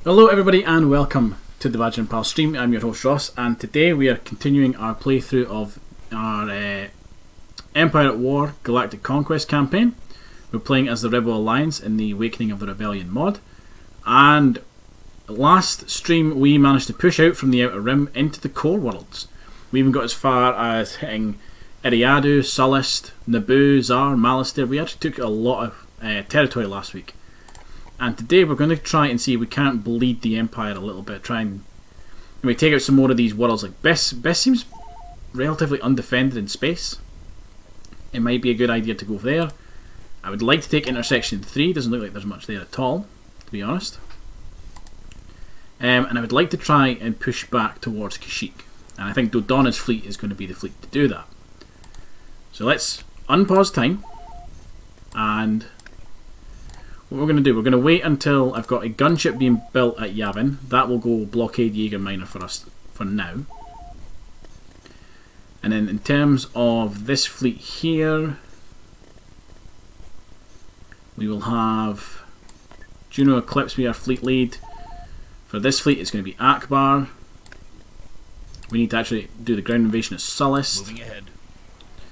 Hello everybody and welcome to the Badger and Pal stream. I'm your host Ross, and today we are continuing our playthrough of our Empire at War Galactic Conquest campaign. We're playing as the Rebel Alliance in the Awakening of the Rebellion mod, and last stream we managed to push out from the Outer Rim into the core worlds. We even got as far as hitting Eriadu, Sullust, Naboo, Zar, Malastare. We actually took a lot of territory last week. And today we're going to try and see if we can't bleed the Empire a little bit. Try and take out some more of these worlds. Like Best seems relatively undefended in space. It might be a good idea to go there. I would like to take Intersection 3. Doesn't look like there's much there at all, to be honest. And I would like to try and push back towards Kashyyyk. And I think Dodonna's fleet is going to be the fleet to do that. So let's unpause time. And what we're going to do, we're going to wait until I've got a gunship being built at Yavin. That will go blockade Jägerminer for us for now. And then in terms of this fleet here, we will have Juno Eclipse be our fleet lead. For this fleet it's going to be Akbar. We need to actually do the ground invasion of Sullust. Moving ahead.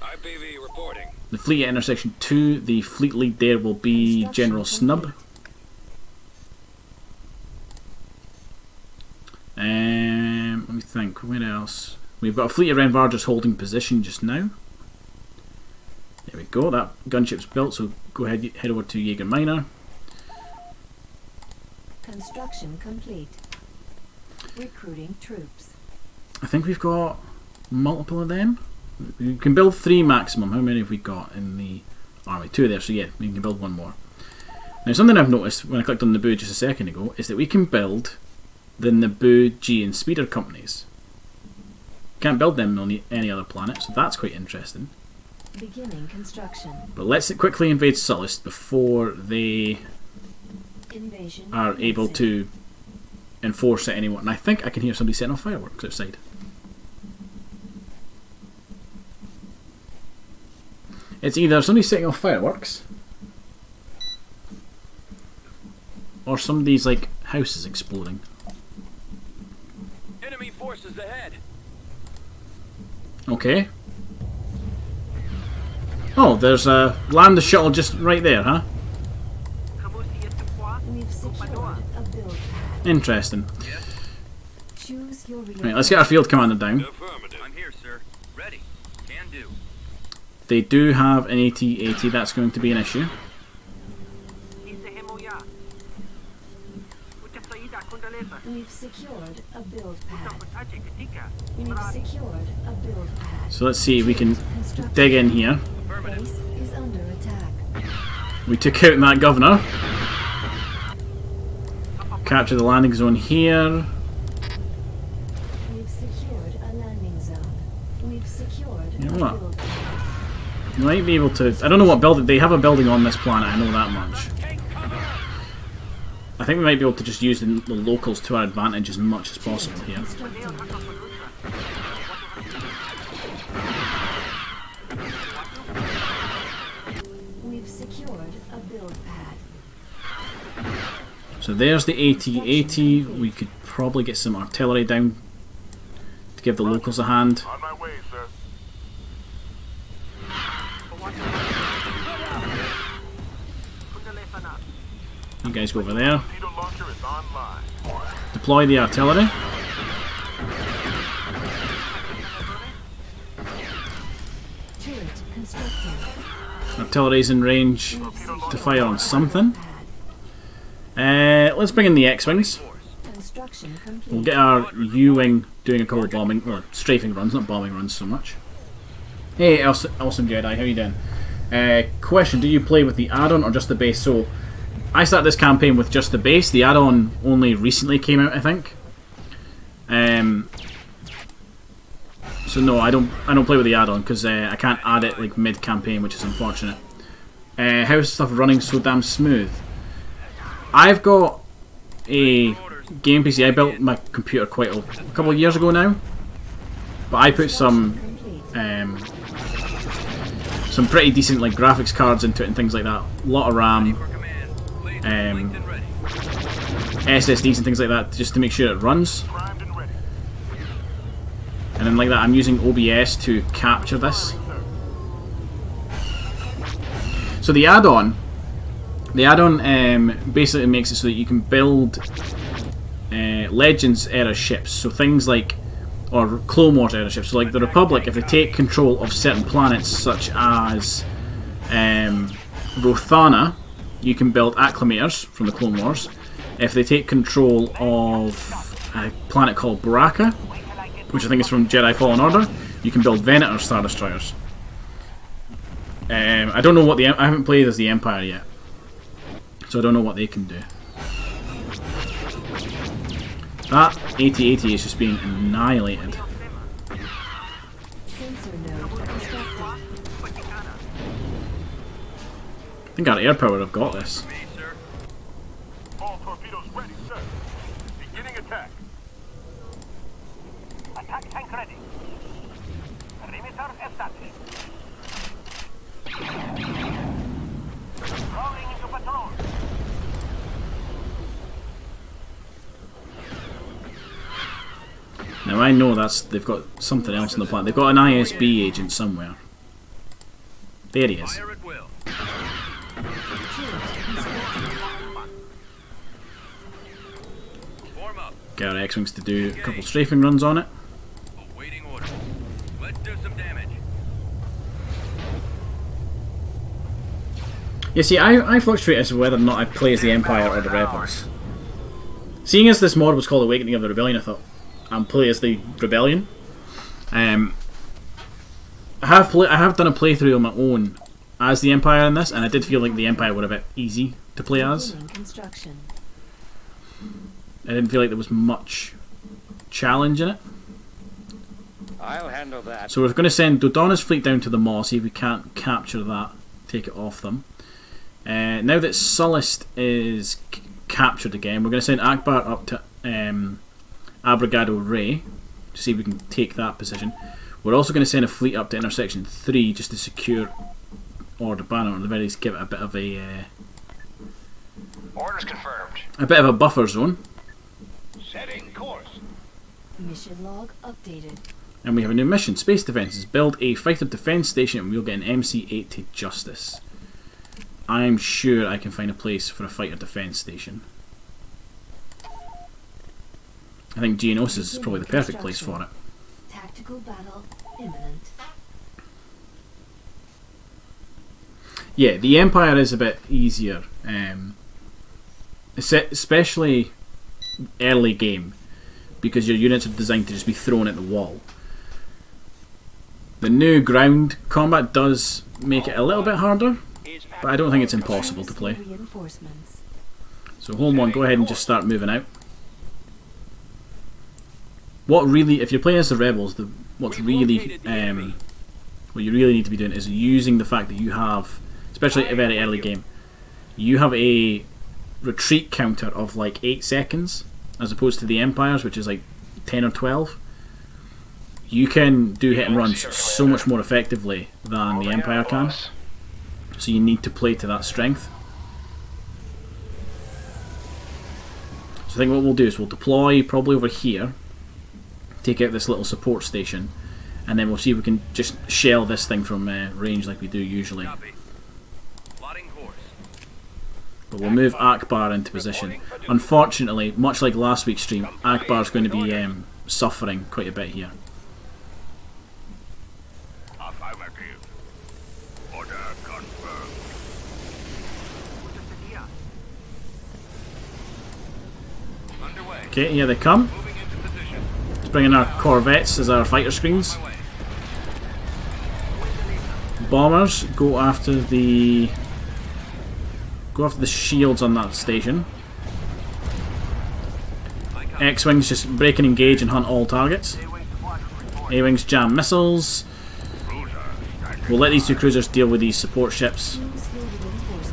IPV reporting. The fleet at Intersection 2, the fleet lead there will be General Snub. Let me think, where else? We've got a fleet of Renvar holding position just now. There we go, that gunship's built, so go ahead, head over to Jägerminer. Construction complete. Recruiting troops. I think we've got multiple of them. We can build 3 maximum. How many have we got in the army? 2 there, so yeah, we can build 1 more. Now something I've noticed when I clicked on Naboo just a second ago is that we can build the Naboo G and Speeder companies. Can't build them on any other planet, so that's quite interesting. Beginning construction. But let's quickly invade Sullust before they are able to enforce it anymore. And I think I can hear somebody setting off fireworks outside. It's either somebody setting off fireworks or somebody's like house is exploding. Enemy forces ahead. Okay. Oh, there's a land shuttle just right there, huh? We've secured a build pad. Interesting. Choose your Right, let's get our field commander down. Affirmative. I'm here, sir. Ready. Can do. They do have an AT-80, that's going to be an issue. We've secured a build pad. We've secured a build pad. So let's see if we can dig in here. Base is under attack. We took out that governor. Capture the landing zone here. We've secured a landing zone. We've secured You know a what? build pad. You might be able to... I don't know what building... They have a building on this planet, I know that much. I think we might be able to just use the locals to our advantage as much as possible here. We've secured a build pad. So there's the AT-80. We could probably get some artillery down to give the locals a hand. On my way, sir. You guys go over there. Torpedo launcher is online. Deploy the artillery. Turret constructed. Artillery's in range to fire on something. Let's bring in the X-Wings. Construction complete. We'll get our U-Wing doing a couple of bombing, or strafing runs, not bombing runs so much. Hey, awesome Jedi, how you doing? Question, do you play with the add-on or just the base? So, I started this campaign with just the base. The add-on only recently came out, I think. So no, I don't play with the add-on because I can't add it like mid-campaign, which is unfortunate. How's stuff running so damn smooth? I've got a game PC. I built my computer quite a couple of years ago now, but I put some some pretty decent like graphics cards into it and things like that. A lot of RAM, For command. Please, Um, linked and ready. SSDs and things like that, just to make sure it runs. Primed and ready. And then like that, I'm using OBS to capture this. So the add-on basically makes it so that you can build Legends era ships. So things like, or Clone Wars era ships. So like the Republic, if they take control of certain planets such as Rothana, you can build Acclamators from the Clone Wars. If they take control of a planet called Baraka, which I think is from Jedi Fallen Order, you can build Venator Star Destroyers. I don't know what I haven't played as the Empire yet, so I don't know what they can do. That 8080 is just being annihilated. Sensor node constructed. I think our air power have got this. Me, sir. All torpedoes ready, sir. Beginning attack. Attack tank ready. Perimeter established. Rolling into patrol. Now I know they've got something else on the planet. They've got an ISB agent somewhere. There he is. Fire at will. Form up. Get our X-Wings to do a couple strafing runs on it. Awaiting order. Let's do some damage. You see, I fluctuate as to whether or not I play as the Empire or the Rebels. Seeing as this mod was called Awakening of the Rebellion, I thought I'll play as the Rebellion. I have done a playthrough on my own as the Empire in this, and I did feel like the Empire were a bit easy to play as. Beginning construction. I didn't feel like there was much challenge in it. I'll handle that. So we're going to send Dodonna's fleet down to the Maw, see if we can't capture that, take it off them. Now that Sullust is captured again, we're going to send Akbar up to Abrigado Ray to see if we can take that position. We're also going to send a fleet up to Intersection 3 just to secure Order Banner, or at the very least give it a bit of a Orders confirmed. buffer zone. Setting course. Mission log updated. And we have a new mission, Space Defences. Build a fighter defence station and we'll get an MC-8 to Justice. I'm sure I can find a place for a fighter defence station. I think Geonosis is probably the perfect place for it. Tactical battle imminent. Yeah, the Empire is a bit easier, especially early game, because your units are designed to just be thrown at the wall. The new ground combat does make it a little bit harder, but I don't think it's impossible to play. Reinforcements. So Home 1, go ahead and just start moving out. What really, if you're playing as the Rebels, what you really need to be doing is using the fact that you have, especially at a very early game, you have a retreat counter of like 8 seconds, as opposed to the Empires, which is like 10 or 12. You can do hit and runs so much more effectively than the Empire can. So you need to play to that strength. So I think what we'll do is we'll deploy probably over here, take out this little support station, and then we'll see if we can just shell this thing from range like we do usually. Copy. Plotting course. But we'll move Akbar into position. Unfortunately, much like last week's stream, Akbar's going to be suffering quite a bit here. Affirmative. Order confirmed. Underway. Okay, here they come. Moving into position. Let's bring in our corvettes as our fighter screens. My way. Bombers go after the shields on that station. X-Wings just break and engage and hunt all targets. A-Wings jam missiles. We'll let these two cruisers deal with these support ships. Use your reinforcements.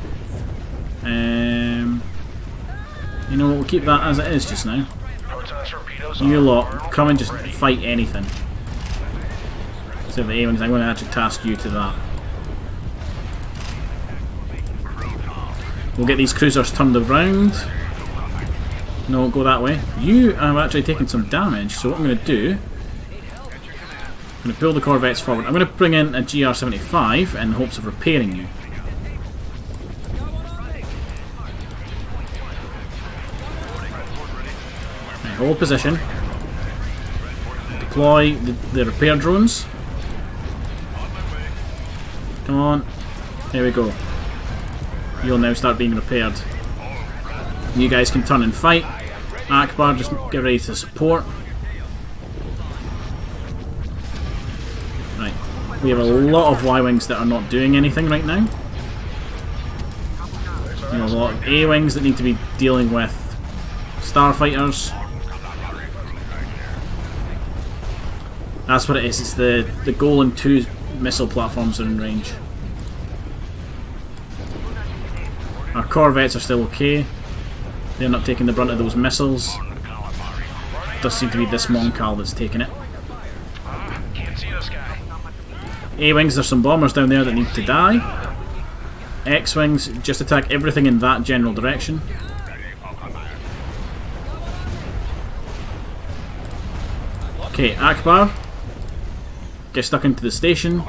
You know what, we'll keep that as it is just now. Proton torpedoes You lot, come and just fight anything. So the A-Wings, I'm going to actually task you to that. We'll get these cruisers turned around. No, go that way. You have actually taken some damage, so what I'm going to do... I'm going to pull the corvettes forward. I'm going to bring in a GR75 in hopes of repairing you. Right, hold position. Deploy the repair drones. Come on. There we go. You'll now start being repaired. You guys can turn and fight. Akbar, just get ready to support. Right. We have a lot of Y-Wings that are not doing anything right now. You know, a lot of A-Wings that need to be dealing with starfighters. That's what it is. It's the Golan 2 missile platforms are in range. Our corvettes are still okay. They're not taking the brunt of those missiles. It does seem to be this Moncal that's taking it. A-Wings, there's some bombers down there that need to die. X-Wings, just attack everything in that general direction. Okay, Akbar, get stuck into the station.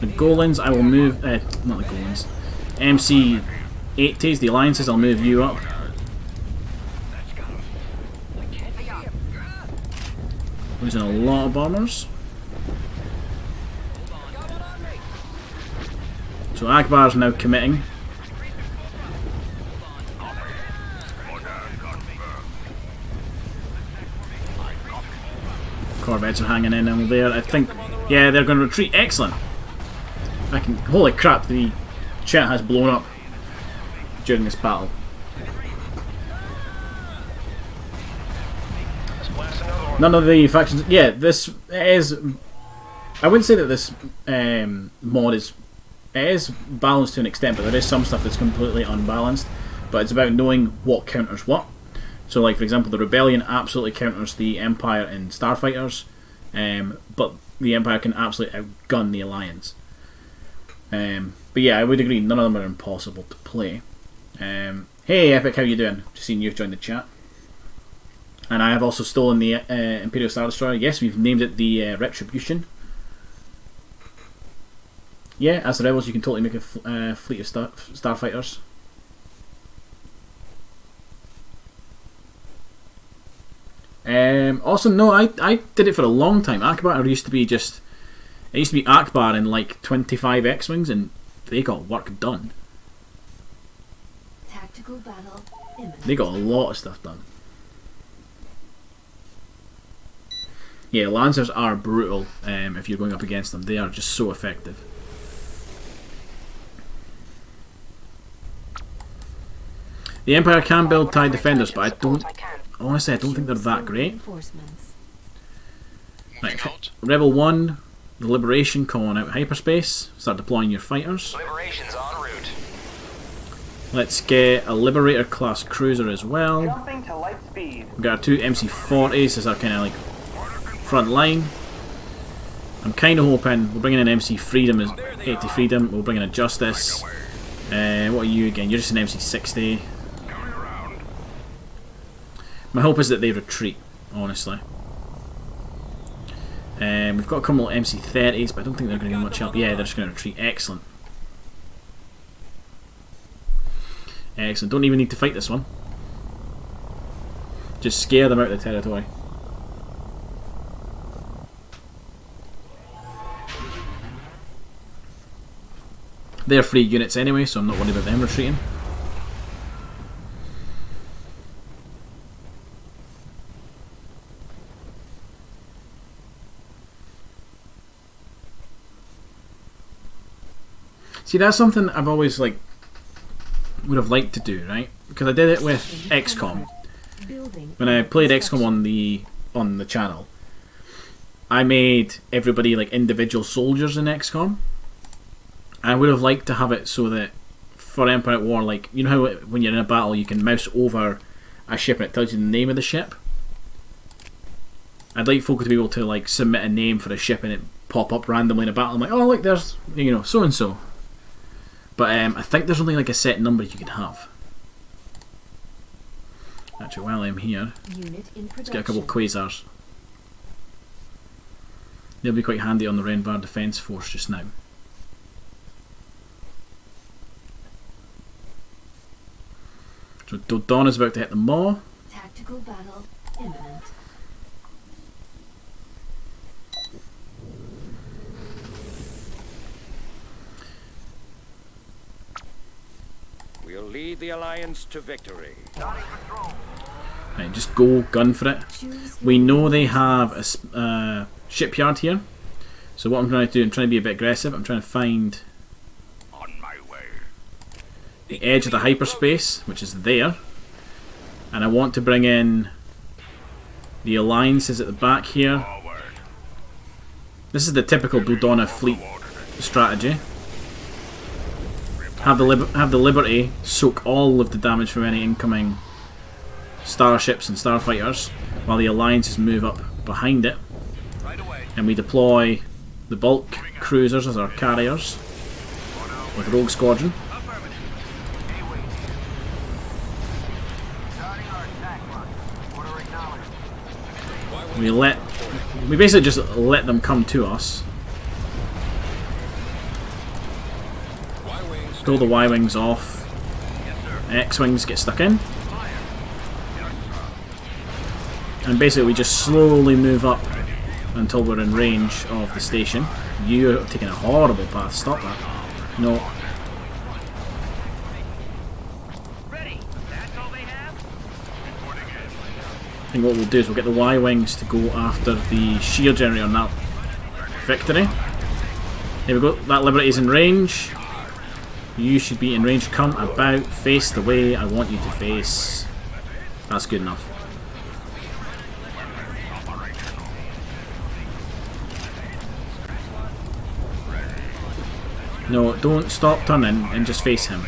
The Golans, I will move... not the Golans. MC-80s, the Alliances, I'll move you up. Losing a lot of bombers. So Akbar's now committing. Corvettes are hanging in over there. I think, yeah, they're going to retreat. Excellent. Holy crap, the chat has blown up during this battle. None of the factions. Yeah, this is. I wouldn't say that this mod is. It is balanced to an extent, but there is some stuff that's completely unbalanced. But it's about knowing what counters what. So, like for example, the Rebellion absolutely counters the Empire in Starfighters, but the Empire can absolutely outgun the Alliance. But yeah, I would agree, none of them are impossible to play. Hey Epic, how you doing? Just seen you've joined the chat. And I have also stolen the Imperial Star Destroyer. Yes, we've named it the Retribution. Yeah, as the Rebels, you can totally make a fleet of starfighters. Also, no, I did it for a long time. Akbar used to be just... It used to be Akbar and like 25 X-Wings, and they got work done. Tactical battle imminent. They got a lot of stuff done. Yeah, Lancers are brutal if you're going up against them. They are just so effective. The Empire can build TIE Defenders, but honestly, I don't think they're that great. Right, Rebel 1, the Liberation, calling out hyperspace. Start deploying your fighters. Liberation's en route. Let's get a Liberator class cruiser as well. Jumping to light speed. We've got our two MC-40s as our kind of like front line. I'm kind of hoping we're bringing in MC Freedom as 80 Freedom. We'll bring in a Justice. What are you again? You're just an MC-60. My hope is that they retreat, honestly. We've got a couple of MC-30s, but I don't think they're going to be much help. Yeah, they're just going to retreat. Excellent. Excellent. Don't even need to fight this one. Just scare them out of the territory. They're free units anyway, so I'm not worried about them retreating. See, that's something I've always would have liked to do, right? Because I did it with XCOM. When I played XCOM on the channel, I made everybody like individual soldiers in XCOM. I would have liked to have it so that for Empire at War, like, you know how when you're in a battle you can mouse over a ship and it tells you the name of the ship? I'd like folk to be able to like submit a name for a ship and it pop up randomly in a battle. I'm like, oh look, there's, you know, so and so. But I think there's only like a set number you can have. Actually, while I'm here, Unit in let's get a couple of production. quasars. They'll be quite handy on the Renvar Defence Force just now. So Dawn is about to hit the maw. Tactical battle imminent. We'll lead the Alliance to victory. Right, just go gun for it. Choose We know they have a shipyard here. So what I'm trying to do, I'm trying to be a bit aggressive. I'm trying to find On my way. the edge of the hyperspace, which is there. And I want to bring in the alliances at the back here. Forward. This is the typical Dodonna fleet strategy. Have the Liberty soak all of the damage from any incoming starships and starfighters, while the alliances move up behind it, Right away. and we deploy the bulk cruisers as our carriers with Rogue Squadron. Affirmative. Starting our attack run. Order acknowledged. We basically just let them come to us. Pull the Y-wings off. X-wings get stuck in. And basically we just slowly move up until we're in range of the station. You're taking a horrible path. Stop that. No. Ready. That's all they have? I think what we'll do is we'll get the Y-wings to go after the shear generator on that victory. There we go. That Liberty's in range. You should be in range. Come about. Face the way I want you to face. That's good enough. No, don't stop turning and just face him.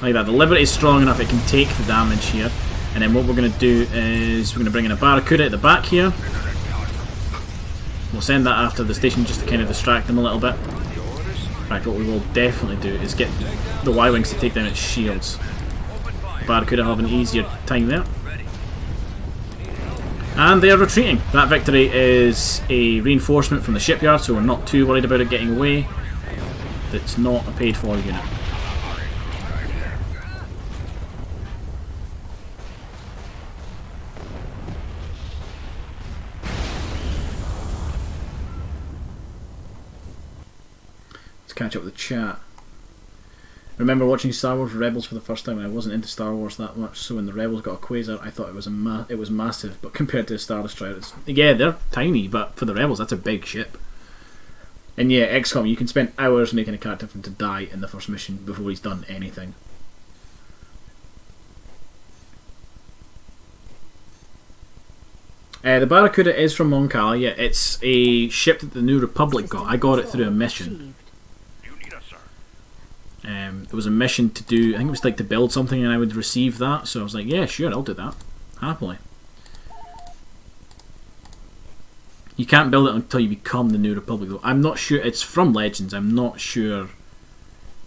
Like that. The Liberty is strong enough it can take the damage here. And then what we're going to do is we're going to bring in a Barracuda at the back here. We'll send that after the station just to kind of distract them a little bit. In fact, what we will definitely do is get the Y-wings to take down its shields. The Barracuda have an easier time there. And they are retreating. That victory is a reinforcement from the shipyard, so we're not too worried about it getting away. It's not a paid for unit. Let's catch up with the chat. I remember watching Star Wars Rebels for the first time, and I wasn't into Star Wars that much, so when the Rebels got a quasar, I thought it was massive, but compared to the Star Destroyer, yeah, they're tiny, but for the Rebels, that's a big ship. And yeah, XCOM, you can spend hours making a character for him to die in the first mission before he's done anything. The Barracuda is from Mon Cala, yeah, it's a ship that the New Republic got. I got it through a mission. You need us, sir. There was a mission to do, I think it was like to build something and I would receive that, so I was like, yeah, sure, I'll do that. Happily. You can't build it until you become the New Republic though. I'm not sure, it's from Legends, I'm not sure.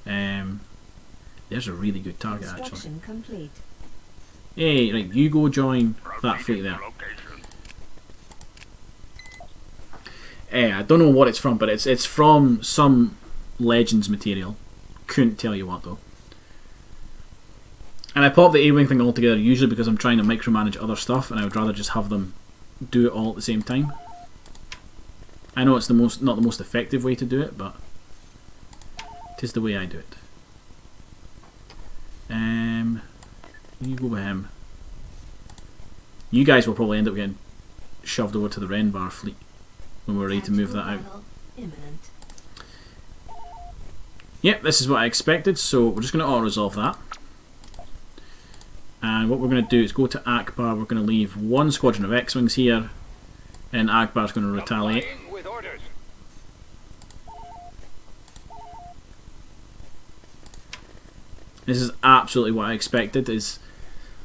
There's a really good target actually. Construction complete. Hey, right, you go join that fleet there. I don't know what it's from, but it's from some Legends material. Couldn't tell you what though. And I pop the A-Wing thing altogether usually because I'm trying to micromanage other stuff and I would rather just have them do it all at the same time. I know it's not the most effective way to do it, but it is the way I do it. You go with him. You guys will probably end up getting shoved over to the Renvar fleet when we're ready to move that out. Battle imminent. Yep, this is what I expected, so we're just going to auto-resolve that. And what we're going to do is go to Akbar, we're going to leave one squadron of X-Wings here, and Akbar's going to retaliate. Complying with orders. This is absolutely what I expected, is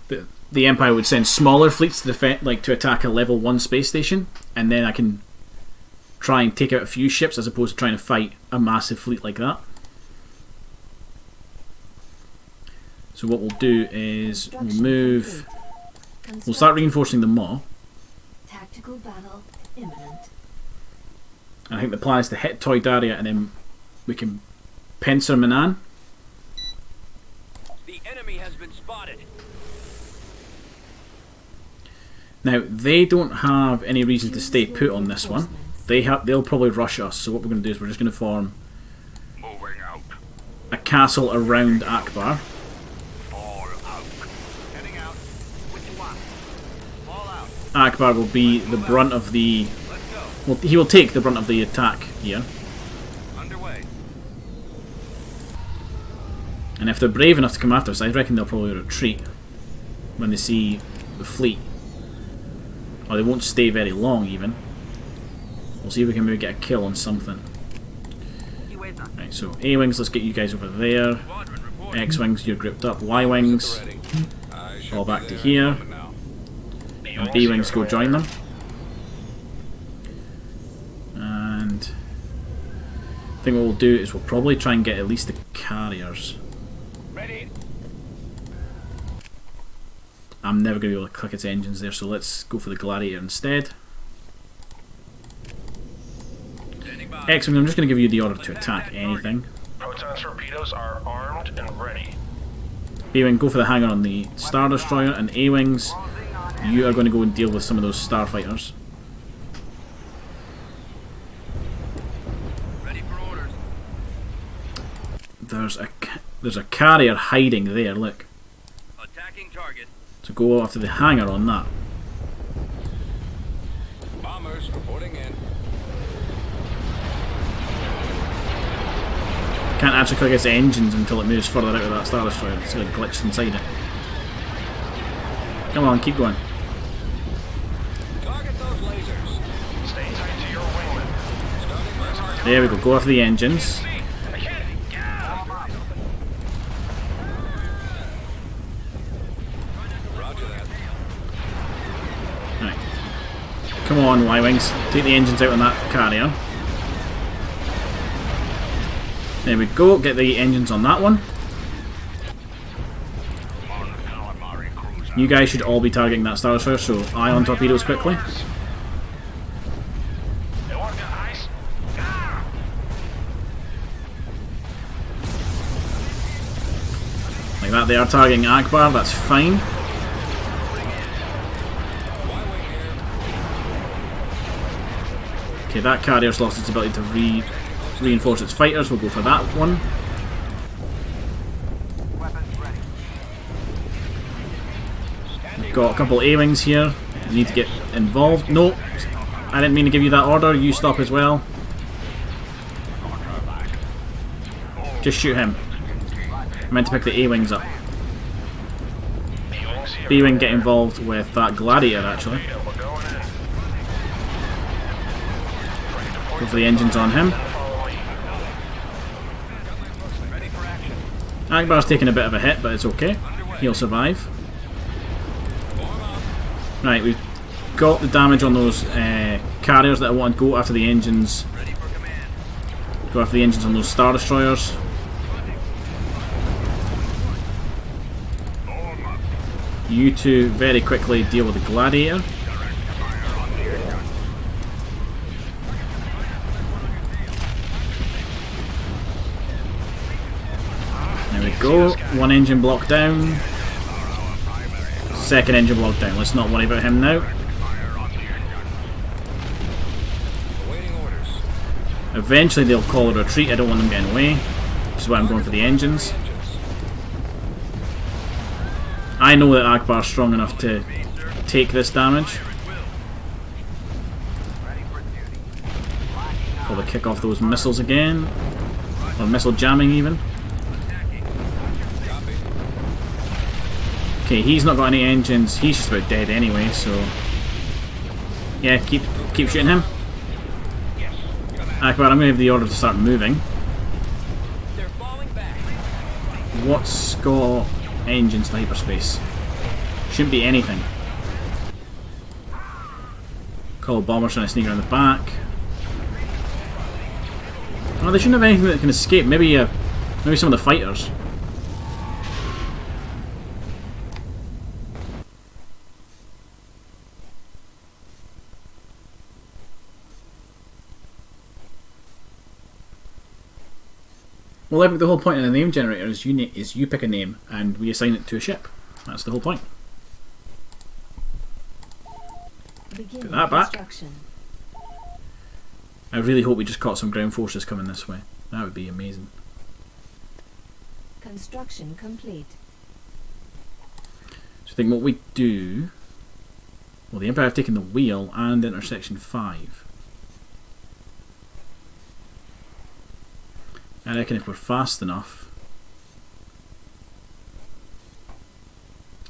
that the Empire would send smaller fleets to defend, like to attack a level 1 space station, and then I can try and take out a few ships as opposed to trying to fight a massive fleet like that. So what we'll do is we'll move. We'll start reinforcing the Maw. Tactical battle imminent. I think the plan is to hit Toydaria and then we can pincer Manaan. The enemy has been spotted. Now they don't have any reason to stay put on this one. They'll probably rush us. So what we're going to do is we're just going to form Moving out. a castle around Akbar. All out. Heading out. What you want? All out. Akbar will be the brunt of the. Let's go. Well, he will take the brunt of the attack here. Underway. And if they're brave enough to come after us, I reckon they'll probably retreat when they see the fleet. Or they won't stay very long even. We'll see if we can maybe get a kill on something. Right, so A-Wings, let's get you guys over there. Squadron reporting. X-Wings, you're grouped up. Y-Wings, all back to here. And B-Wings, go join them. And I think what we'll do is we'll probably try and get at least the carriers. Ready. I'm never going to be able to click its engines there, so let's go for the Gladiator instead. Standing by. X-Wing, I'm just going to give you the order to attack anything. Proton torpedoes are armed and ready. B-Wing, go for the hangar on the Star Destroyer, and A-Wings, you are going to go and deal with some of those starfighters. Ready for orders. There's a carrier hiding there, look. Attacking target. So go after the hangar on that. Bombers reporting in. Can't actually click its engines until it moves further out of that Star Destroyer. It's got glitched inside it. Come on, keep going. Target those lasers. Stay tight to your wingman. There we go, go after the engines. Roger that. Right. Come on, Y-Wings. Take the engines out on that carrier. There we go, get the engines on that one. You guys should all be targeting that Star Destroyer, so ion torpedoes quickly. Like that, they are targeting Akbar, that's fine. Okay, that carrier's lost its ability to reinforce its fighters, we'll go for that one. Got a couple A-Wings here, you need to get involved. No, I didn't mean to give you that order, you stop as well. Just shoot him. I meant to pick the A-Wings up. B-Wing get involved with that Gladiator actually. Go for the engines on him. Akbar's taking a bit of a hit, but it's okay. He'll survive. Right, we've got the damage on those carriers that I want to go after the engines. Ready for command. Go after the engines on those Star Destroyers. You two very quickly deal with the Gladiator. There we go. One engine block down. Second engine block down. Let's not worry about him now. Awaiting orders. Eventually they'll call a retreat. I don't want them getting away. Which is why I'm going for the engines. I know that Akbar's strong enough to take this damage. Probably kick off those missiles again. Or missile jamming even. Okay, he's not got any engines. He's just about dead anyway, so... Yeah, keep shooting him. Akbar, I'm going to give the order to start moving. They're falling back. What's got engines to hyperspace? Shouldn't be anything. Couple bombers trying to sneak around the back. Oh, they shouldn't have anything that can escape. Maybe some of the fighters. Well, the whole point of the name generator is you pick a name and we assign it to a ship. That's the whole point. Put that back. I really hope we just caught some ground forces coming this way. That would be amazing. Construction complete. So I think what we do... Well, the Empire have taken the wheel and intersection 5. I reckon if we're fast enough,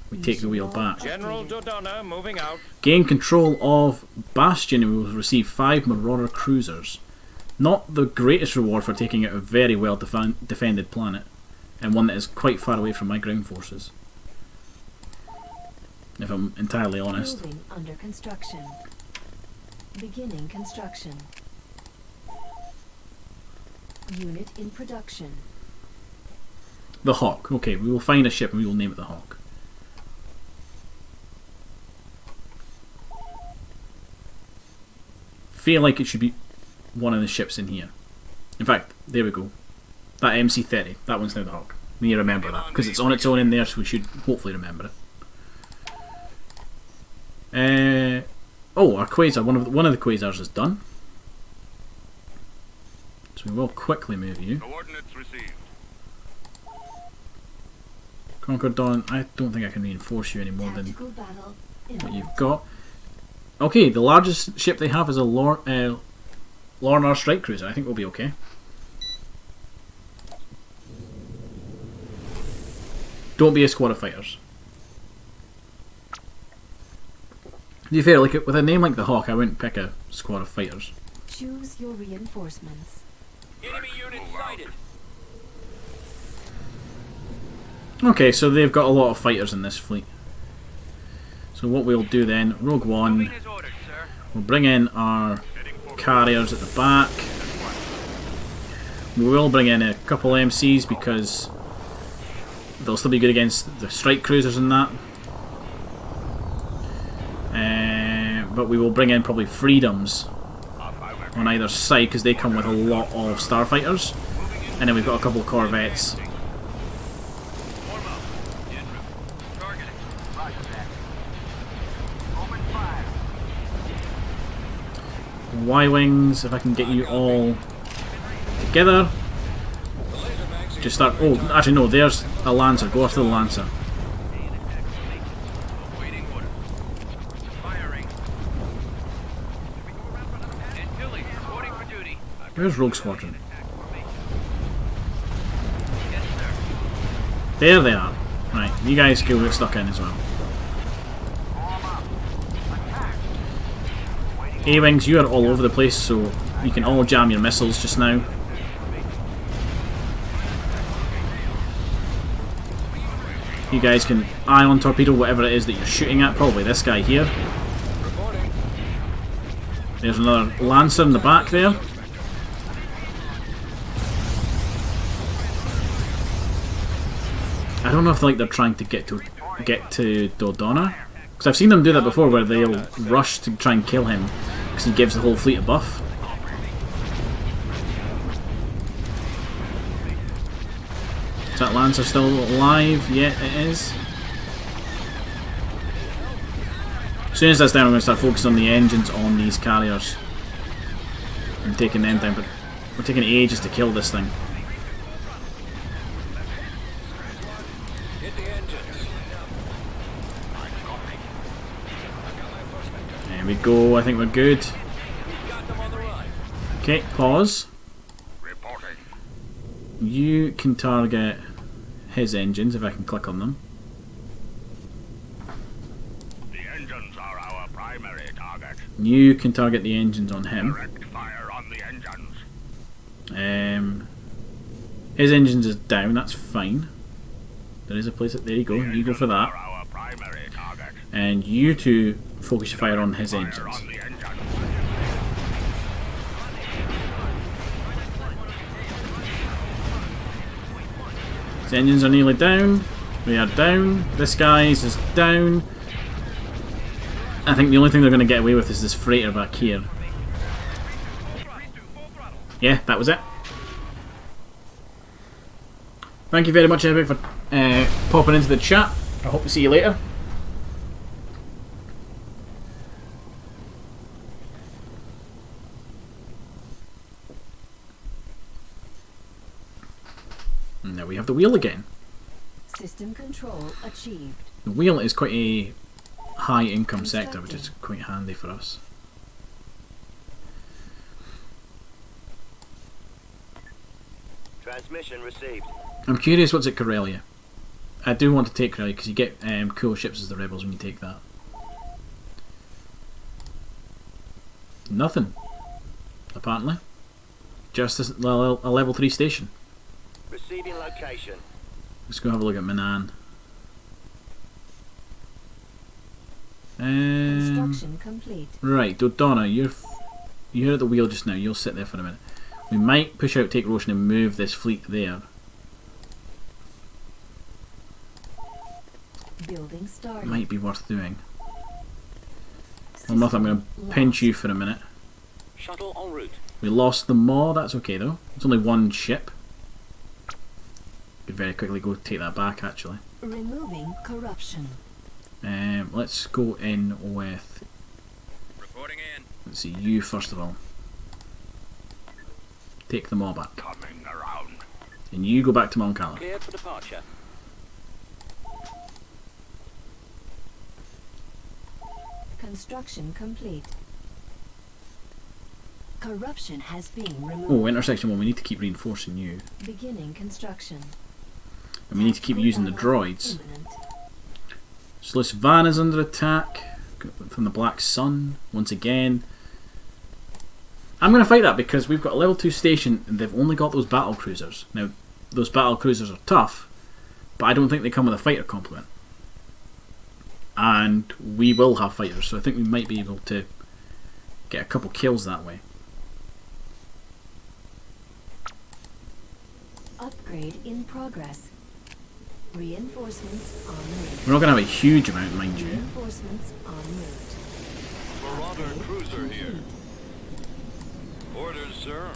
we take the wheel back. General Dodonna moving out. Gain control of Bastion and we will receive 5 Marauder cruisers. Not the greatest reward for taking out a very well defended planet, and one that is quite far away from my ground forces. If I'm entirely honest. Building under construction. Beginning construction. Unit in production. The Hawk. Okay, we will find a ship and we will name it the Hawk. Feel like it should be one of the ships in here. In fact, there we go. That MC-30. That one's now the Hawk. We need to remember that because it's on its own in there, so we should hopefully remember it. Oh, our quasar. One of the quasars is done. So we will quickly move you. Coordinates received. Concord Dawn, I don't think I can reinforce you any more than Tactical battle what you've got. Okay, the largest ship they have is a Lornar strike cruiser. I think we'll be okay. Don't be a squad of fighters. To be fair, like with a name like the Hawk, I wouldn't pick a squad of fighters. Choose your reinforcements. Enemy unit sighted. Okay, so they've got a lot of fighters in this fleet. So what we'll do then, Rogue One, Moving as ordered, sir. we'll bring in our carriers at the back. We will bring in a couple MCs because they'll still be good against the strike cruisers and that. But we will bring in probably Freedoms on either side because they come with a lot of starfighters. And then we've got a couple of corvettes. Form up. En route. Targeting. Roger that. Open fire. Y-Wings, if I can get you all together. Just start... Oh, actually no, there's a Lancer. Go after the Lancer. Awaiting order. Firing. Antilles reporting for duty. Where's Rogue Squadron? Yes, sir. There they are. Right, you guys go get stuck in as well. A-Wings, you are all over the place, so you can all jam your missiles just now. You guys can ion torpedo whatever it is that you're shooting at, probably this guy here. There's another Lancer in the back there. I don't know if they're trying to get to Dodonna, because I've seen them do that before, where they'll rush to try and kill him because he gives the whole fleet a buff. Is that Lancer still alive? Yeah, it is. As soon as that's down, I'm going to start focusing on the engines on these carriers and taking them down, but we're taking ages to kill this thing. There we go, I think we're good. Okay, pause. Reporting. You can target his engines if I can click on them. The engines are our primary target. You can target the engines on him. Direct fire on the engines. His engines is down, that's fine. There is a place that, there you go, you go for that. Are our primary target. And you two focus your fire on his engines. On the engines. His engines are nearly down. We are down. This guy's is down. I think the only thing they're going to get away with is this freighter back here. Yeah, that was it. Thank you very much, everybody, for popping into the chat. I hope to see you later. And now we have the wheel again. System control achieved. The wheel is quite a high income sector, which is quite handy for us. Transmission received. I'm curious what's at Corellia. I do want to take Corellia because you get cool ships as the rebels when you take that. Nothing, apparently. Just a level 3 station. Receiving location. Let's go have a look at Manan. Construction complete. Right, Dodonna, you're at the wheel just now. You'll sit there for a minute. We might push out, take Roshan, and move this fleet there. Building started. Might be worth doing. Well, nothing. I'm going to pinch you for a minute. Shuttle en route. We lost the Maw. That's okay though. It's only one ship. Could very quickly go take that back. Actually. Removing corruption. Let's go in with. Reporting in. Let's see you first of all. Take the Maw back. Coming around. And you go back to Mon Cala. Cleared for departure. Construction complete. Corruption has been removed. Oh, intersection 1. We need to keep reinforcing you. Beginning construction. And we need to keep using the droids. Imminent. Sluice Van is under attack from the Black Sun once again. I'm going to fight that because we've got a level 2 station and they've only got those battle cruisers. Now, those battle cruisers are tough, but I don't think they come with a fighter complement. And we will have fighters, so I think we might be able to get a couple kills that way. Upgrade in progress. Reinforcements en route. We're not going to have a huge amount, mind you. Reinforcements en route. Marauder cruiser here. Orders, sir.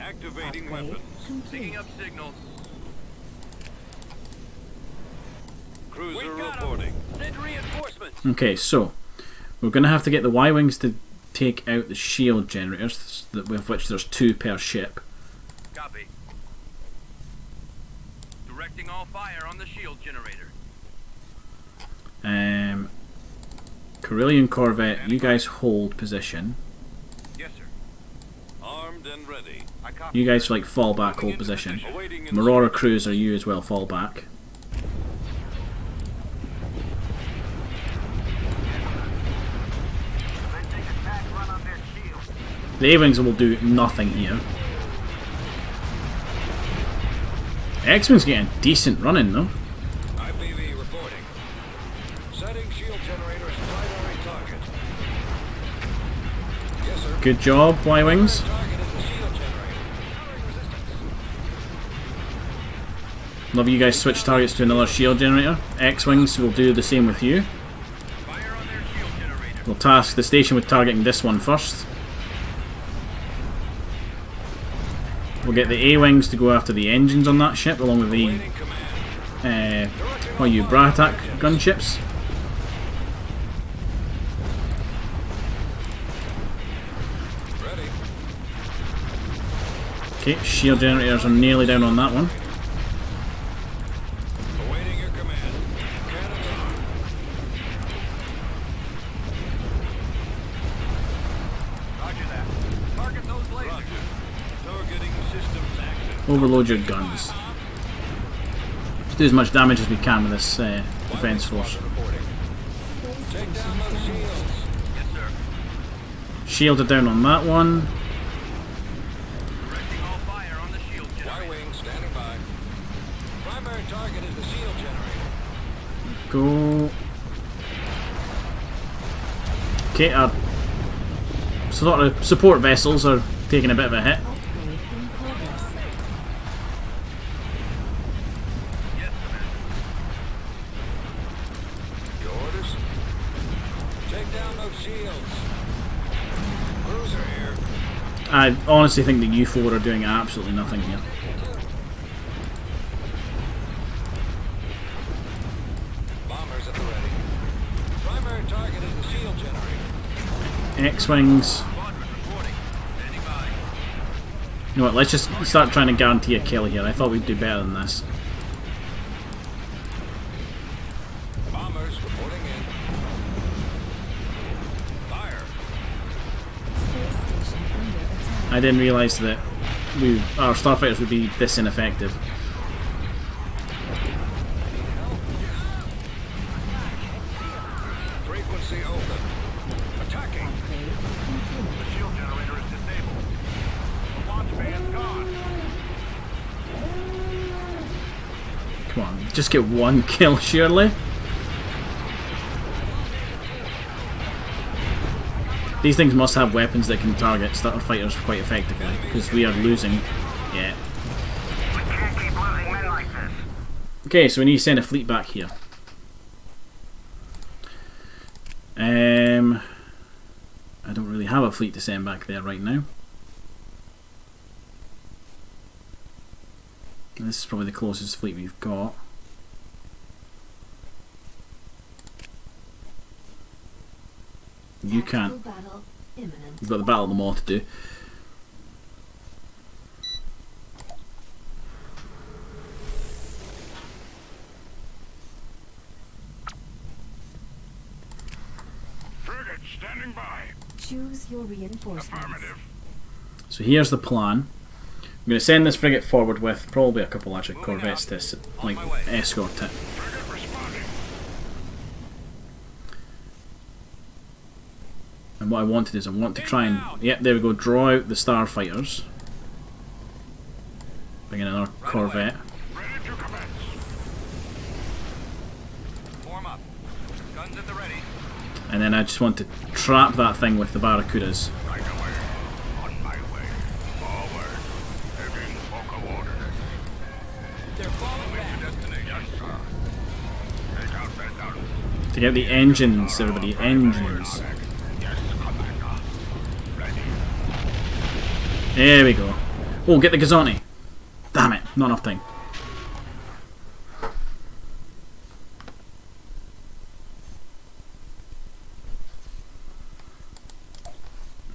Activating Upgrade weapons. complete. Picking up signals. Cruiser We got 'em. reporting. Send reinforcements. Okay, so we're going to have to get the Y-Wings to take out the shield generators, with which there's 2 per ship. Copy. Directing all fire on the shield generator. Corellian Corvette, you guys hold position. Yes, sir. Armed and ready. I copy. You guys like fall back, hold position. Awaiting Marauder Cruiser, you as well fall back. The A-Wings will do nothing here. X-Wing's getting a decent run in though. IPV reporting. Setting shield generators primary target. Yes, sir. Good job, Y-Wings. Target is the shield generator. Love you guys switch targets to another shield generator. X-Wings will do the same with you. Fire on their shield generator. We'll task the station with targeting this one first. We'll get the A-Wings to go after the engines on that ship, along with the Awaiting command. Brahatak gunships. Ready. Okay, shield generators are nearly down on that one. Awaiting your command. Cannons armed. Roger that. Target those lasers. Roger. Targeting systems active. Overload your guns. Let's do as much damage as we can with this defense force. Reporting. Take down those shields. Yes, sir. Shields are down on that one. Directing all fire on the shield generator. Y-wing standing by. Primary target is the shield generator. Go. Okay, our sort of support vessels are taking a bit of a hit. Upgrade in progress. I honestly think the U4 are doing absolutely nothing here. Bombers at the ready. Primary target is the shield generator. X-Wings. Squadron reporting. Standing by. You know what, let's just start trying to guarantee a kill here. I thought we'd do better than this. Bombers reporting in. Fire. Space station under attack. I didn't realise that our starfighters would be this ineffective. Frequency open. Attacking. The shield generator is disabled. The launch bay is gone. Come on, just get one kill, surely. These things must have weapons that can target starfighters quite effectively, because we are losing. Yeah. We can't keep losing men like this. Okay, so we need to send a fleet back here. I don't really have a fleet to send back there right now. This is probably the closest fleet we've got. You can't. Tactical battle imminent. We've got the Battle of the Maw to do. Frigate standing by. Choose your reinforcements. Affirmative. So here's the plan. I'm going to send this frigate forward with probably a couple actually corvettes to like escort it. Frigate responding. And what I wanted is I want to try and there we go, draw out the starfighters. Bring in another corvette. Ready to commence. Form up. Guns at the ready. And then I just want to trap that thing with the barracudas. Right away. On my way. Forward. Taking focal orders. They're falling back. Destination. Yes, sir. Take out that gun. To get the engines, everybody, engines. Yes, Commander. Ready. There we go. Oh, get the Gazani. Damn it, not enough time.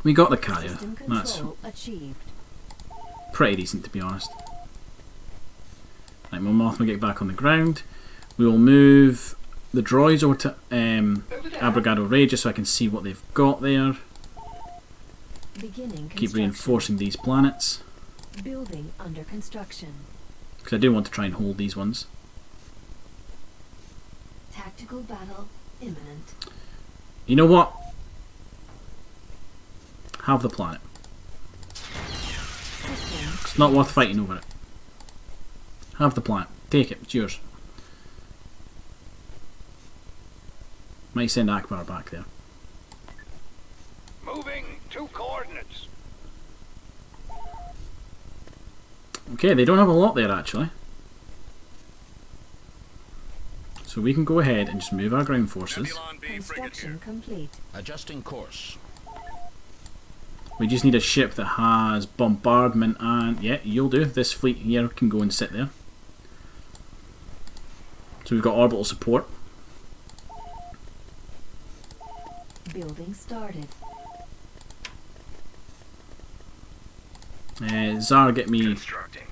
We got the carrier. System That's control achieved. pretty decent, to be honest. Right, Mon Mothma will get back on the ground. We will move the droids over to Abrigado Ray just so I can see what they've got there. Beginning Keep construction. reinforcing these planets. Building under construction. Because I do want to try and hold these ones. Tactical battle imminent. You know what? Have the planet. System It's not worth fighting over it. Have the planet. Take it. It's yours. Might send Akbar back there. Moving to coordinates. Okay, they don't have a lot there actually. So we can go ahead and just move our ground forces. Nebulon B frigate here. construction complete. Adjusting course. We just need a ship that has bombardment and... yeah, you'll do. This fleet here can go and sit there. So we've got orbital support. Building started. Zara, get me Constructing.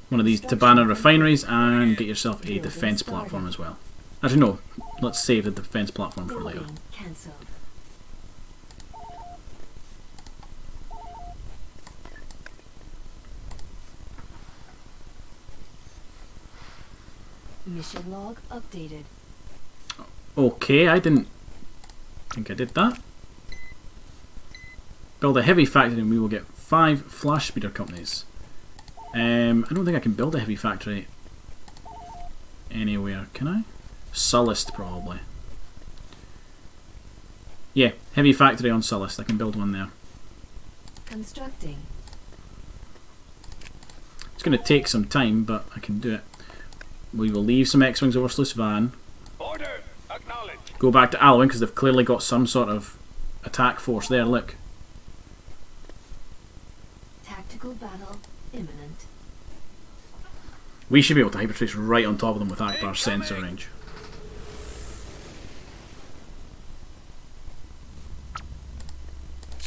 one of these Tabana refineries and get yourself a defense platform as well. Actually no, let's save the defense platform for later. Building cancelled. Mission log updated. Okay, I didn't think I did that. Build a heavy factory and we will get 5 flash speeder companies. I don't think I can build a heavy factory anywhere, can I? Sullust probably. Yeah, heavy factory on Sullust, I can build one there. Constructing. It's going to take some time, but I can do it. We will leave some X-Wings over Sluice Van. Order. Acknowledged. Go back to Alwyn because they've clearly got some sort of attack force there, look. Tactical battle imminent. We should be able to hypertrace right on top of them with Akbar's sensor range.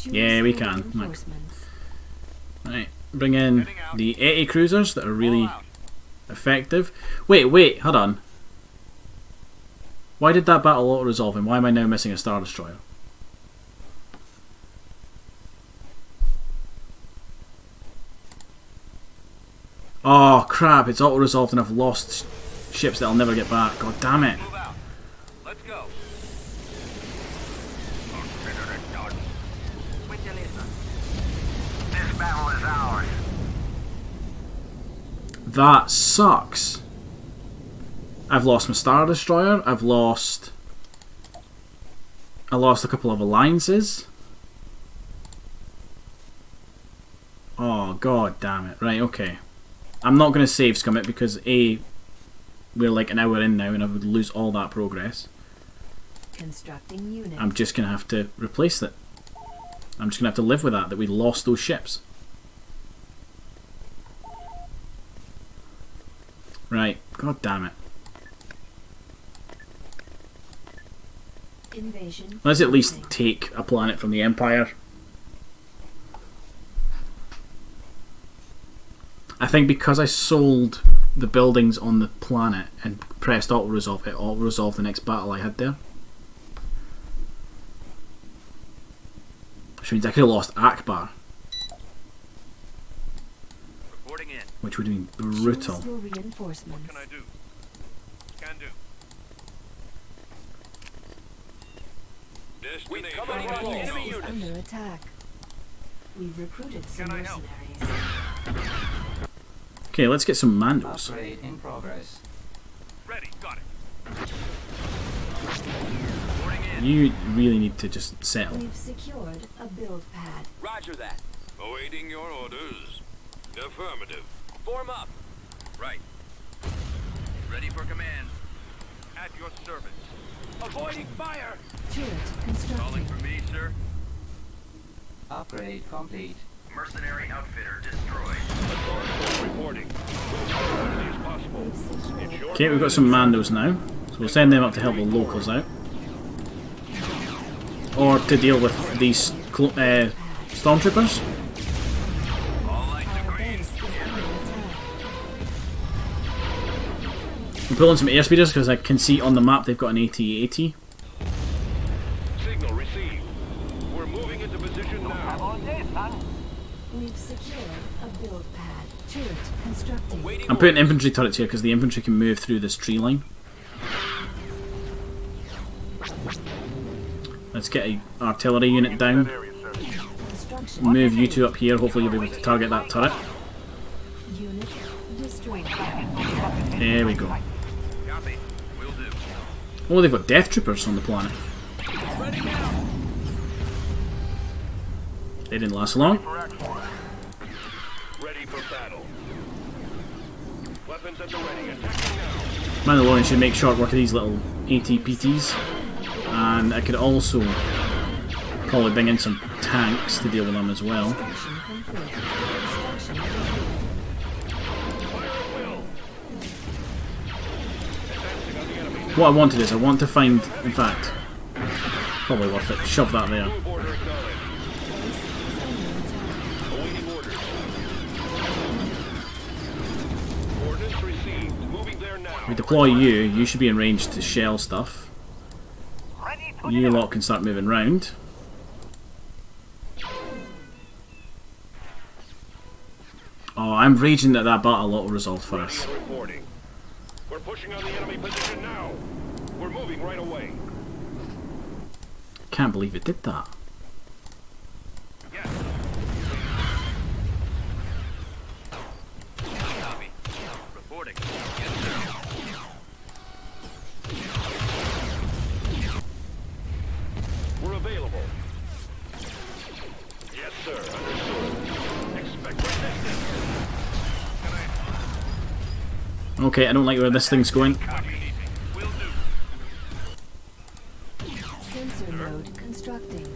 Yeah, we can. Look. Reinforcements. Right, bring in the 80 cruisers that are really effective. Wait, hold on. Why did that battle auto-resolve and why am I now missing a Star Destroyer? Oh crap, it's auto-resolved and I've lost ships that I'll never get back. God damn it. Move out. Let's go. Consider it done. This battle is ours. That sucks. I've lost my Star Destroyer, I lost a couple of alliances. Oh god damn it. Right, okay. I'm not going to save scum it because A, we're like an hour in now and I would lose all that progress. Constructing unit. I'm just going to have to replace it. I'm just going to have to live with that we lost those ships. Right, god damn it. Invasion. Let's at least take a planet from the Empire. I think because I sold the buildings on the planet and pressed auto-resolve, it auto-resolved the next battle I had there. Which means I could have lost Akbar, Reporting in. which would have been brutal. Choose your reinforcements. Can I do? Can do. Destination. covered by Base enemy is units. under attack. We've recruited some Can I help? mercenaries. Okay, let's get some Mandos. Upgrade in progress. Ready. Got it. Reporting in. You really need to just settle. We've secured a build pad. Roger that. Awaiting your orders. Affirmative. Form up. Right. Ready for command. At your service. Avoiding fire. Turret Calling constructing. for me, sir. Upgrade complete. Mercenary outfitter destroyed. Reporting. As quickly as possible. We've secured Okay, we've got some Mandos now. So we'll send them up to help the locals out. Or to deal with these stormtroopers. All lights our agreed. base is under attack. I'm pulling some airspeeders because I can see on the map they've got an AT-80. Signal received. We're moving into position now. We've secured a build pad. Turret constructing. Waiting I'm putting infantry turrets here because the infantry can move through this tree line. Let's get an artillery unit down. Construction. Move you two up here. Hopefully you'll be able to target that turret. Unit destroyed. There we go. Copy. Will do. Oh, they've got death troopers on the planet. They didn't last long. Ready for battle. Weapons at the ready. Attacking now. Mandalorian should make short work of these little AT-PTs. And I could also probably bring in some tanks to deal with them as well. Construction complete. Construction complete. What I wanted is I want to find, in fact, probably worth it, shove that there. Move order acknowledged. Awaiting orders. Ordnance received. Moving there now. We deploy you, you should be in range to shell stuff. You lot can start moving round. Oh, I'm raging that that battle auto-resolved for us. Reporting. We're pushing on the enemy position now. We're moving right away. Can't believe it did that. Yes. Copy. Reporting. Yes, sir. We're available. Yes, sir. Understood. Expect resistance. Okay, I don't like where this thing's going. Copy. Will do. Sensor node constructing.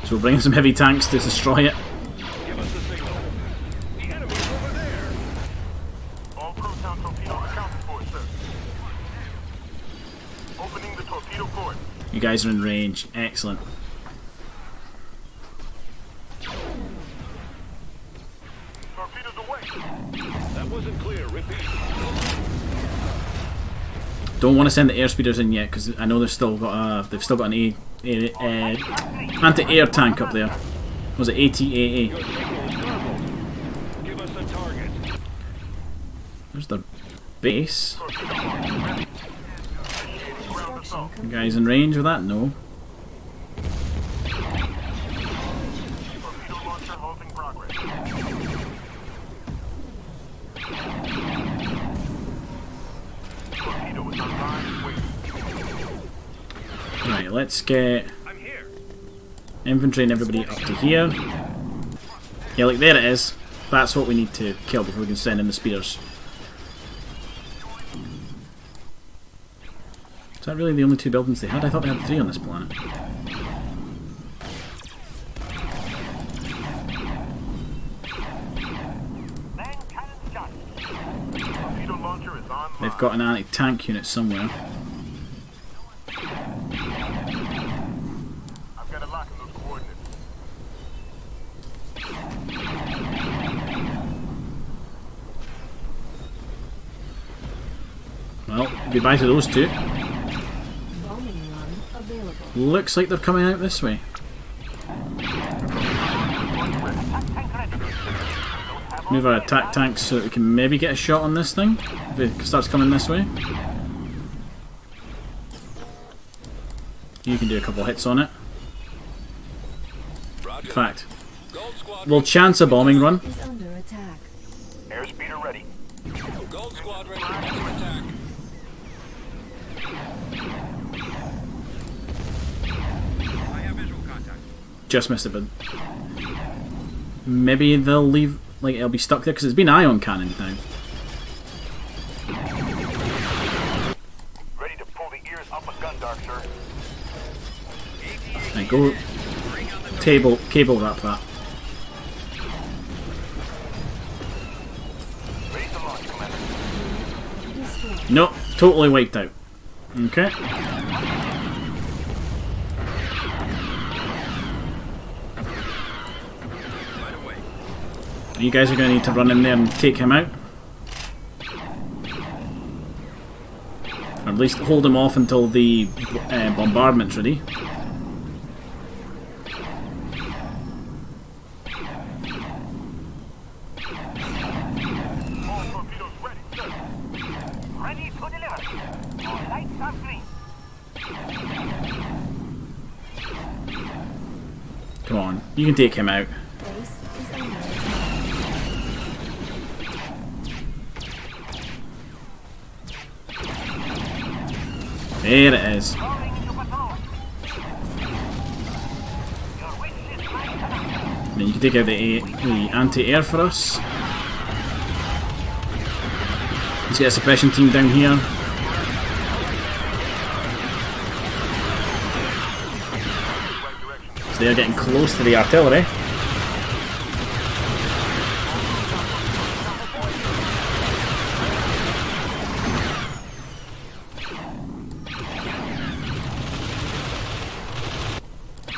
So we're bringing some heavy tanks to destroy it. Give us the signal. The enemy's over there. All proton torpedoes accounted for, sir. Opening the torpedo port. You guys are in range. Excellent. Torpedoes away. That wasn't clear. Repeat. Don't want to send the airspeeders in yet because I know they've still got an anti-air tank up there. Was it ATAA? Your signal is garbled. Give us a target. There's their base. Torpedo launcher ready. Ground assault. You guys in range with that? No. Torpedo launcher halting progress. Torpedo is online and waiting. Right, let's get I'm here. infantry and everybody up to here. Yeah, like there it is. That's what we need to kill before we can send in the speeders. Is that really the only 2 buildings they had? I thought they had 3 on this planet. Man cannon shot. Torpedo launcher is online. They've got an anti-tank unit somewhere. I've got a lock in those coordinates. Well, goodbye to those 2. Bombing run available. Looks like they're coming out this way. Move our attack tanks so that we can maybe get a shot on this thing if it starts coming this way. You can do a couple hits on it. Roger. In fact, Gold Squadron. we'll chance a bombing run. Is under attack. Airspeeder ready. Gold Squadron. Under attack. I have visual contact. Just missed it, but maybe they'll leave. Like it'll be stuck there because it's been ion cannon now. Ready to pull the ears up a gun, Dark, sir. Right, go cable wrap that. Ready to launch, Commander. Destroyed. Nope, totally wiped out. Okay. Right away. You guys are going to need to run in there and take him out. Or at least hold him off until the bombardment's ready. All torpedoes ready, sir. Ready to deliver. All lights are green. Come on, you can take him out. Base is under attack. There it is. Rolling into patrol. Your wish is my command. And then you can take out the anti-air for us. Let's get a suppression team down here. Right direction. So they're getting close to the artillery.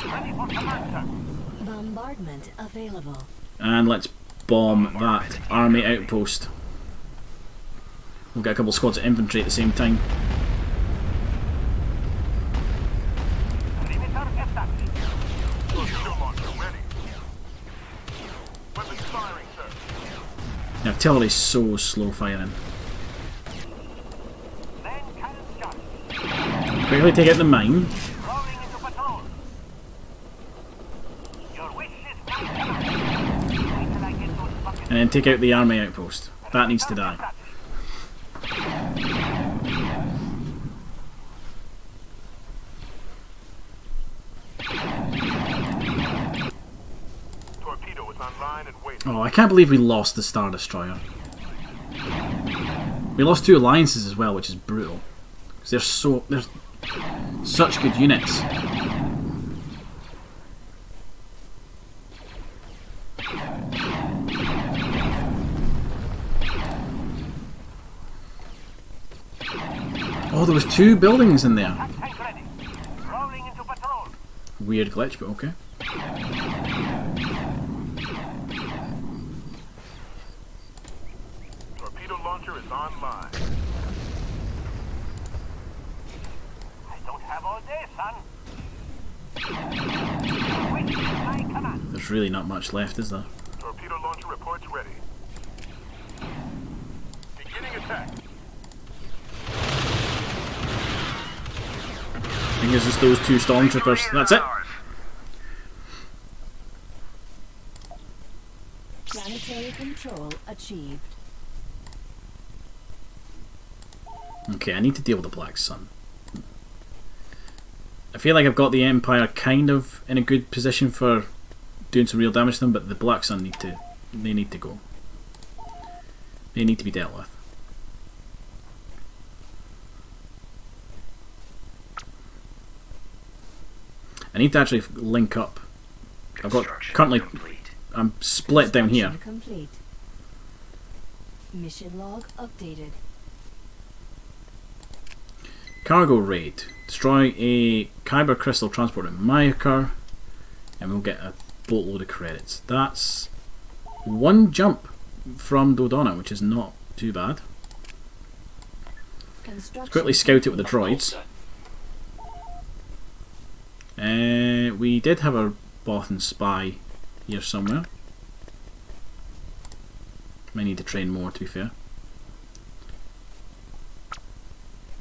Ready for command, sir. Bombardment available. And let's bomb that army outpost. We'll get a couple squads of infantry at the same time. Perimeter established. Torpedo launcher ready. Weapons firing, sir. The artillery's so slow firing. Man cannon shot. Quickly take out the mine. Rolling into patrol. Your wish is my command. Wait till I get those buckets. And then take out the army outpost. That needs to die. Torpedo is online and waiting. Oh, I can't believe we lost the Star Destroyer. We lost 2 alliances as well, which is brutal. Because they're such good units. Oh, there was 2 buildings in there. Tank ready. Rolling into patrol. Weird glitch, but okay. Torpedo launcher is online. I don't have all day, son. Wait, my command. There's really not much left, is there? Torpedo launcher reports ready. Beginning attack. I think it's just those 2 stormtroopers. That's it. Planetary control achieved. Okay, I need to deal with the Black Sun. I feel like I've got the Empire kind of in a good position for doing some real damage to them, but the Black Sun need to go. They need to be dealt with. I need to actually link up. I've got currently I'm split down here. Construction complete. Mission log updated. Cargo raid. Destroy a Kyber crystal transporter in Myakar, and we'll get a boatload of credits. That's 1 jump from Dodonna, which is not too bad. Let's quickly scout it with the droids. We did have a Bothan spy here somewhere. Might need to train more, to be fair.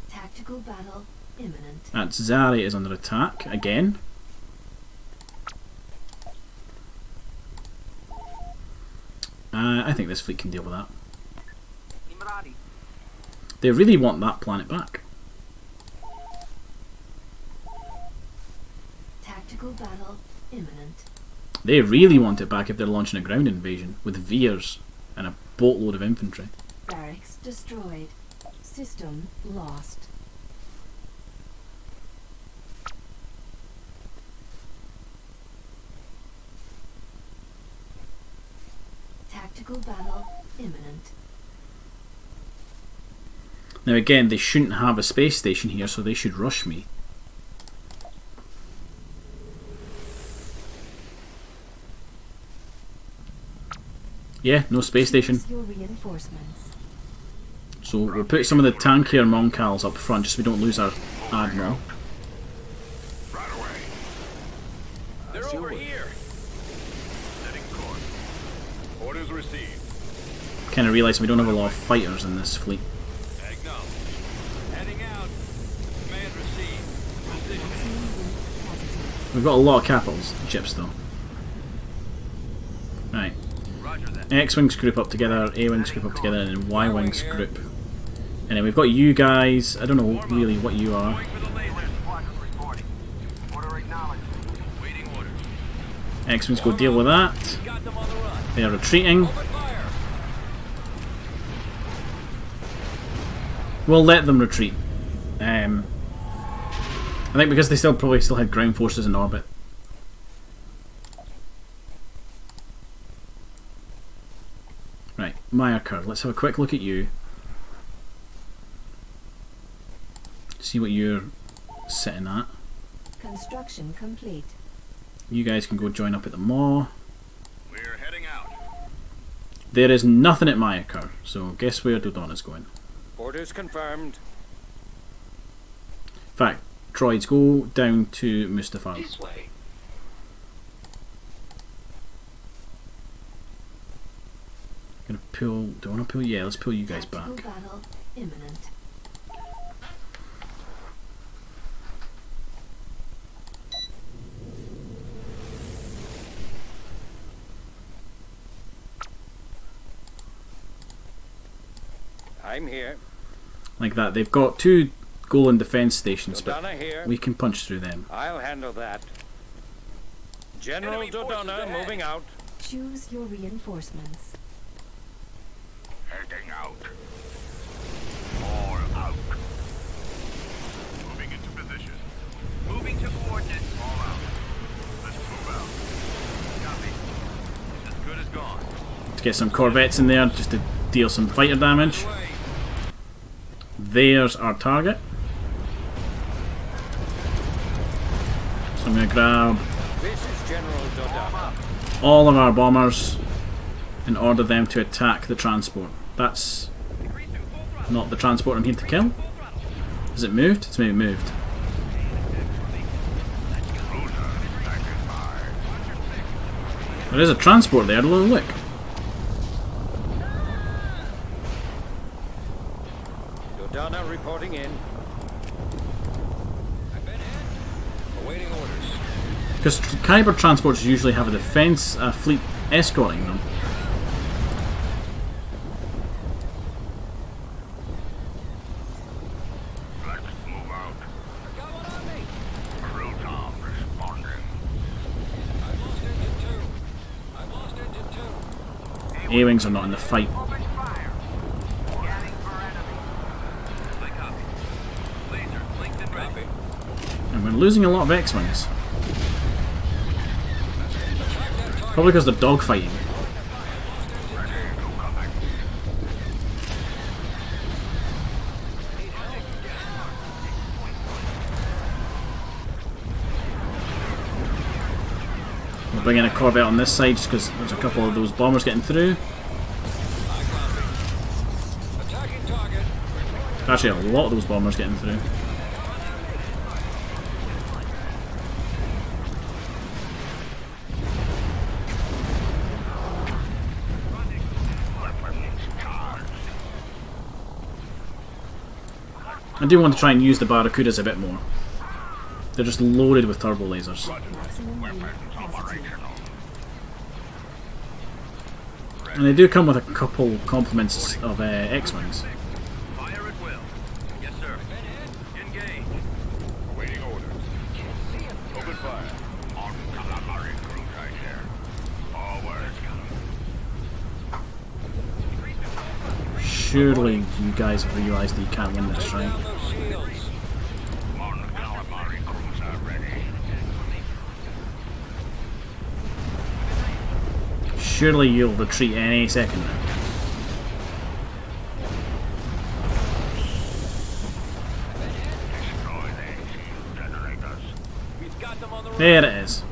Tactical battle imminent. That Zari is under attack again. I think this fleet can deal with that. Imrani. They really want that planet back. Tactical battle imminent. They really want it back if they're launching a ground invasion with Veers and a boatload of infantry. Barracks destroyed. System lost. Tactical battle imminent. Now again, they shouldn't have a space station here, so they should rush me. Yeah, no space station. Choose your reinforcements. So we'll put some of the tankier Moncals up front just so we don't lose our Admiral. Right away. They're over here. Setting course. Orders received. Kind of realised we don't have a lot of fighters in this fleet. Acknowledged. Heading out. Command received. Position. We've got a lot of capitals ships though. Right. Roger that. X-Wings group up together, A-Wings group up together, and then Y-Wings group. And then we've got you guys, I don't know really what you are. Going for the laser. Squadron reporting. Order acknowledged. Waiting orders. X-Wings go deal with that. Got them on the run. They are retreating. Open fire. We'll let them retreat. I think because they probably still had ground forces in orbit. Right, Myakar, let's have a quick look at you. See what you're sitting at. Construction complete. You guys can go join up at the Maw. We're heading out. There is nothing at Myakar, so guess where Dodonna's going. Orders confirmed. In fact, droids, go down to Mustafar. This way. Gonna pull. Do I want to pull? Yeah, let's pull you guys Tactical back. battle imminent. I'm here. Like that. They've got 2 Golan defense stations, but Dodonna here. we can punch through them. I'll handle that. General Enemy forces Dodonna ahead. moving out. Choose your reinforcements. Heading out. All out. Moving into position. Moving to coordinates. All out. Let's move out. Copy. It's as good gone. To get some corvettes in there just to deal some fighter damage. There's our target. So I'm going to grab This is General Dodama. all of our bombers and order them to attack the transport. That's not the transport I'm here to kill. Has it moved? It's maybe moved. There is a transport there, look. Dodana reporting in. I've been in. Awaiting orders. Because Kyber transports usually have a defense fleet escorting them. Let's move out. Got one on me. Cruton responding. I've lost engine 2. I've lost engine 2. A-Wings are not in the fight. Open fire. Scanning for enemy. I copy. Laser, linked and ready. Copy. And we're losing a lot of X-Wings. Attack that target. Probably because they're dogfighting. We'll bring in a Corvette on this side just because there's a couple of those bombers getting through. I copy. Attacking target. Actually, a lot of those bombers getting through. I do want to try and use the Barracudas a bit more. They're just loaded with turbo lasers. Maximum unit capacity. And they do come with a couple complements of X-Wings. Fire at will. Yes, sir. Engage. Awaiting orders. Open fire. On calamari cruiser here. Forward. Surely you guys have realised that you can't win this, right? Down those shields. On calamari cruiser ready. Surely you'll retreat any second now. Destroy their shield generators. We've got them on the run. There it is.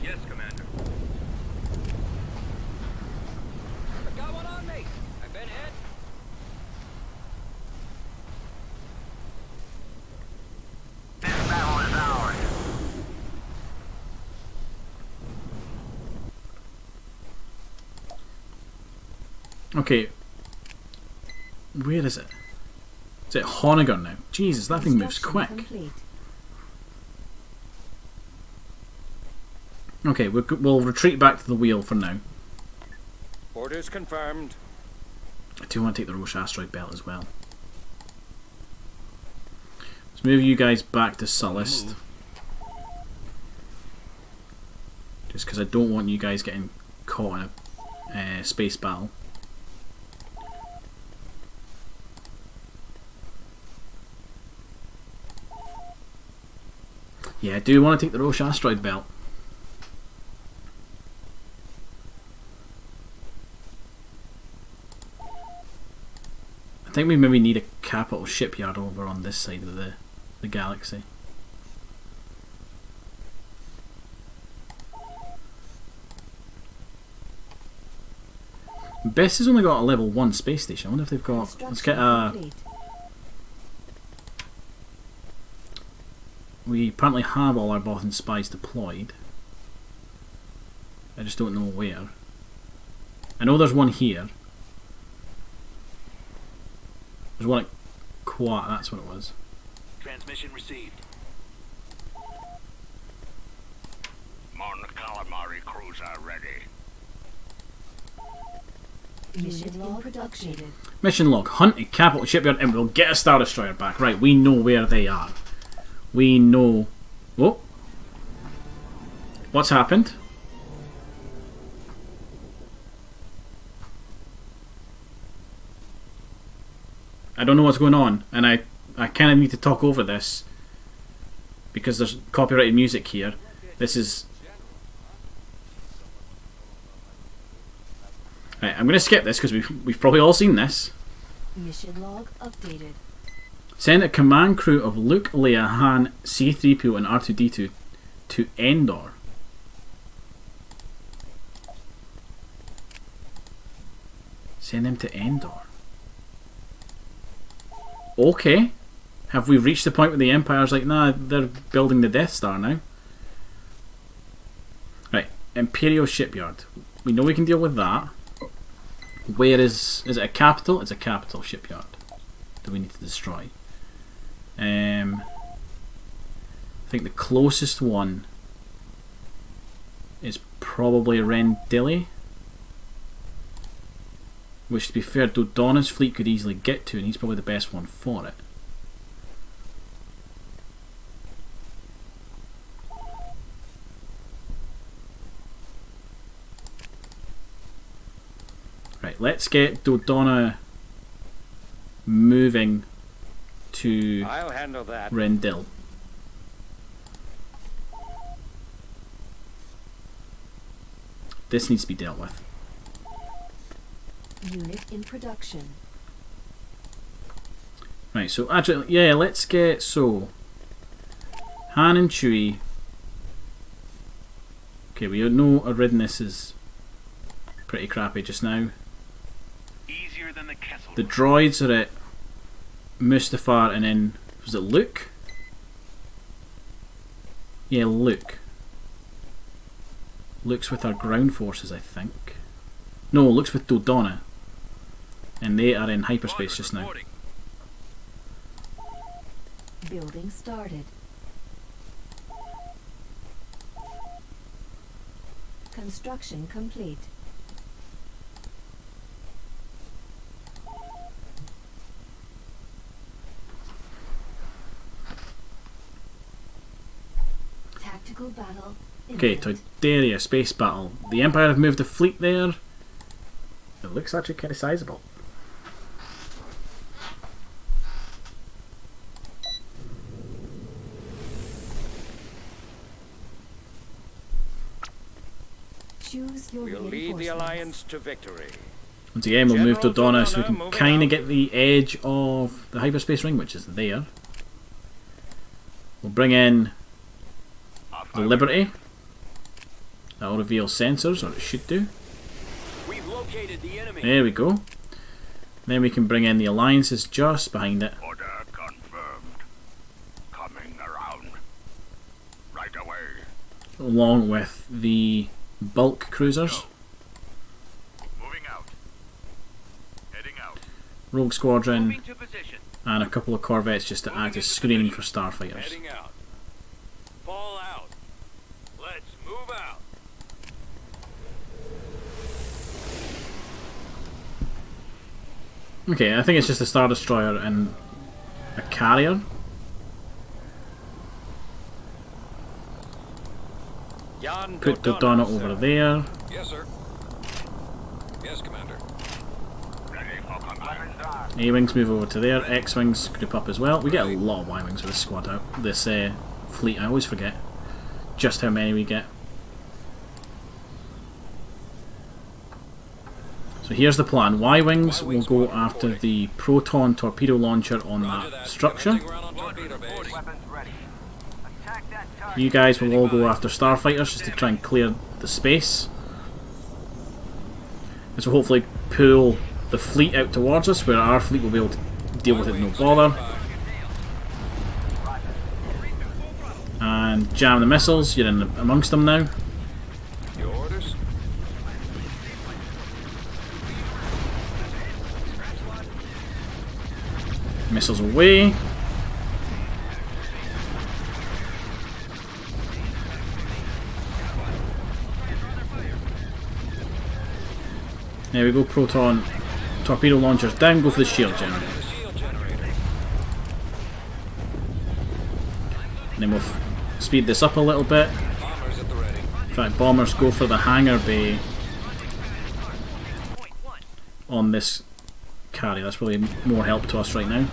Yes, Commander. I've got one on me. I've been hit. This battle is ours. Okay. Where is it? Is it Honegger now? Jesus, that thing moves quick. Construction complete. Okay, we'll retreat back to the wheel for now. Orders confirmed. I do want to take the Roche asteroid belt as well. Let's move you guys back to Sullust. Just because I don't want you guys getting caught in a space battle. Yeah, I do want to take the Roche asteroid belt. I think we maybe need a capital shipyard over on this side of the galaxy. Bess has only got a level 1 space station. I wonder if they've got... Let's get a... Complete. We apparently have all our Bothan spies deployed. I just don't know where. I know there's one here. There's one at Quat, that's what it was. Transmission received. Mon calamari cruiser ready. Unit in production. Mission log. Hunt a capital shipyard and we'll get a Star Destroyer back. Right, we know where they are. We know... Whoa. What's happened? I don't know what's going on, and I kind of need to talk over this because there's copyrighted music here. This is... Right, I'm going to skip this because we've probably all seen this. Mission log updated. Send a command crew of Luke, Leia, Han, C-3PO and R2-D2 to Endor. Send them to Endor. Okay. Have we reached the point where the Empire's like, nah, they're building the Death Star now? Right, Imperial Shipyard. We know we can deal with that. Where is it a capital? It's a capital shipyard that we need to destroy. I think the closest one is probably Rendili, which, to be fair, Dodonna's fleet could easily get to, and he's probably the best one for it. Right, let's get Dodonna moving to I'll handle that. Rendil. This needs to be dealt with. Unit in production. Right, so actually, yeah, let's get, so Han and Chewie. Okay, we know Aridness is pretty crappy just now. Easier than the Kessel. The droids are at Mustafar, and then was it Luke? Yeah, Luke. Luke's with our ground forces, I think. No, Luke's with Dodonna, and they are in hyperspace just now. Reporting. Building started. Construction complete. Tactical battle. Okay, imminent. Todaria, space battle. The Empire have moved a fleet there. It looks actually kind of sizable. Choose your We'll lead the reinforcements. Alliance to victory. Once again, we'll move General Dodonna so we Dodonna can moving kind of out. get the edge of the hyperspace ring, which is there. We'll bring in the Liberty. That will reveal sensors, or it should do. We've located the enemy. There we go. Then we can bring in the Alliances just behind it. Order confirmed. Coming around. Right away. Along with the bulk cruisers, Moving out. Heading out. Rogue Squadron, Moving to position. and a couple of corvettes just to act as screening for starfighters. Heading out. Fall out. Let's move out. Okay, I think it's just a Star Destroyer and a carrier. Jan Put Dodonna over there. Yes, sir. Yes, Commander. Ready for command. A-Wings move over to there. X-Wings group up as well. We get a lot of Y-Wings with this squad out. This fleet, I always forget just how many we get. So here's the plan. Y-Wings will go after the Proton torpedo launcher on Roger that that. structure. Commencing run on torpedo base. Weapons ready. Attack that target. You guys will all go after starfighters just to try and clear the space. This will hopefully pull the fleet out towards us, where our fleet will be able to deal with it no bother. And jam the missiles. You're in amongst them now. Your orders? Missiles away. There we go, Proton torpedo launchers down, go for the shield generator. The shield generator. And then we'll speed this up a little bit. Bombers at the ready. In fact, bombers go for the hangar bay on this carrier. That's probably more help to us right now.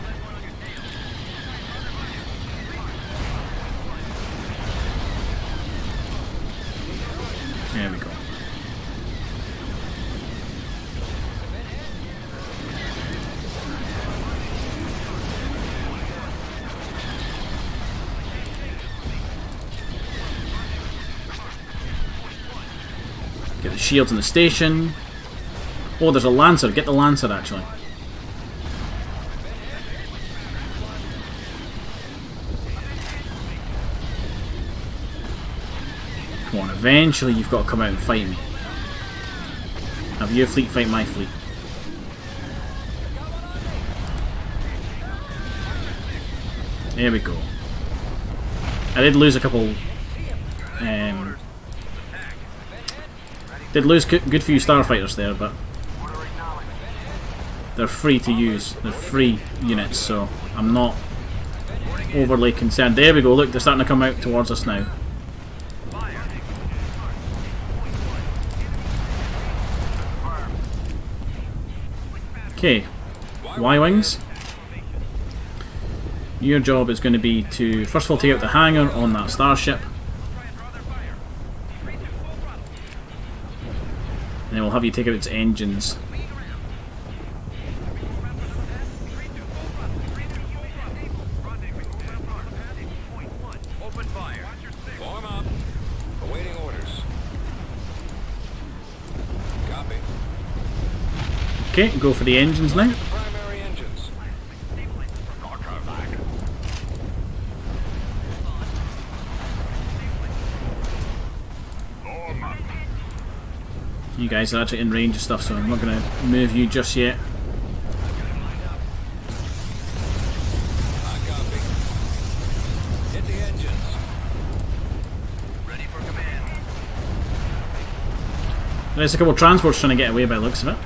There we go. the shields in the station. Oh, there's a Lancer. Get the Lancer, actually. Come on, eventually you've got to come out and fight me. Have your fleet fight my fleet. There we go. I did lose a couple. Did lose good few starfighters there, but they're free to use. They're free units, so I'm not overly concerned. There we go. Look, they're starting to come out towards us now. Okay, Y-Wings. Your job is going to be to first of all take out the hangar on that starship. And then we'll have you take out its engines. Open fire. Form up. Awaiting orders. Copy. Okay, go for the engines now. The primary engines. You guys are actually in range of stuff, so I'm not going to move you just yet. I copy. Hit the engines. Ready for command. There's a couple of transports trying to get away by the looks of it.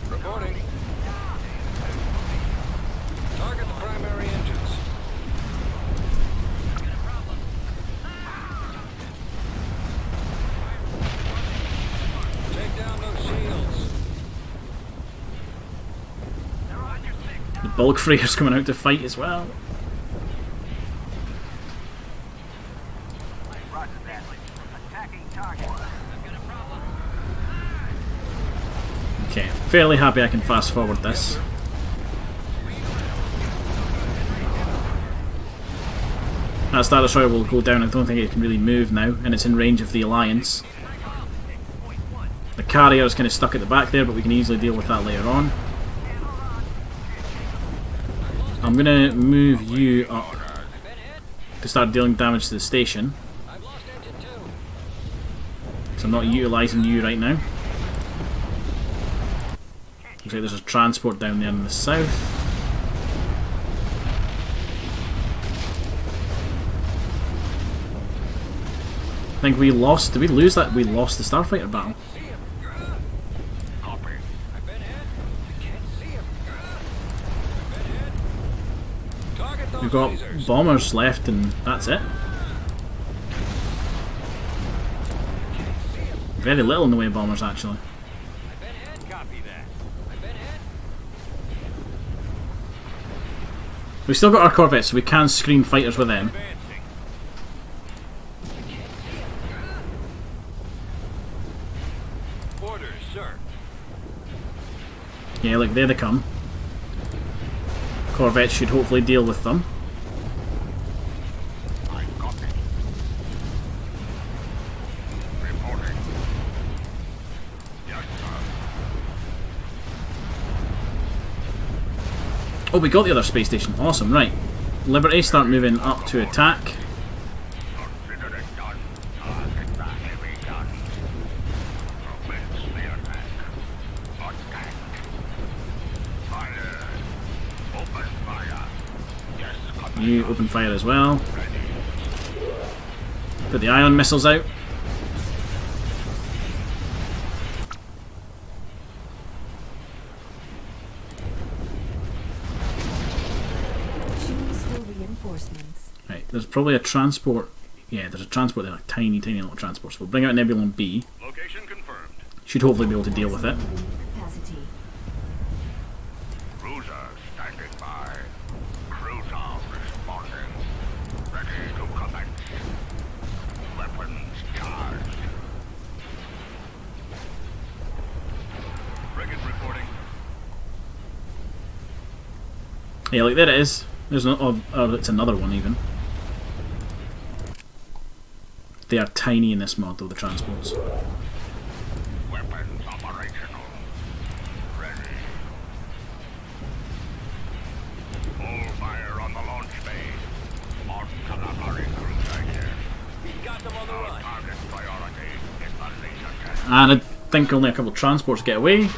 Reporting. Target the primary engines. Take down those shields. The bulk freighters coming out to fight as well. Roger that. Attacking target. Okay, fairly happy I can fast forward this. That Star Destroyer will go down. I don't think it can really move now, and it's in range of the Alliance. The carrier is kind of stuck at the back there, but we can easily deal with that later on. I'm going to move you up to start dealing damage to the station. I've lost engine 2. So I'm not utilising you right now. Looks like there's a transport down there in the south. I think we lost. Did we lose that? We lost the Starfighter battle. Copy. I've been hit. I can't see him. I've been hit. Target those We've got lasers. bombers left, and that's it. Very little in the way of bombers, actually. I've been hit. Copy that. I've been hit. We've still got our corvettes, so we can screen fighters with them. Advancing. Orders, sir. Yeah, look, there they come. Corvettes should hopefully deal with them. I copy. Reporting. Yes, sir. Oh, we got the other space station. Awesome, right. Liberty, start moving up to attack. Consider it done. Target the heavy gun. Commence the attack. Attack. Fire. Open fire. Yes, Commander. You open fire as well. Ready. Put the ion missiles out. Choose for reinforcements. Right, there's probably a transport. Yeah, there's a transport there, a tiny, tiny little transport. So we'll bring out Nebulon B. Location confirmed. Should hopefully be able to deal with it. Capacity. Cruiser standing by. Cruiser responding. Ready to commence. Weapons charged. Frigate reporting. Yeah, like there it is. There's no. Oh, it's another one even. They are tiny in this mod though, the transports. Weapons operational. Ready. Full fire on the launch bay. On Calamari cruiser here. Got them on the run. Target priority is the laser cannon. And I think only a couple of transports get away.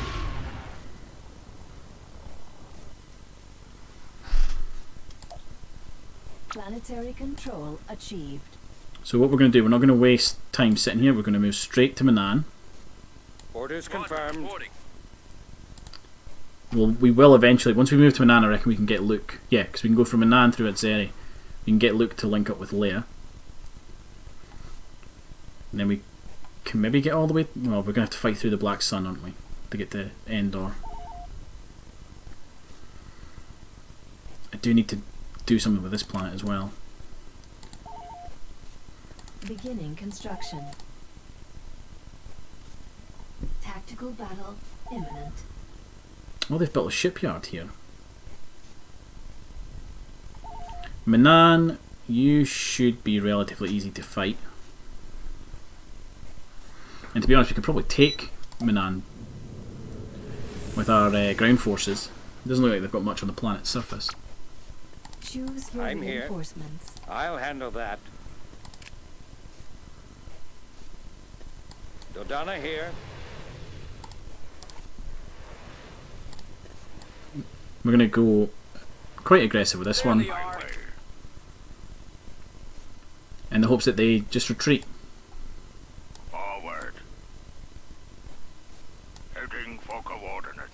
Planetary control achieved. So what we're going to do, we're not going to waste time sitting here, we're going to move straight to Manan. Orders Squadron confirmed. reporting. We will eventually, once we move to Manan, I reckon we can get Luke. Yeah, because we can go from Manan through Atzeri. We can get Luke to link up with Leia. And then we can maybe get all the way... Well, we're going to have to fight through the Black Sun, aren't we? To get to Endor. I do need to do something with this planet as well. Beginning construction. Tactical battle imminent. Oh, they've built a shipyard here. Manan, you should be relatively easy to fight. And to be honest, we could probably take Manan with our ground forces. It doesn't look like they've got much on the planet's surface. Choose your I'm here. reinforcements. I'll handle that. Dodonna here. We're going to go quite aggressive with this There one, they are. in the hopes that they just retreat. Forward. Heading for coordinates.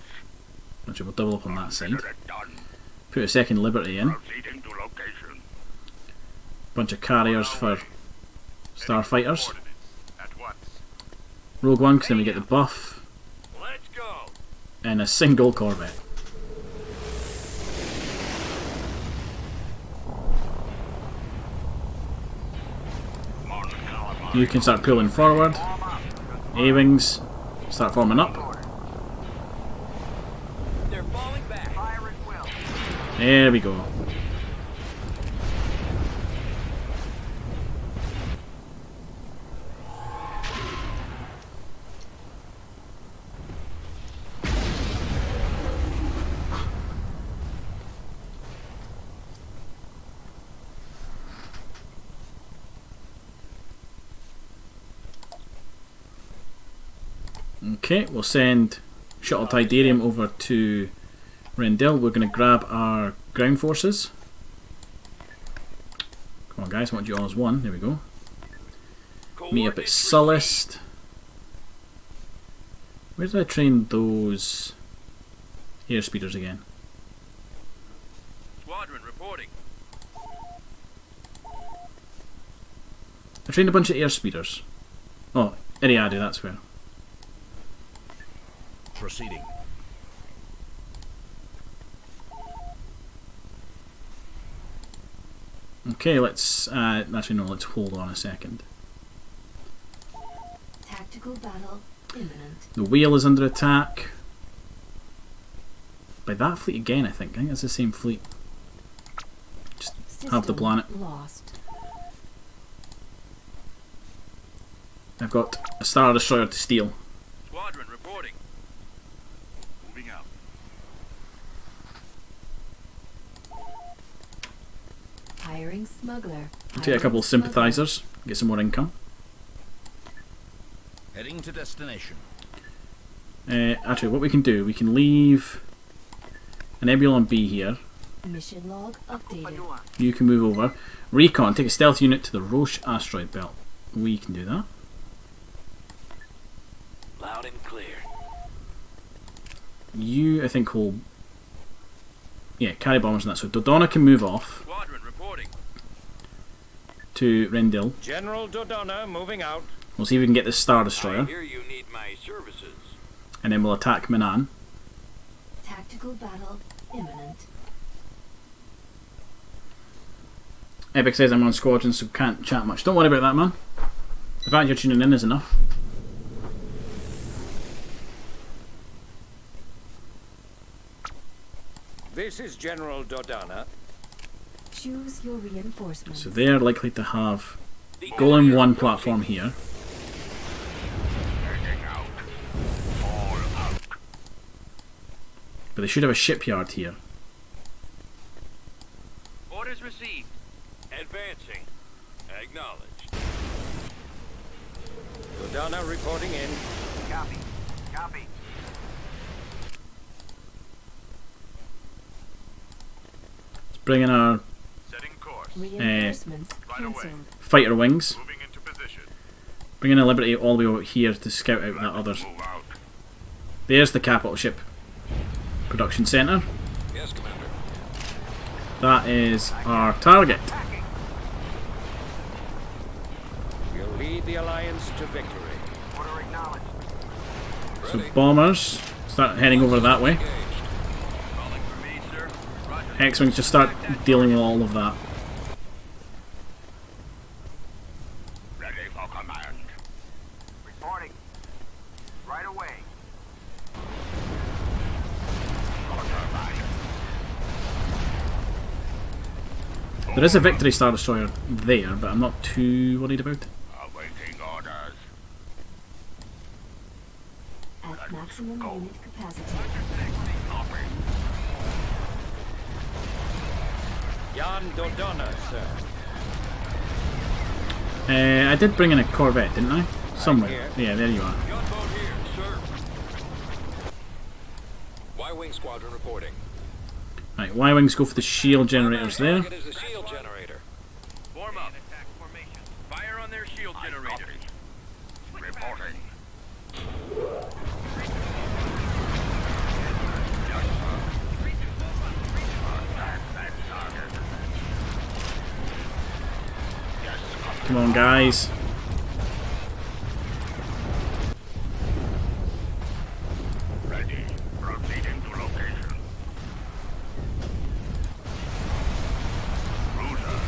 Actually, we'll double up on that side. Consider it done. Put a second Liberty in. Proceeding to location. Bunch of carriers for starfighters. Coordinates at once. Rogue One, because then we get the buff. Let's go. And a single Corvette. On Calamari. You can start pulling forward. A-Wings start forming up. They're falling back. Fire at will. There we go. Okay, we'll send Shuttle Tidarium over to Rendell. We're going to grab our ground forces. Come on guys, I want you all as one. There we go. Meet up at Coordinates Sullust. Where did I train those airspeeders again? received. Squadron reporting. I trained a bunch of airspeeders. Oh, Iriadi, that's where. Proceeding. Okay, let's actually no, let's hold on a second. Tactical battle imminent. The wheel is under attack by that fleet again. I think that's the same fleet. Have the System planet. lost. I've got a Star Destroyer to steal. Squadron reporting. Moving out. Hiring smuggler. I'll take a couple of sympathizers, get some more income. Heading to destination. Actually, what we can do, we can leave an Ebulon B here. Mission log updated. You can move over. Recon, take a stealth unit to the Roche asteroid belt. We can do that. Loud and clear. You, I think, will... Yeah, carry bombers and that. So Dodonna can move off Squadron reporting. to Rendell. General Dodonna moving out. We'll see if we can get this Star I Destroyer. hear you need my services. And then we'll attack Manan. Tactical battle imminent. Epic says I'm on squadron, so can't chat much. Don't worry about that, man. The fact you're tuning in is enough. This is General Dodonna. Choose your reinforcements. So they're likely to have Golem 1 platform here. Heading out. All out. But they should have a shipyard here. Orders received. Advancing. Acknowledged. Dodonna reporting in. Copy. Copy. Let's bring in our Setting course. Reinforcements Right away. cancelled. fighter wings. Moving into position. Bring in a Liberty all the way over here to scout out that others. Move out. There's the capital ship production centre. Yes, Commander. That is our target. We'll lead the Alliance to victory. Order acknowledged. So Ready. bombers start heading over that way. Engaged. Calling for me, sir. Roger. X-wings just start dealing with all of that. Ready for command. Reporting. Right away. There is a Victory Star Destroyer there, but I'm not too worried about it. Awaiting orders. At maximum unit capacity. Jan Dodonna, sir. I did bring in a Corvette, didn't I? Somewhere. Yeah, there you are. Gunboat here, sir. Y-Wing Squadron reporting. Right, Y-wings go for the shield generators there. Target is the shield generator. Form up. Attack formation. Fire on their shield generators. Reporting. Come on, guys. Ready. Proceeding to location.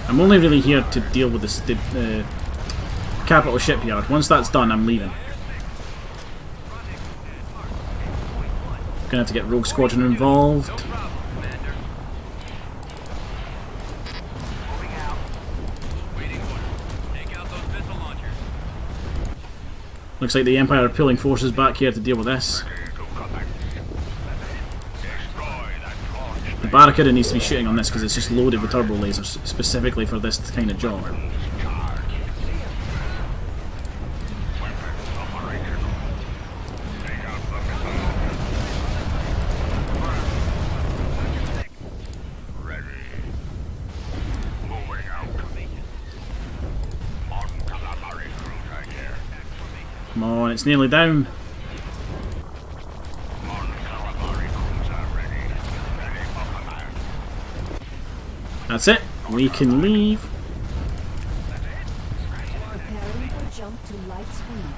I'm only really here to deal with this capital shipyard. Once that's done, I'm leaving. Gonna have to get Rogue Squadron involved. No problem, Commander. Moving out. Waiting order. Take out those missile launchers. Looks like the Empire are pulling forces back here to deal with this. Ready to commence. Destroy that torch. The Barracuda needs to be shooting on this because it's just loaded with turbo lasers, specifically for this kind of job. Charge. Weapons operational. Take out the missile. Ready. Moving out. On calamari cruiser here. Come on, it's nearly down. On calamari cruiser ready. Ready for command. That's it. We can leave. Preparing for jump to light speed.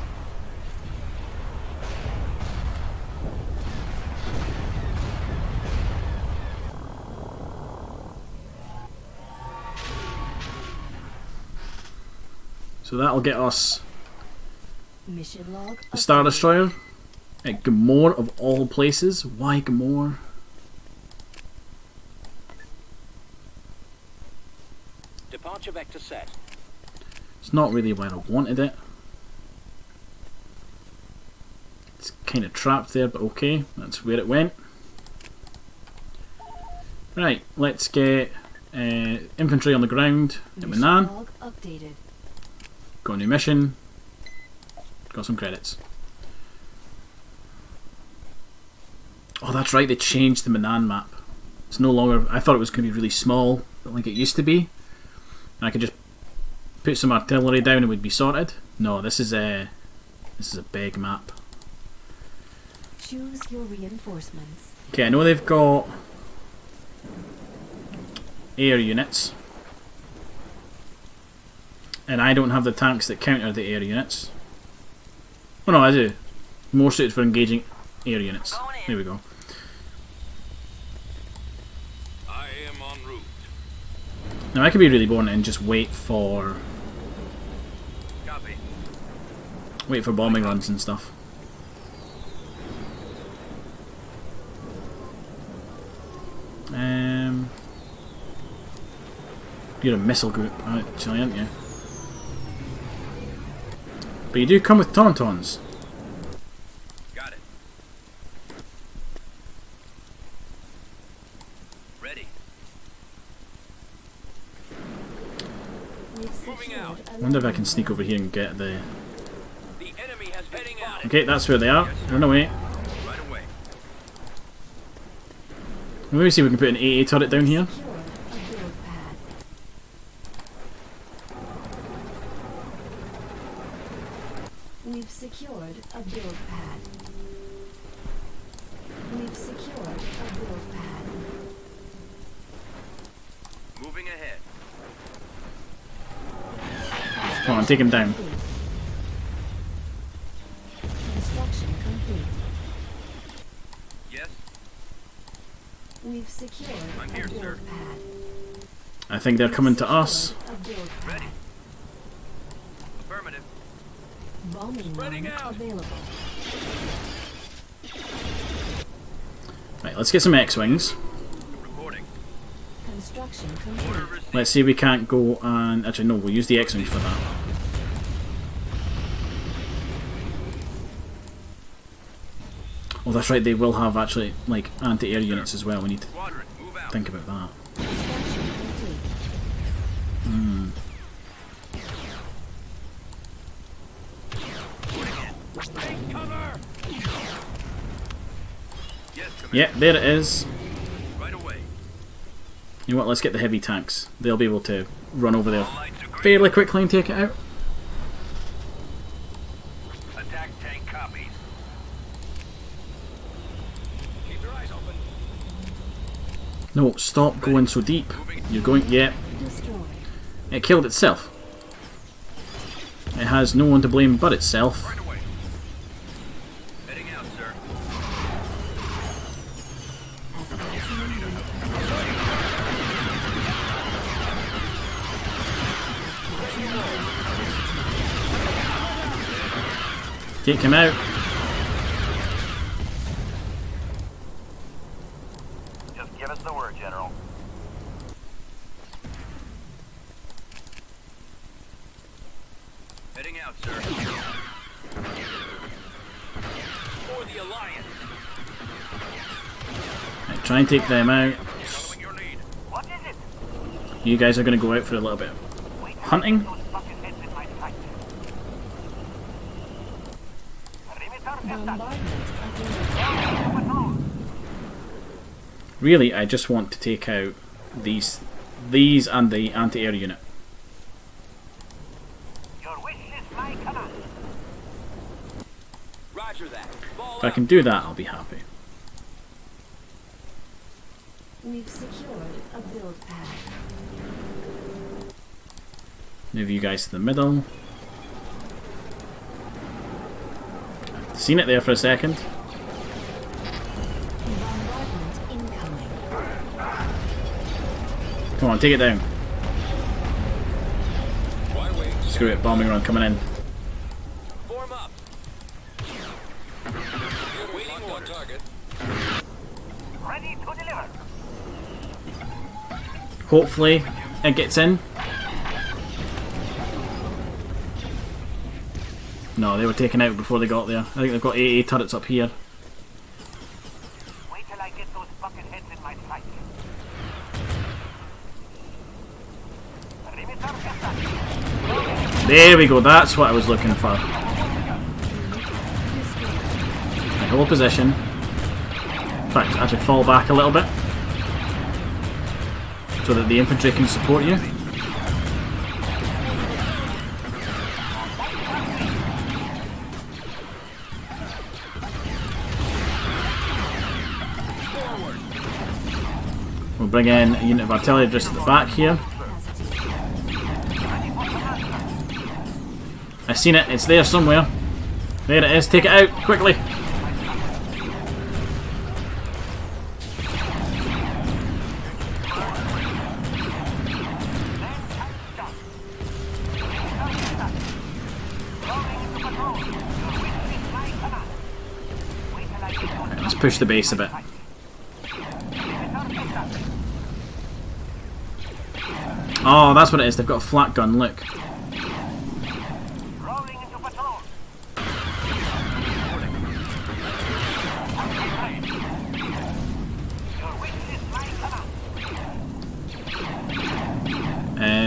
So that'll get us Mission log. the Star updated. Destroyer at Gamorre of all places. Why Gamorre? Departure vector set. It's not really where I wanted it. It's kind of trapped there, but okay, that's where it went. Right, let's get infantry on the ground at Mission Manan. log updated. Got a new mission. Got some credits. Oh, that's right, they changed the Manan map. It's no longer. I thought it was going to be really small, but like it used to be. And I could just put some artillery down and it would be sorted. No, this is a big map. Choose your reinforcements. Okay, I know they've got air units, and I don't have the tanks that counter the air units. Oh no, I do. More suited for engaging air units. There we go. I am en route. Now I could be really boring and just wait for Copy. bombing runs and stuff. You're a missile group, actually, aren't you? But you do come with tauntauns. Got it. Ready. We've Moving out. secured I a wonder if I can sneak over here and get the... The enemy has heading out. Okay, that's where they are. Run away. Right away. Maybe see if we can put an AA turret down here. secured a build pad. We've secured a build pad. We've secured a build pad. Moving ahead. Come on, take him down. Complete. Construction complete. Yes. We've secured I'm a here, build sir. pad. I think they're coming to us. A build pad. Ready. Affirmative. Bombing Spreading run out. available. Right, let's get some X-Wings. Reporting. Construction Order complete. received. Let's see if we can't go and... Actually, no, we'll use the X-Wings for that. Oh, that's right, they will have actually, like, anti-air units as well. We need to Squadron, move out. think about that. Construction complete. Take cover. Yes, Commander. Yeah, there it is. Right away. You know what, let's get the heavy tanks. They'll be able to run over there All lights are green. fairly quickly and take it out. Attack tank copies. Keep your eyes open. No, stop going so deep. You're going... Yeah, Destroyed. it killed itself. It has no one to blame but itself. Right away. Heading out, sir. Take him out. Just give us the word, General. Heading out, sir. For the Alliance. Right, try and take them out. Following your lead. What is it? You guys are going to go out for a little bit of hunting. Those fucking heads in my sight. Perimeter Bombardment established. Patrol. Really, I just want to take out these and the anti-air unit. Your wish is my command. Roger that. Ball If I out. can do that, I'll be happy. We've secured a build pad. Move you guys to the middle. Seen it there for a second. Bombardment incoming. Come on, take it down. Why wait? Screw it, bombing run coming in. Form up. Waiting on target. Ready to deliver. Hopefully, it gets in. No, they were taken out before they got there. I think they've got AA turrets up here. Wait till I get those fucking heads in my sight. Perimeter established. There we go, that's what I was looking for. Right, hold position. In fact, actually fall back a little bit. So that the infantry can support you. We'll bring in a unit of artillery just at the back here. I've seen it, it's there somewhere. There it is, take it out, quickly! Right, let's push the base a bit. Oh, that's what it is, they've got a flat gun, look. Rolling into patrol.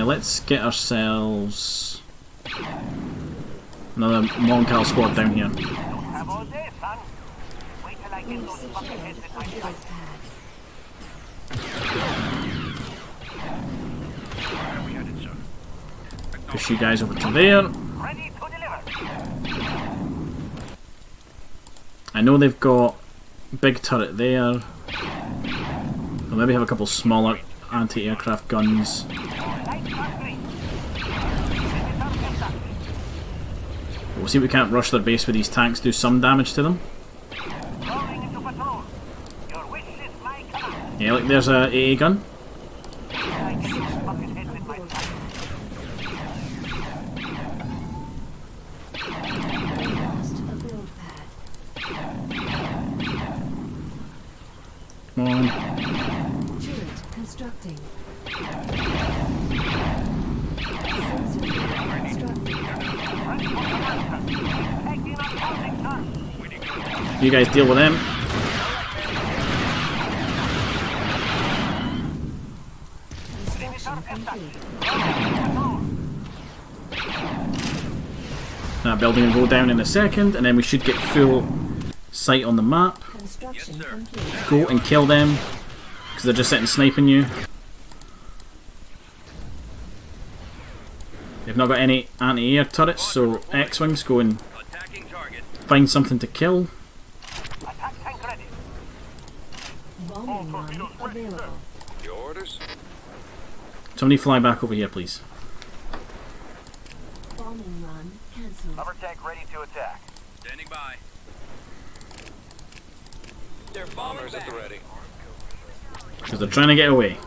Let's get ourselves another Moncal squad down here. Have all day, son. Wait till I get We've those secured bucketheads in my a build sights. pad. Where are we headed, sir? Push you guys over to there. Ready to deliver. I know they've got big turret there. They'll maybe have a couple smaller anti-aircraft guns. Lights are green. We'll see if we can't rush their base with these tanks, do some damage to them. Rolling into patrol. Your wish is my command. Yeah, look, there's a AA gun. I get those bucketheads in my sights. Lost a build pad. Come on. Turret constructing. Sensor constructing. Ready for command, sir. Taking up housing, sir. You guys deal with them. Construction complete. That building will go down in a second, and then we should get full sight on the map. Construction Yes, sir. complete. Go and kill them, because they're just sitting sniping you. They've not got any anti-air turrets, so X-Wings go and Attacking target. find something to kill. Attack tank ready. Bombing run available. Your orders? Somebody fly back over here, please. Bombing run cancelled. Hover tank ready to attack. Standing by. Their bombers at the ready. Because they're trying to get away.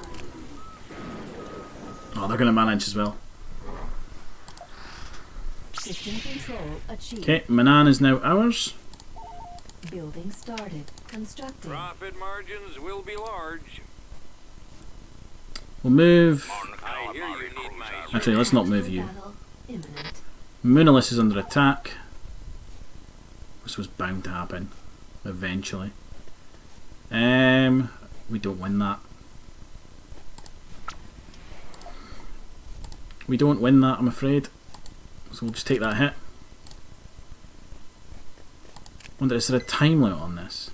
Oh, they're going to manage as well. System control achieved. Okay, Manan is now ours. Building started. Constructing. Profit margins will be large. We'll move. I hear you need my Actually, let's not move you. Battle imminent. Moonalis is under attack. This was bound to happen eventually. We don't win that. We don't win that, I'm afraid. So we'll just take that hit. Wonder, is there a time limit on this?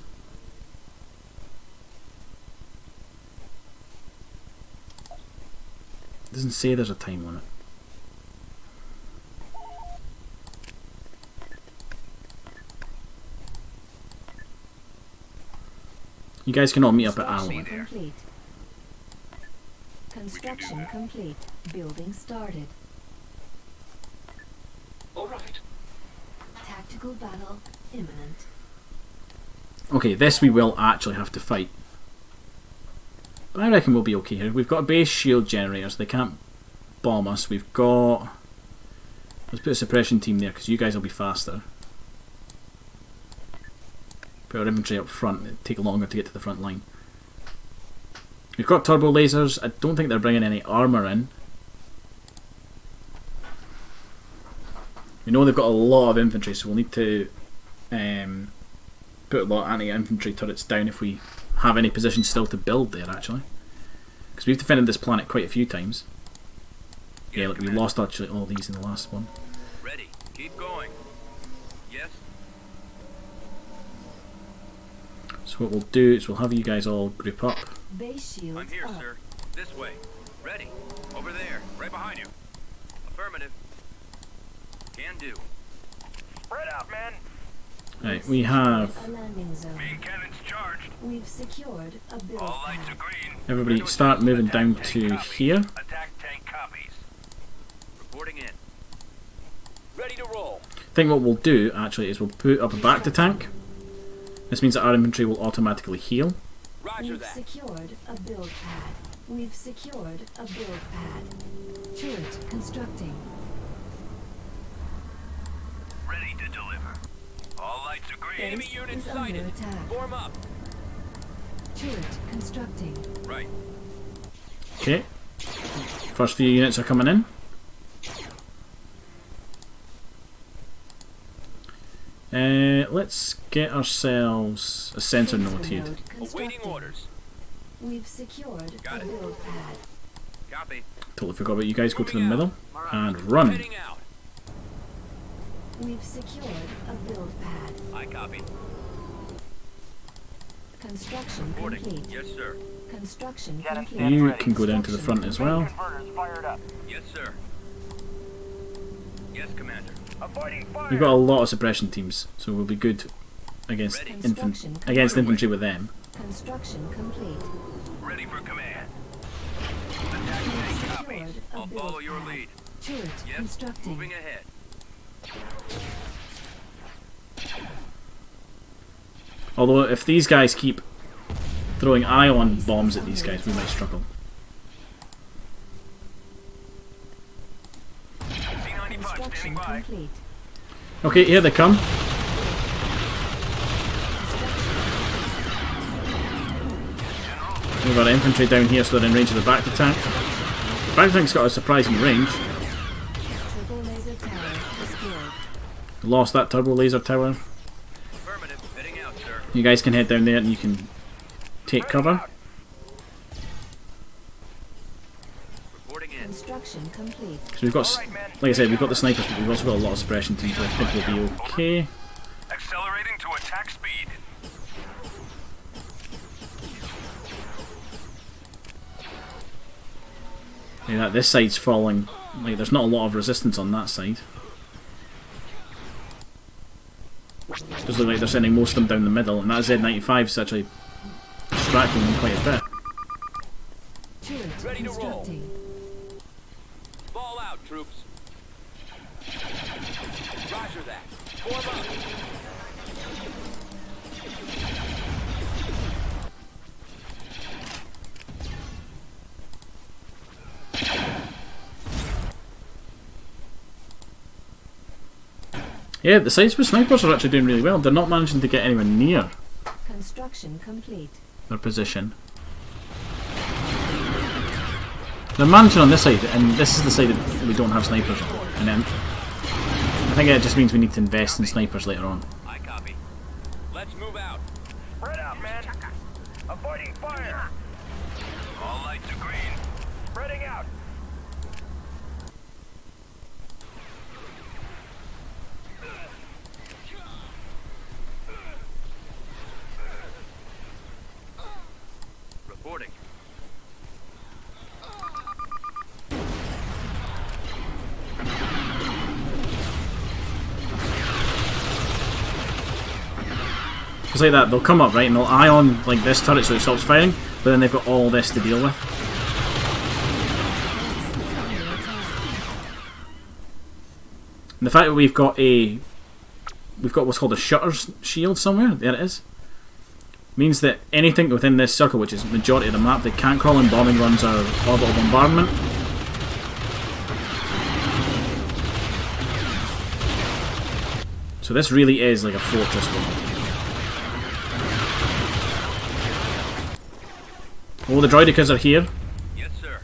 It doesn't say there's a time limit. You guys can all meet up at Allen. Complete. Construction complete. Building started. All right. Tactical battle imminent. Okay, this we will actually have to fight. But I reckon we'll be okay here. We've got base shield generators. They can't bomb us. We've got... Let's put a suppression team there because you guys will be faster. Put our infantry up front. It'll take longer to get to the front line. We've got turbo lasers. I don't think they're bringing any armour in. We know they've got a lot of infantry, so we'll need to put a lot of anti-infantry turrets down if we have any positions still to build there, actually. Because we've defended this planet quite a few times. Yeah, look, we lost actually all these in the last one. Ready. Keep going. Yes. So what we'll do is we'll have you guys all group up. Base shields I'm here, up. sir. This way. Ready. Over there. Right behind you. Affirmative. Can do. Spread out, men. Right, we have A landing zone. Main cannons charged. We've secured a build All lights are pad. green. everybody start moving down to here. Attack tank copies. Reporting in. Ready to roll. I think what we'll do actually is we'll put up a back to tank. This means that our infantry will automatically heal. Roger We've that. secured a build pad. We've secured a build pad. Turret constructing. Ready to deliver. All lights are green. Enemy Base unit is under sighted. attack. Form up. Turret constructing. Right. Okay. First few units are coming in. Let's get ourselves a sensor node here. node Awaiting constructing. orders. We've secured Got a it. build pad. Copy. Totally forgot about you guys. Go to the middle and run. Heading out. We've secured a build pad. I copy. Construction Reporting. complete. Yes, sir. Construction Get it, complete. get it. You can go down to the front as well. Converters fired up. Yes, sir. Yes, Commander. Avoiding fire. We've got a lot of suppression teams, so we'll be good against Construction infantry with them. Construction complete. Ready for command. We've Attack tank copy. secured a I'll build follow your pad. lead. Turret Yes, constructing. moving ahead. Although if these guys keep throwing ion bombs at these guys, we might struggle. C-95 Construction standing by. complete. Okay, here they come. We've got infantry down here, so they're in range of the back tank. The back tank's got a surprising range. Turbo laser tower destroyed. Lost that turbo laser tower. Affirmative. Heading out, sir. You guys can head down there and you can take cover. Reporting in. Construction complete. So we've got, like I said, we've got the snipers, but we've also got a lot of suppression teams, so I think we'll be okay. Accelerating to attack speed. Yeah, this side's falling. Like, there's not a lot of resistance on that side. Does look like they're sending most of them down the middle, and that Z95 is actually distracting them quite a bit. Turret Ready to roll. constructing. Fall out, troops. Roger that. Form up. Yeah, the sides with snipers are actually doing really well. They're not managing to get anywhere near Construction complete. their position. They're managing on this side, and this is the side that we don't have snipers on. And then I think it just means we need to invest in snipers later on. I copy. Let's move out. Spread out, man. Avoiding fire. All lights are green. Spreading out. Reporting. It's like that, they'll come up, right, and they'll ion like this turret so it stops firing, but then they've got all this to deal with. And the fact that we've got what's called a shutter's shield somewhere, there it is, means that anything within this circle, which is the majority of the map, they can't call in bombing runs or orbital bombardment. So this really is like a fortress world. Oh, the droidicas are here. Yes, sir.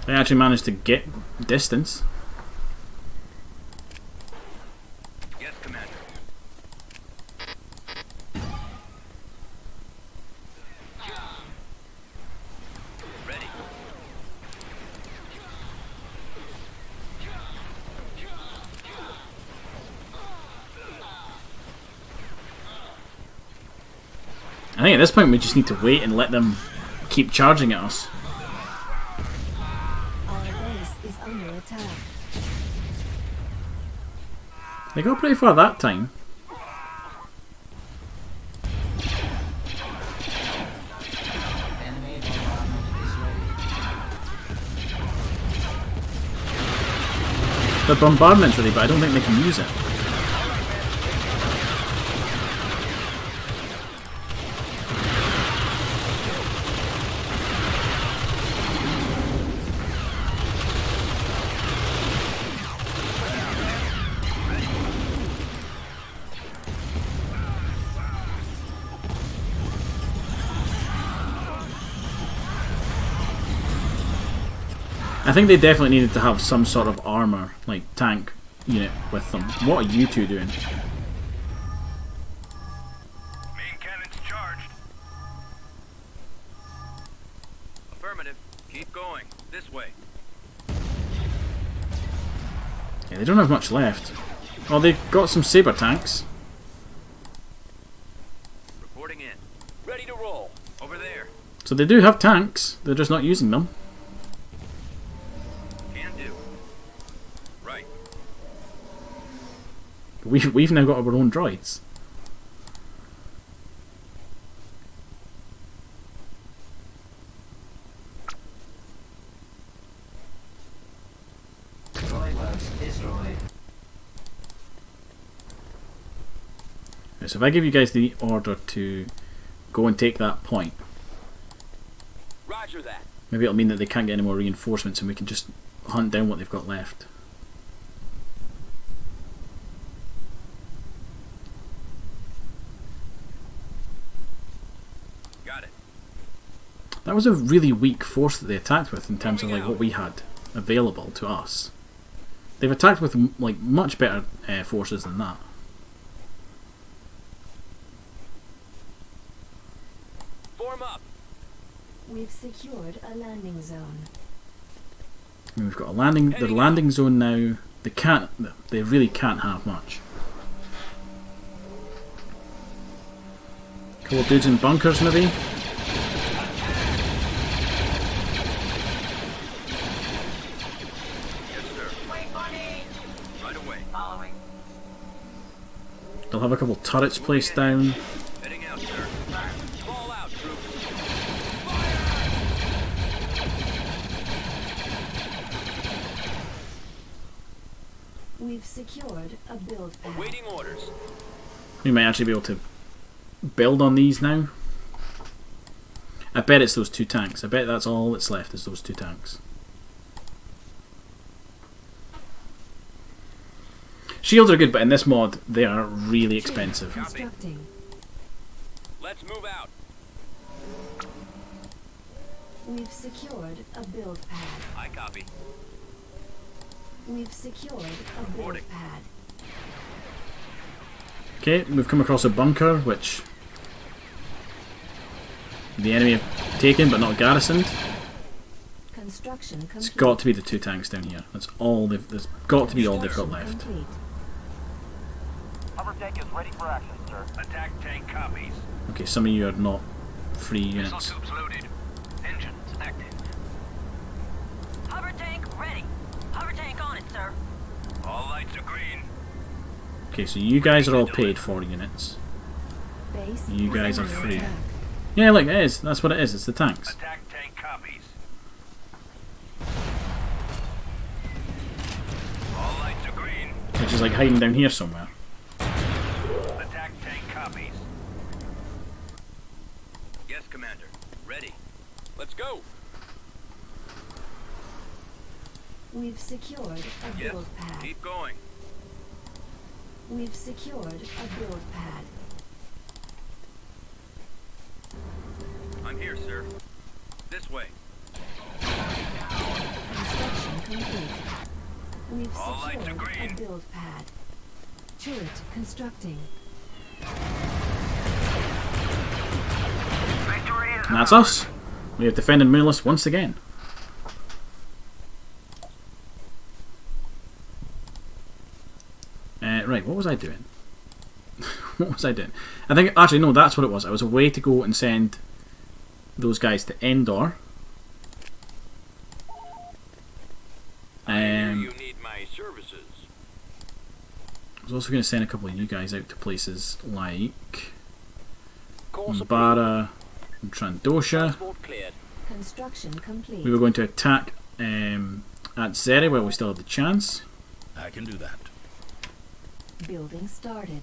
They actually managed to get distance. Yes, Commander. Ready. I think at this point we just need to wait and let them keep charging at us. Our base is under attack. They got pretty far that time. The bombardment's ready, but I don't think they can use it. I think they definitely needed to have some sort of armor, like tank unit with them. What are you two doing? Main cannons charged. Affirmative. Keep going. This way. Yeah, they don't have much left. Oh, they've got some saber tanks. Reporting in. Ready to roll. Over there. So they do have tanks, they're just not using them. Can do. Right. We've now got our own droids. Right, so if I give you guys the order to go and take that point, Roger that. maybe it'll mean that they can't get any more reinforcements and we can just hunt down what they've got left. Got it. That was a really weak force that they attacked with in terms of like what we had available to us. They've attacked with like much better forces than that. Form up. We've secured a landing zone. I mean, we've got a landing. The landing zone now. They can't. They really can't have much. Couple of dudes in bunkers, maybe. Yes, sir. Wait, buddy! Right away. Following. They'll have a couple turrets placed down. Heading out, sir. Fall out, troops. We've secured a build pad. Awaiting orders. We might actually be able to build on these now. I bet it's those two tanks. I bet that's all that's left is those two tanks. Shields are good, but in this mod they are really expensive. Constructing. Let's move out. We've secured a build pad. I copy. We've secured a build Reporting. pad. Okay, we've come across a bunker which the enemy have taken but not garrisoned. Construction complete. It's got to be the two tanks down here. That's all they've. There's got to be all they've got left. Complete. Hover tank is ready for action, sir. Attack tank copies. Okay, some of you are not free Missile units. tubes loaded. Engines active. Hover tank ready. Hover tank on it, sir. All lights are green. Okay, so you guys are all paid for units. Base You guys are under free. attack. Yeah, look, it is. That's what it is. It's the tanks. Attack tank copies. All lights are green. Which is like hiding down here somewhere. Attack tank copies. Yes, Commander. Ready. Let's go. We've secured a Yes. build pad. Keep going. We've secured a build pad. I'm here, sir. This way. Construction complete. We've All lights are secured green. a build pad. Turret constructing. Victory is And that's us. We have defended Moonless once again. Right, what was I doing? What was I doing? I think, actually, no, that's what it was. I was away to go and send those guys to Endor. You need my services. I was also going to send a couple of you guys out to places like Course approved. Umbara and Trandosha. Transport cleared. Construction complete. We were going to attack at Zeri while we still had the chance. I can do that. Building started.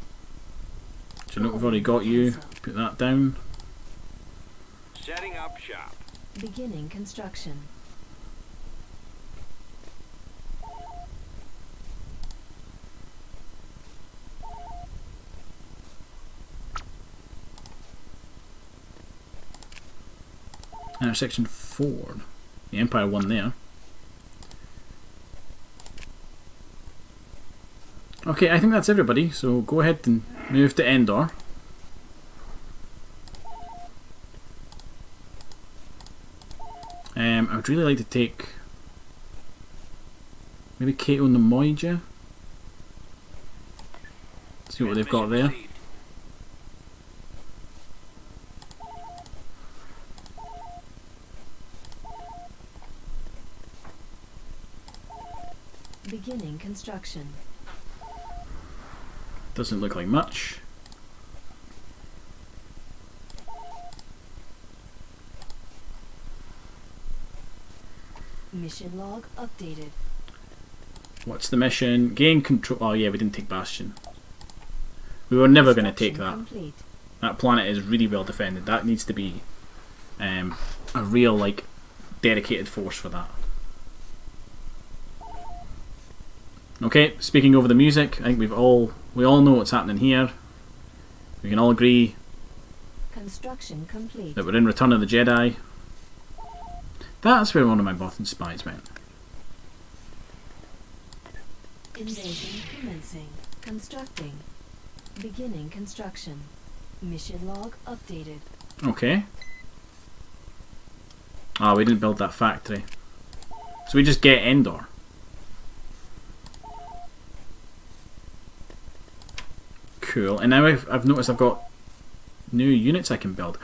So look, we've already got you. Put that down. Setting up shop. Beginning construction. And our section 4. The Empire won there. Okay, I think that's everybody, so go ahead and move to Endor. I would really like to take maybe Kato Nemoija. See what they've got there. Transmission Beginning construction. Doesn't look like much. Mission log updated. What's the mission? Gain control. Oh yeah, we didn't take Bastion. We were never going to take that. Complete. That planet is really well defended. That needs to be a real, like, dedicated force for that. Okay, speaking over the music, I think we all know what's happening here. We can all agree Construction complete. that we're in Return of the Jedi. That's where one of my Bothan spies went. Invasion commencing. Constructing. Beginning construction. Mission log updated. Okay. Ah, we didn't build that factory. So we just get Endor. Cool. And now I've noticed I've got new units I can build.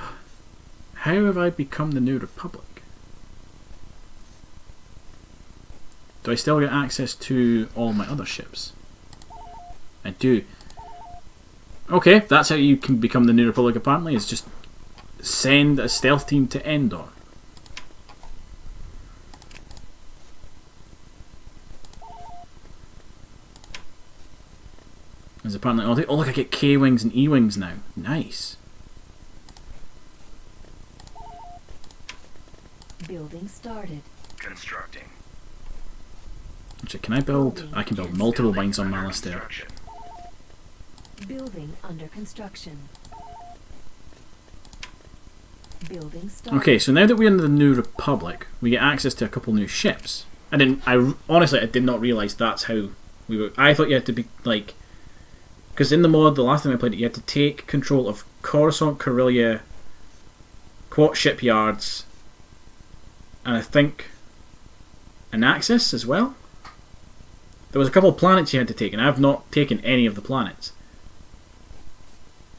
How have I become the New Republic? Do I still get access to all my other ships? I do. Okay, that's how you can become the New Republic apparently, is just send a stealth team to Endor. There's apparently, oh look, I get K-Wings and E-Wings now. Nice. Building started. Constructing. Actually, can I build? I can build multiple mines on Malastare. Construction. Building under construction. Building started. Okay, so now that we're in the New Republic, we get access to a couple new ships. Honestly, I did not realise that's how we were. I thought you had to be like, because in the mod, the last time I played it, you had to take control of Coruscant, Corellia, Quat shipyards, and I think Anaxis as well. There was a couple of planets you had to take, and I've not taken any of the planets.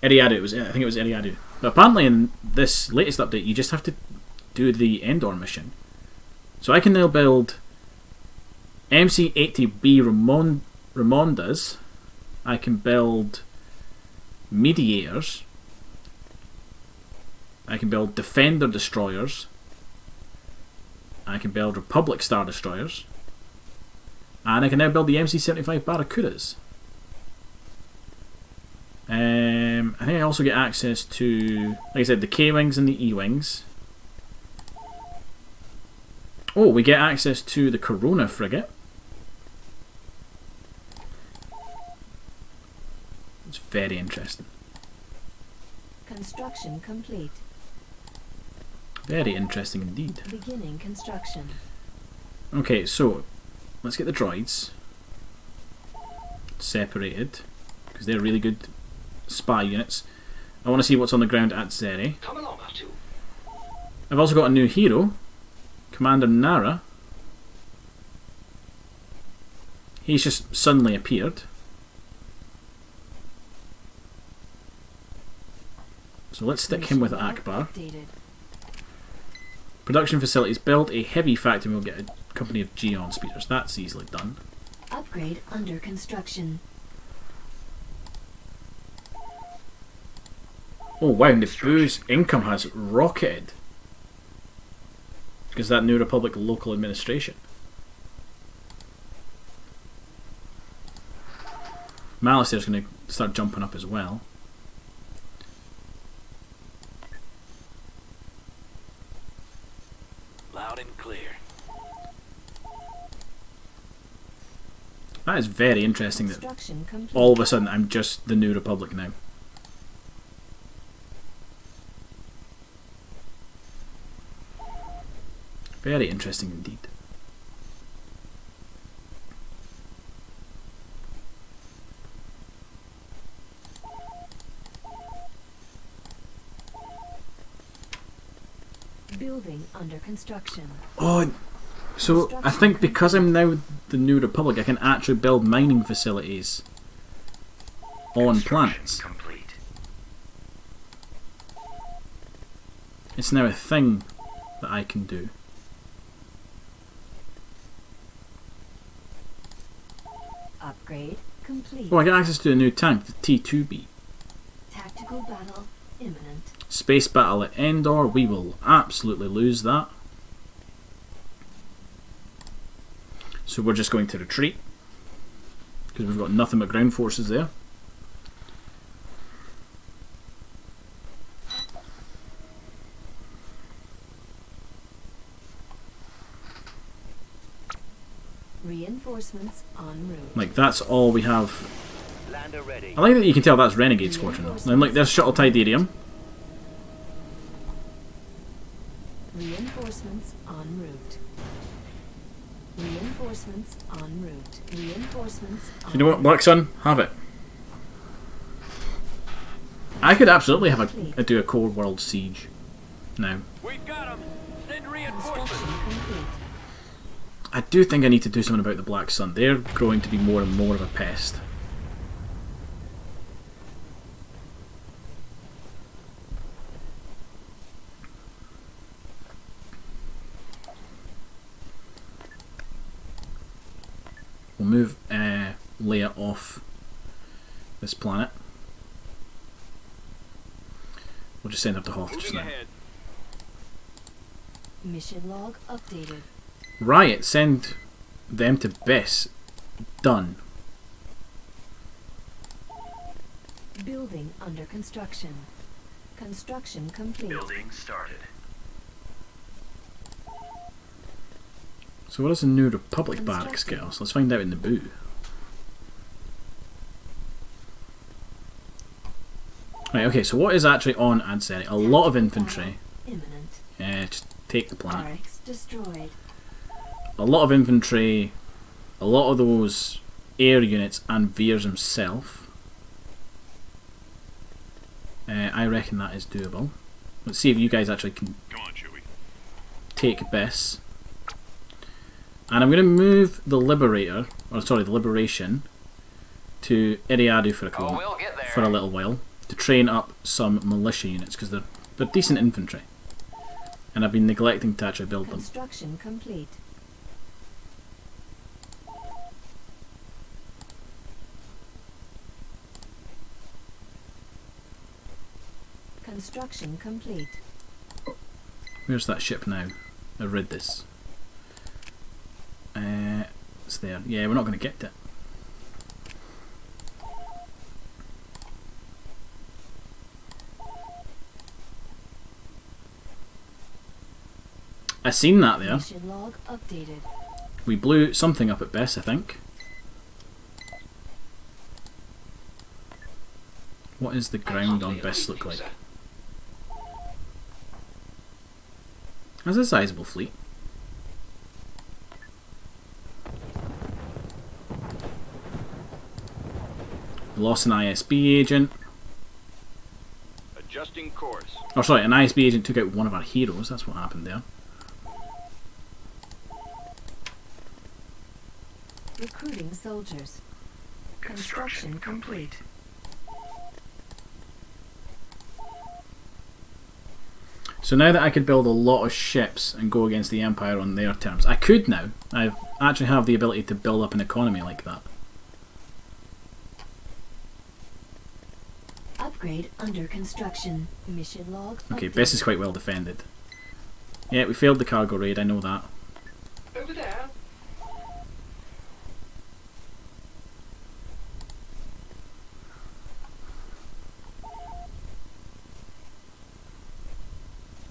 Eriadu, I think it was Eriadu. But apparently in this latest update, you just have to do the Endor mission. So I can now build MC-80B Ramondas. I can build Mediators. I can build Defender Destroyers. I can build Republic Star Destroyers. And I can now build the MC-75 Barracudas. I think I also get access to, like I said, the K-Wings and the E-Wings. Oh, we get access to the Corona frigate. It's very interesting. Construction complete. Very interesting indeed. Beginning construction. Okay, so let's get the droids separated, because they're really good spy units. I want to see what's on the ground at Zeri. Come along, R2. I've also got a new hero, Commander Nara. He's just suddenly appeared. So let's stick him with Akbar. Updated. Production facilities. Build a heavy factory and we'll get a company of Geon speeders. That's easily done. Upgrade under construction. Oh wow, Naboo's income has rocketed. Because that New Republic local administration. Malastair's going to start jumping up as well. Loud and clear. That is very interesting that Construction complete. all of a sudden I'm just the New Republic now. Very interesting indeed. Building under construction. Oh, so I think because I'm now the New Republic, I can actually build mining facilities on planets. Complete. It's now a thing that I can do. Upgrade complete. Oh, I get access to a new tank, the T2B. Tactical battle imminent. Space battle at Endor, we will absolutely lose that. So we're just going to retreat, because we've got nothing but ground forces there. Reinforcements en route. Like, that's all we have. Lander ready. I like that you can tell that's Renegade Squadron though. And like, there's Shuttle Tidarium. Reinforcements en route. Reinforcements en route. Reinforcements en You know what, Black Sun? Have it. I could absolutely have do a Core World Siege now. We've got them. Send Construction reinforcements. complete. I do think I need to do something about the Black Sun. They're growing to be more and more of a pest. We'll move Leia off this planet. We'll just send her to Hoth just Moving now. ahead. Mission log updated. Riot, send them to Bess. Done. Building under construction. Construction complete. Building started. So what does the New Republic barracks get us? Let's find out in Naboo. Right, okay, so what is actually on Adseri? A lot of infantry. Imminent. Just take the planet. Barracks destroyed. A lot of infantry, a lot of those air units, and Veers himself. I reckon that is doable. Let's see if you guys actually can Come on, Chewie. take Bess. And I'm going to move the Liberator, or sorry, the Liberation, to Iriadu for Oh, we'll get there. for a little while to train up some militia units because they're decent infantry, and I've been neglecting to actually build them. Construction complete. Construction complete. Where's that ship now? I read this. It's there. Yeah, we're not going to get it. I seen that there. Mission log updated. We blew something up at Bess, I think. What does the ground on Bess look like? That's a sizable fleet. We lost an ISB agent. Adjusting course. Oh, sorry, an ISB agent took out one of our heroes. That's what happened there. Recruiting soldiers. Construction complete. So now that I could build a lot of ships and go against the Empire on their terms, I could now. I actually have the ability to build up an economy like that. Upgrade under construction. Mission log. Okay, updated. Bess is quite well defended. Yeah, we failed the cargo raid, I know that. Over there.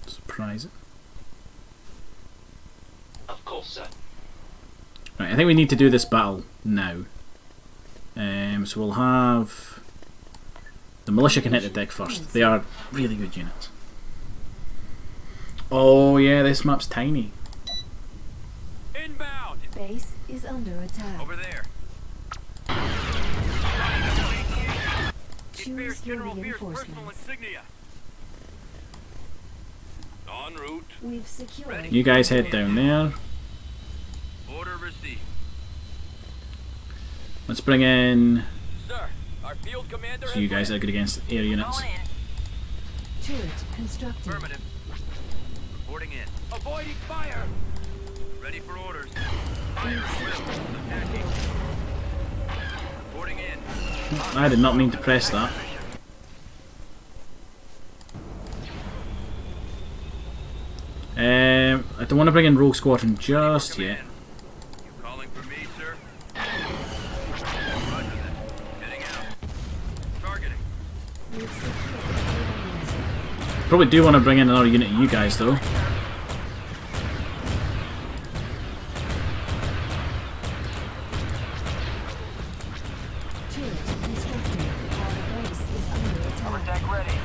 Surprise it. Of course, sir. Right, I think we need to do this battle now. So we'll have... The militia can hit the deck first. They are really good units. Oh yeah, this map's tiny. Inbound. Base is under attack. Over there. Choose your General Veer's personal reinforcements. insignia. On En route. We've secured. You guys head down there. Order received. Let's bring in. Sir, our field commander So you guys are good against air units. Going in. Turret constructed. Affirmative. Reporting in. Avoiding fire. Ready for orders. Fire at will. Attacking. Reporting in. I did not mean to press that. I don't want to bring in Rogue Squadron just yet. You calling for me, sir? Roger that. Heading out. Targeting. We've secured. Probably do want to bring in another unit of you guys though. Turret constructed. Our base is under attack. Deck ready.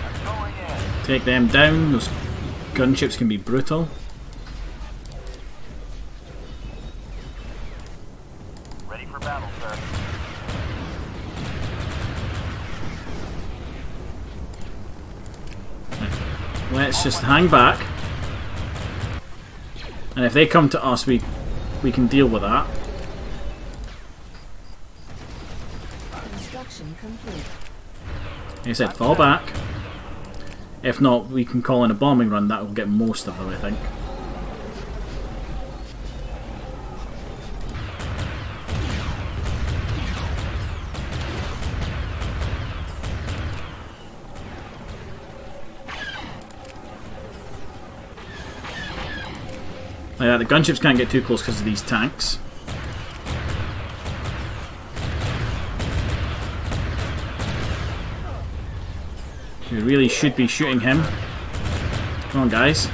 I'm going in. Take them down. Those gunships can be brutal. Ready for battle, sir. Let's just hang back. And if they come to us, we can deal with that. Construction complete. Like I said, fall back. If not, we can call in a bombing run. That will get most of them, I think. Like that, the gunships can't get too close because of these tanks. We really should be shooting him. Come on, guys.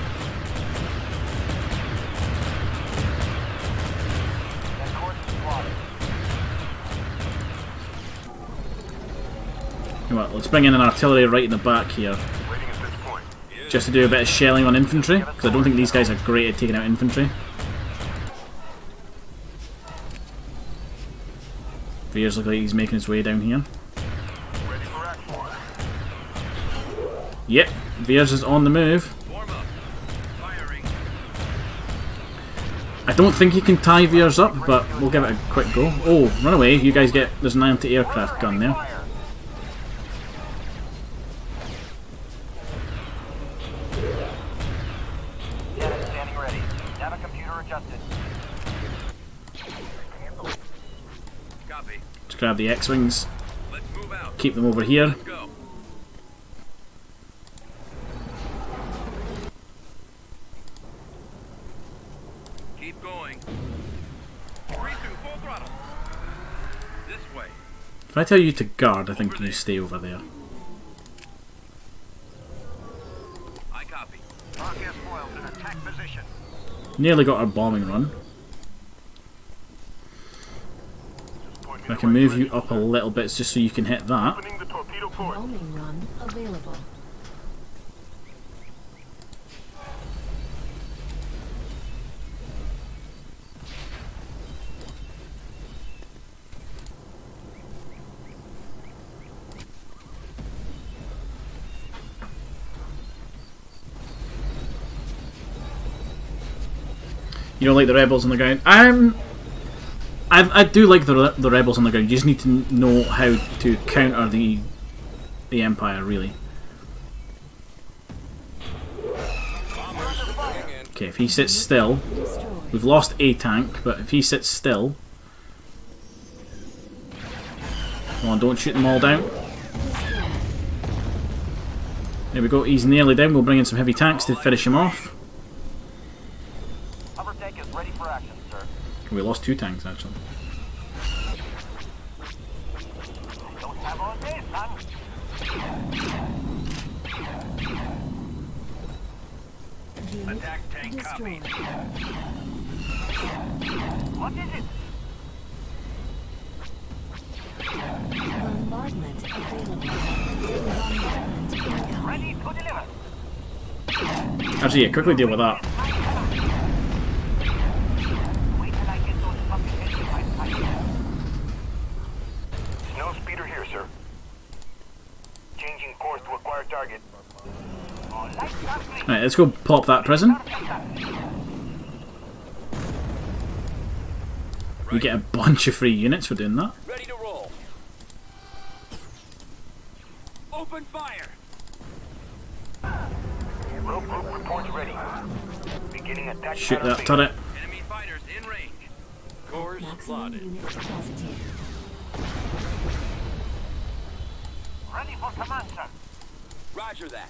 You know what, let's bring in an artillery right in the back here. Waiting at this point. Just to do a bit of shelling on infantry, because I don't think these guys are great at taking out infantry. Veers looks like he's making his way down here. Ready for action. Yep, Veers is on the move. Form up. Firing. I don't think he can tie Veers up, but we'll give it a quick go. Oh, run away, you guys get... There's an anti-aircraft gun there. Cannon standing ready. Have a computer adjusted. Copy. Just grab the X-Wings, Let's move out. keep them over here. Let's go. Keep going. Increasing full throttle. This way. If I tell you to guard, I think you stay over there. I copy. Broadcast foils in attack position. Nearly got our bombing run. Point If I can move you up a little bit just so you can hit that. Opening the torpedo port. Bombing run available. You don't like the rebels on the ground? I do like the rebels on the ground. You just need to know how to counter the Empire, really. Okay, if he sits still, Destroyed. we've lost a tank, but if he sits still, come on, don't shoot them all down. There we go. He's nearly down. We'll bring in some heavy tanks to finish him off. Hover tank is ready for action, sir. We lost 2 tanks actually. Don't have all day, son. Unit Attack tank destroyed. What is it? Bombardment available. Bombardment incoming. Ready to deliver. Actually, yeah, quickly deal with that. Wait till I get those puppy heads in my sight. Snow speeder here, sir. Changing course to acquire target. All lights are green. Right, let's go pop that prison. We get a bunch of free units for doing that. Ready to roll. Open fire. Rogue group reports ready. Beginning attack. Shoot that turret. Enemy fighters in range. Cores Maximum plotted. unit capacity. Ready for command, sir. Roger that.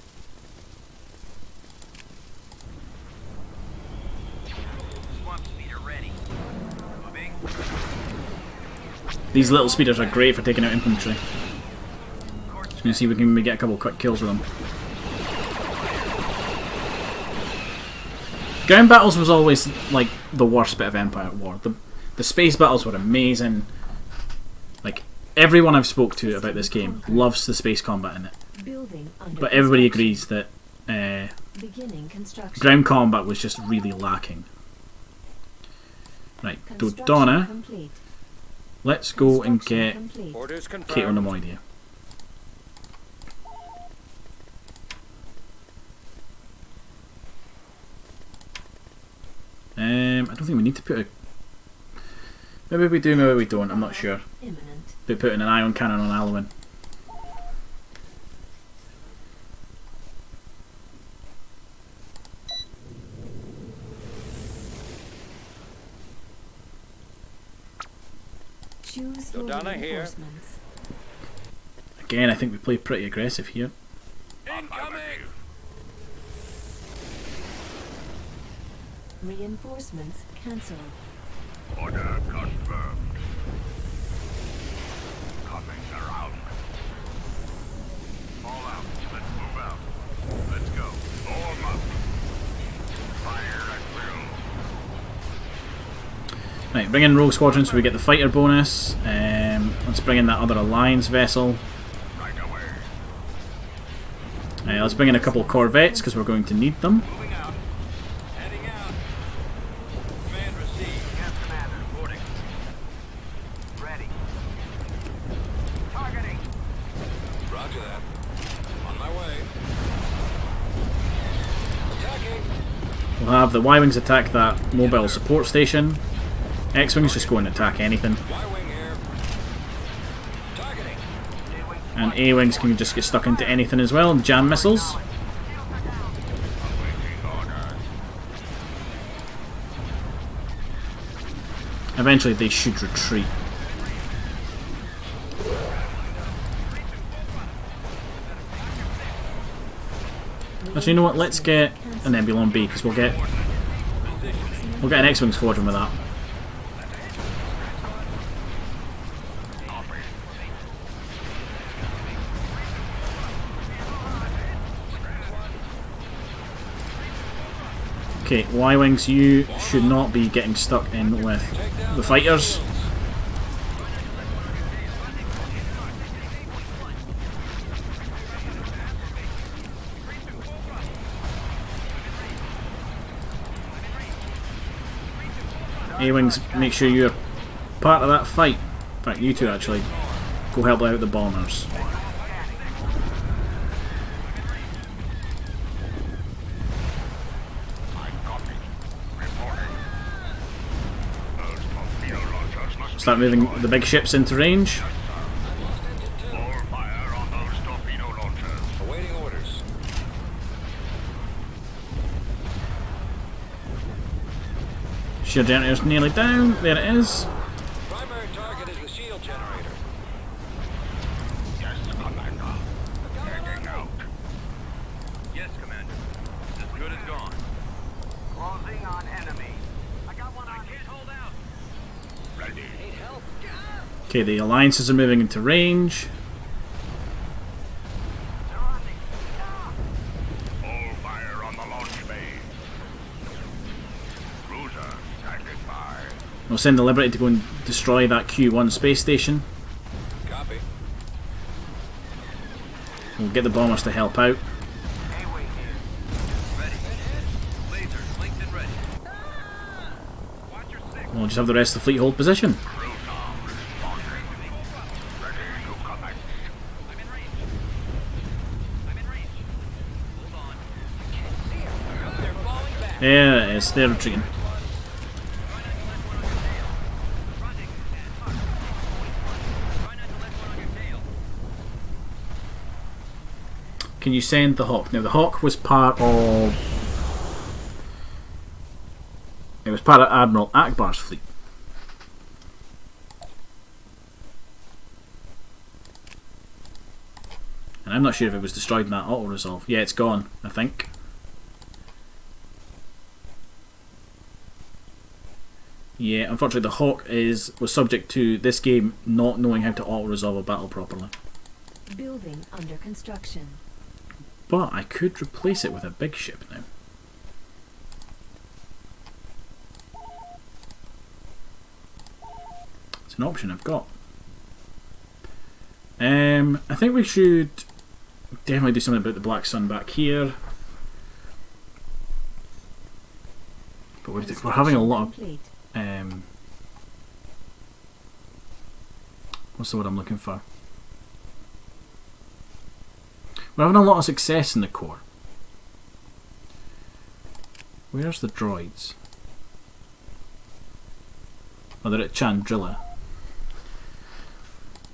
Swamp speeder ready. Moving. These little speeders are great for taking out infantry. Just gonna see if we can maybe get a couple quick kills with them. Ground battles was always like the worst bit of Empire at War. The space battles were amazing. Like everyone I've spoke to about this game loves the space combat in it, Building under but everybody construction. agrees that Beginning construction. ground combat was just really lacking. Right, Construction Dodonna, complete. let's go and Construction get complete. Orders Cato confirmed. Nemoidia. I don't think we need to put a... Maybe we do, maybe we don't, I'm not sure. Imminent. But putting an ion cannon on Alwyn. Choose your Dodonna here. reinforcements. Again, I think we play pretty aggressive here. Incoming. Reinforcements cancelled. Order confirmed. Coming around. All out. Let's move out. Let's go. Form up. Fire at will. Right, bring in Rogue Squadron so we get the fighter bonus. Let's bring in that other Alliance vessel. Right away. Let's bring in a couple of Corvettes because we're going to need them. Moving out. Heading out. Command received. Yes, Commander. Reporting. Ready. Targeting. Roger that. On my way. Attacking. We'll have the Y-Wings attack that mobile support station. X-Wings just go and attack anything. Y-wing here. Targeting. And A-Wings can just get stuck into anything as well and jam missiles. Eventually they should retreat. Actually, you know what? Let's get an Nebulon B because we'll get an X-Wing squadron with that. Okay, Y-Wings, you should not be getting stuck in with the fighters. A-Wings, make sure you're part of that fight. In fact, you two actually. Go help out the bombers. Start moving the big ships into range. Full fire on those torpedo launchers. Awaiting orders. Shield generator's nearly down. There it is. Primary target is the shield generator. Yes, Commander. Heading out. Yes, Commander. As good as gone. Closing on enemy. I got one on. I can't hold out. Ready. Need help? Okay, the alliances are moving into range. Full fire on the launch bay. Cruiser standing by. We'll send the Liberty to go and destroy that Q1 space station. Copy. We'll get the bombers to help out. A-wing here. Ready. Laser linked and ready. Watch your six. We'll just have the rest of the fleet hold position. Ready to commence. I'm in range. I'm in range. Hold on. There it is. They're retreating. Can you send the Hawk? Now the Hawk was part of... It was part of Admiral Akbar's fleet. And I'm not sure if it was destroyed in that auto-resolve. Yeah, it's gone, I think. Yeah, unfortunately the Hawk was subject to this game not knowing how to auto-resolve a battle properly. Building under construction. But I could replace it with a big ship now. It's an option I've got. I think we should definitely do something about the Black Sun back here. But we're having a lot of... what's the word I'm looking for? We're having a lot of success in the core. Where's the droids? Oh, they're at Chandrilla.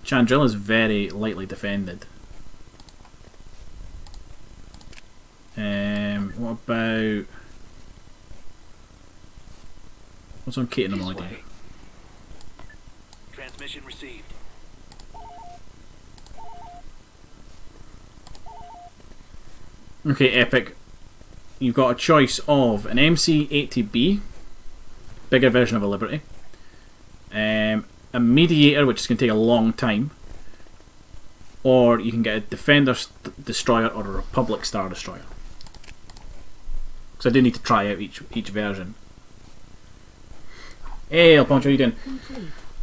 Chandrilla is very lightly defended. What about... What's on Kate and Amaldia? Transmission received. Okay, Epic. You've got a choice of an MC-80B, bigger version of a Liberty, a Mediator, which is going to take a long time, or you can get a Defender Destroyer or a Republic Star Destroyer. Because I do need to try out each version. Hey, El Poncho, how you doing?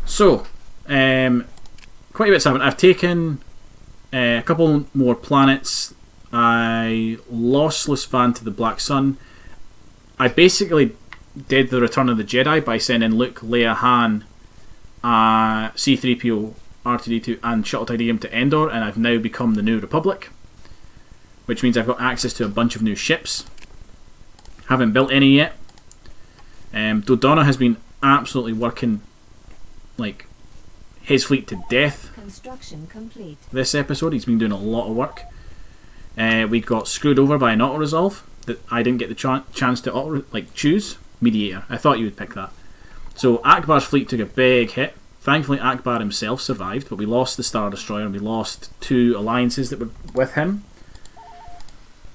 So, quite a bit's happened. I've taken a couple more planets. I lost Lusvan to the Black Sun. I basically did the Return of the Jedi by sending Luke, Leia, Han, C-3PO, R2-D2 and Shuttle Titanium to Endor, and I've now become the New Republic, which means I've got access to a bunch of new ships. Haven't built any yet. Dodonna has been absolutely working like his fleet to death. Construction complete. This episode he's been doing a lot of work. We got screwed over by an auto-resolve that I didn't get the chance to choose. Mediator. I thought you would pick that. So Akbar's fleet took a big hit. Thankfully Akbar himself survived, but we lost the Star Destroyer and we lost 2 alliances that were with him.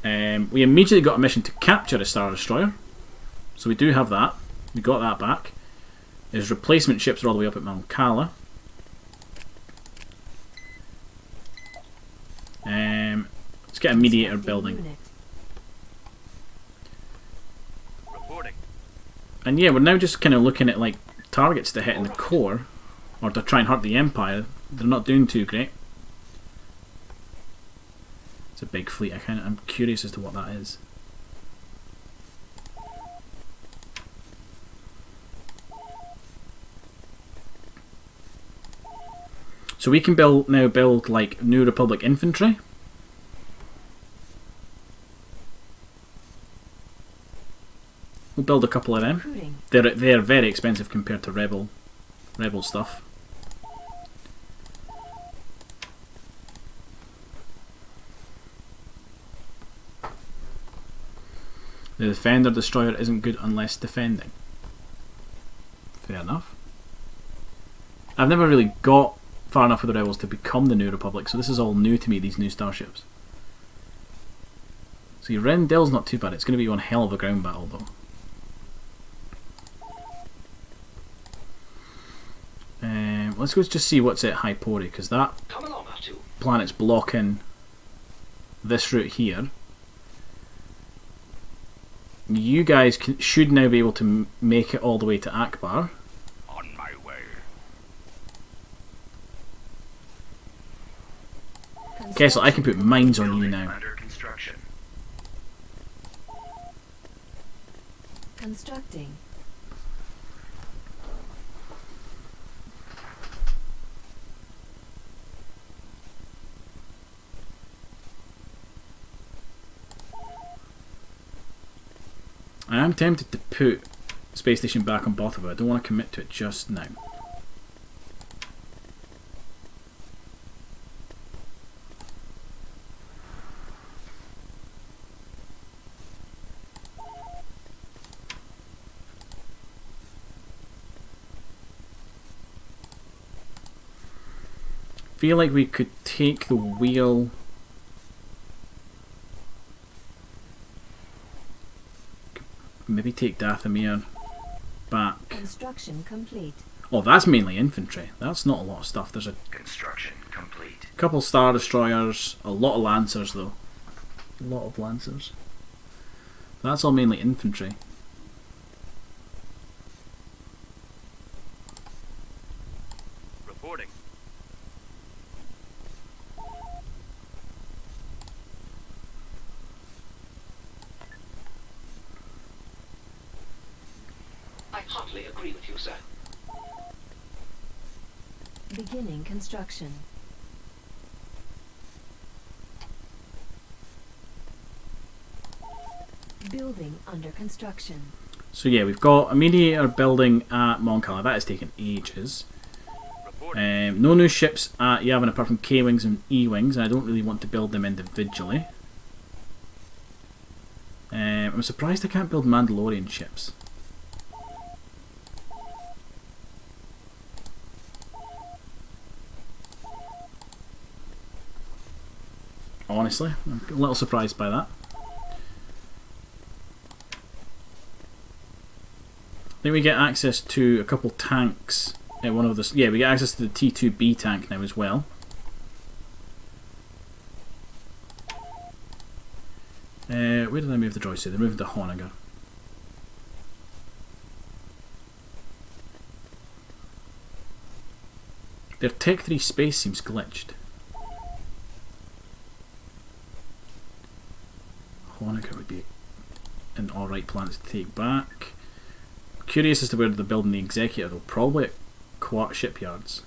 We immediately got a mission to capture a Star Destroyer. So we do have that. We got that back. His replacement ships are all the way up at Malkala. Let's get a Mediator building. Reporting. And yeah, we're now just kind of looking at like targets to hit in the core, or to try and hurt the Empire. They're not doing too great. It's a big fleet. I'm curious as to what that is. So we can now build like New Republic infantry. We'll build a couple of them. They're very expensive compared to rebel stuff. The Defender Destroyer isn't good unless defending. Fair enough. I've never really got far enough with the rebels to become the New Republic, so this is all new to me, these new starships. See, Rendell's not too bad. It's going to be one hell of a ground battle though. Let's go just see what's at Hypori, because that planet's blocking this route here. You guys should now be able to make it all the way to Akbar. On my way. Kessel, I can put mines on you now. Under construction. Constructing. I am tempted to put Space Station back on Botha, but I don't want to commit to it just now. Feel like we could take the wheel. Maybe take Dathomir back. Construction complete. Oh, that's mainly infantry. That's not a lot of stuff. There's a Construction complete. couple Star Destroyers, a lot of Lancers though. A lot of Lancers. That's all mainly infantry. Reporting. I hardly agree with you, sir. Beginning construction. Building under construction. So yeah, we've got a mediator building at Moncala. That has taken ages. Reporting. No new ships at Yavin apart from K-Wings and E-Wings. I don't really want to build them individually. I'm surprised I can't build Mandalorian ships. Honestly, I'm a little surprised by that. I think we get access to a couple tanks. One of the yeah, we get access to the T2B tank now as well. Where did I move the droids to? They moved to Honegger. Their Tech 3 space seems glitched. Honegger would be an alright planet to take back. Curious as to where they're building the Executor though. Probably at Quark shipyards.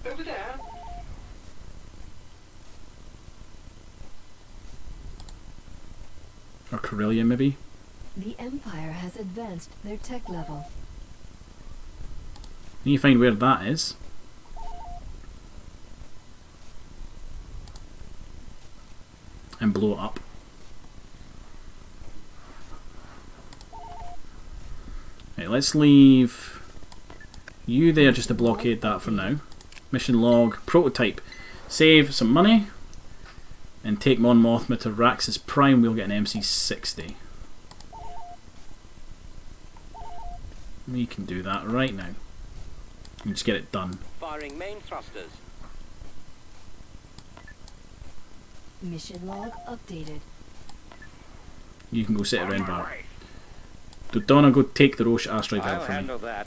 Over there. Or Corellia maybe. The Empire has advanced their tech level. Need to find where that is. And blow it up. Right, let's leave you there just to blockade that for now. Mission log, prototype. Save some money and take Mon Mothma to Raxus Prime. We'll get an MC-60. We can do that right now. And just get it done. Firing main thrusters. Mission log updated. You can go sit On around my bar. way. Donna, go take the Roche asteroid belt I'll for me. handle that.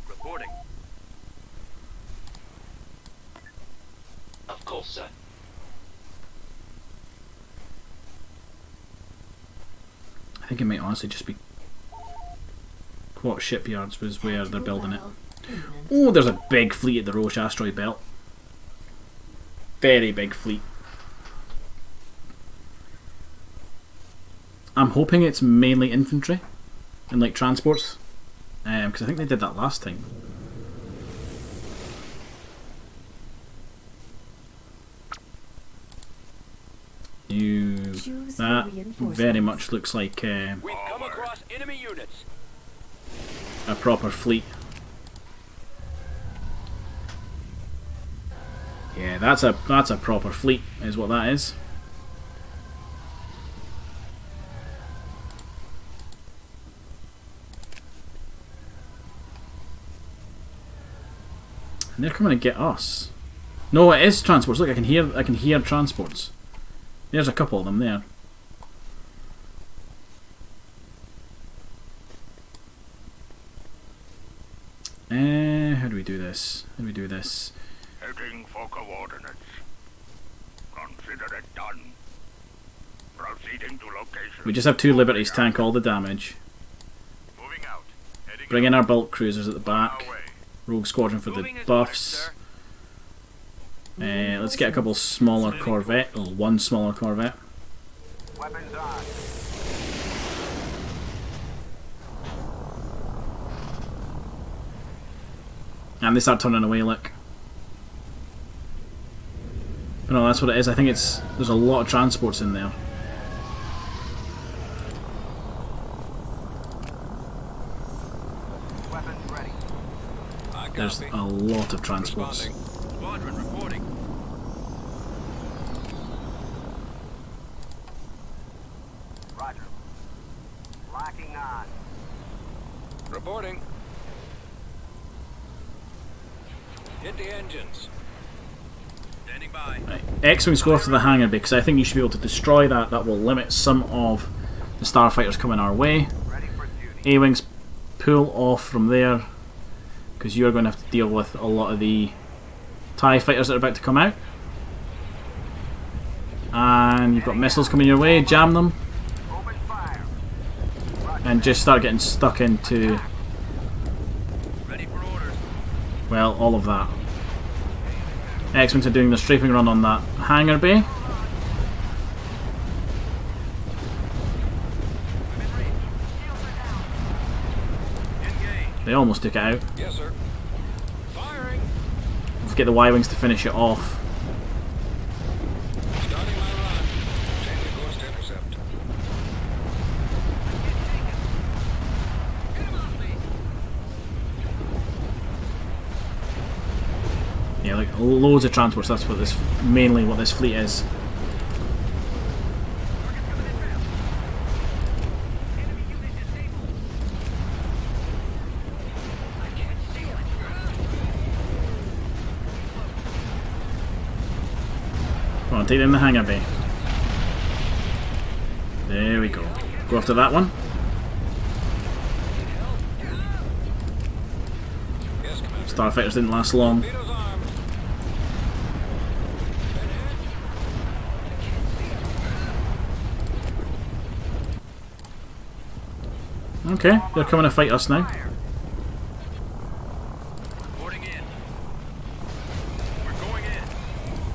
Reporting. Of course, sir. I think it might honestly just be Quark shipyards was where they're building it. Oh, there's a big fleet at the Roche asteroid belt. Very big fleet. I'm hoping it's mainly infantry and like transports, because I think they did that last time. That very much looks like We've come across enemy units. a proper fleet. Yeah, that's a proper fleet, is what that is. And they're coming to get us. No, it is transports. Look, I can hear transports. There's a couple of them there. How do we do this? How do we do this? Heading for coordinates. Consider it done. Proceeding to location. We just have two Liberties tank all the damage. Moving out. Heading Bring in our bulk cruisers at the back. Rogue Squadron for the buffs. Let's get a couple smaller corvette, or one smaller corvette. Weapons on. And they start turning away, look. But no, that's what it is. I think there's a lot of transports in there. Weapons ready. There's a lot of transports. Squadron reporting. Roger. Locking on. Reporting. Hit the engines. Standing by. Right. X-Wings go after the hangar bay because I think you should be able to destroy that. That will limit some of the starfighters coming our way. Ready for duty. A-Wings pull off from there because you're going to have to deal with a lot of the TIE fighters that are about to come out. And you've got missiles coming your way, jam them, Open fire. and just start getting stuck into, Ready for orders. well, all of that. X-Wings are doing the strafing run on that hangar bay. Engage. They almost took it out. Yes, sir. Firing. Let's get the Y-Wings to finish it off. Starting my run. Changing course to intercept. Yeah, like loads of transports. That's what mainly what this fleet is. Come on, take them in the hangar bay. There we go. Go after that one. Yes, Commander. Starfighters didn't last long. Torpedoes armed. Okay, they're coming to fight us now. Reporting in. We're going in.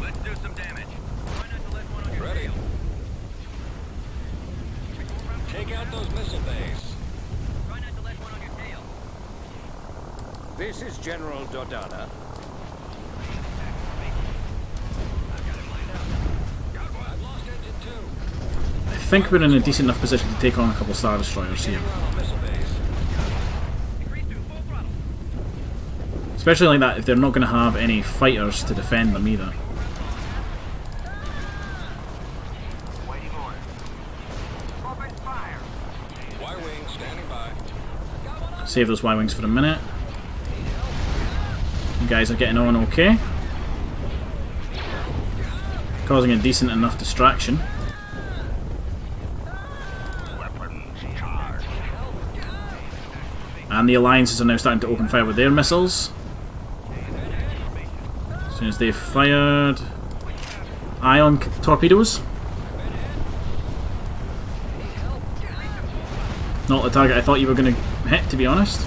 Let's do some damage. Try not to let one on your Ready. tail. Take out those missile bays. Try not to let one on your tail. This is General Dodana. I've lost engine 2. I think we're in a decent enough position to take on a couple Star Destroyers here. Run on missile bays. Increase to full throttle. Especially like that if they're not going to have any fighters to defend them either. Waiting order. Open fire. Y-wing standing by. Save those Y-Wings for a minute. You guys are getting on okay. Causing a decent enough distraction. Weapons charged. And the alliances are now starting to open fire with their missiles. As soon as they've fired ion torpedoes. Not the target I thought you were going to hit, to be honest.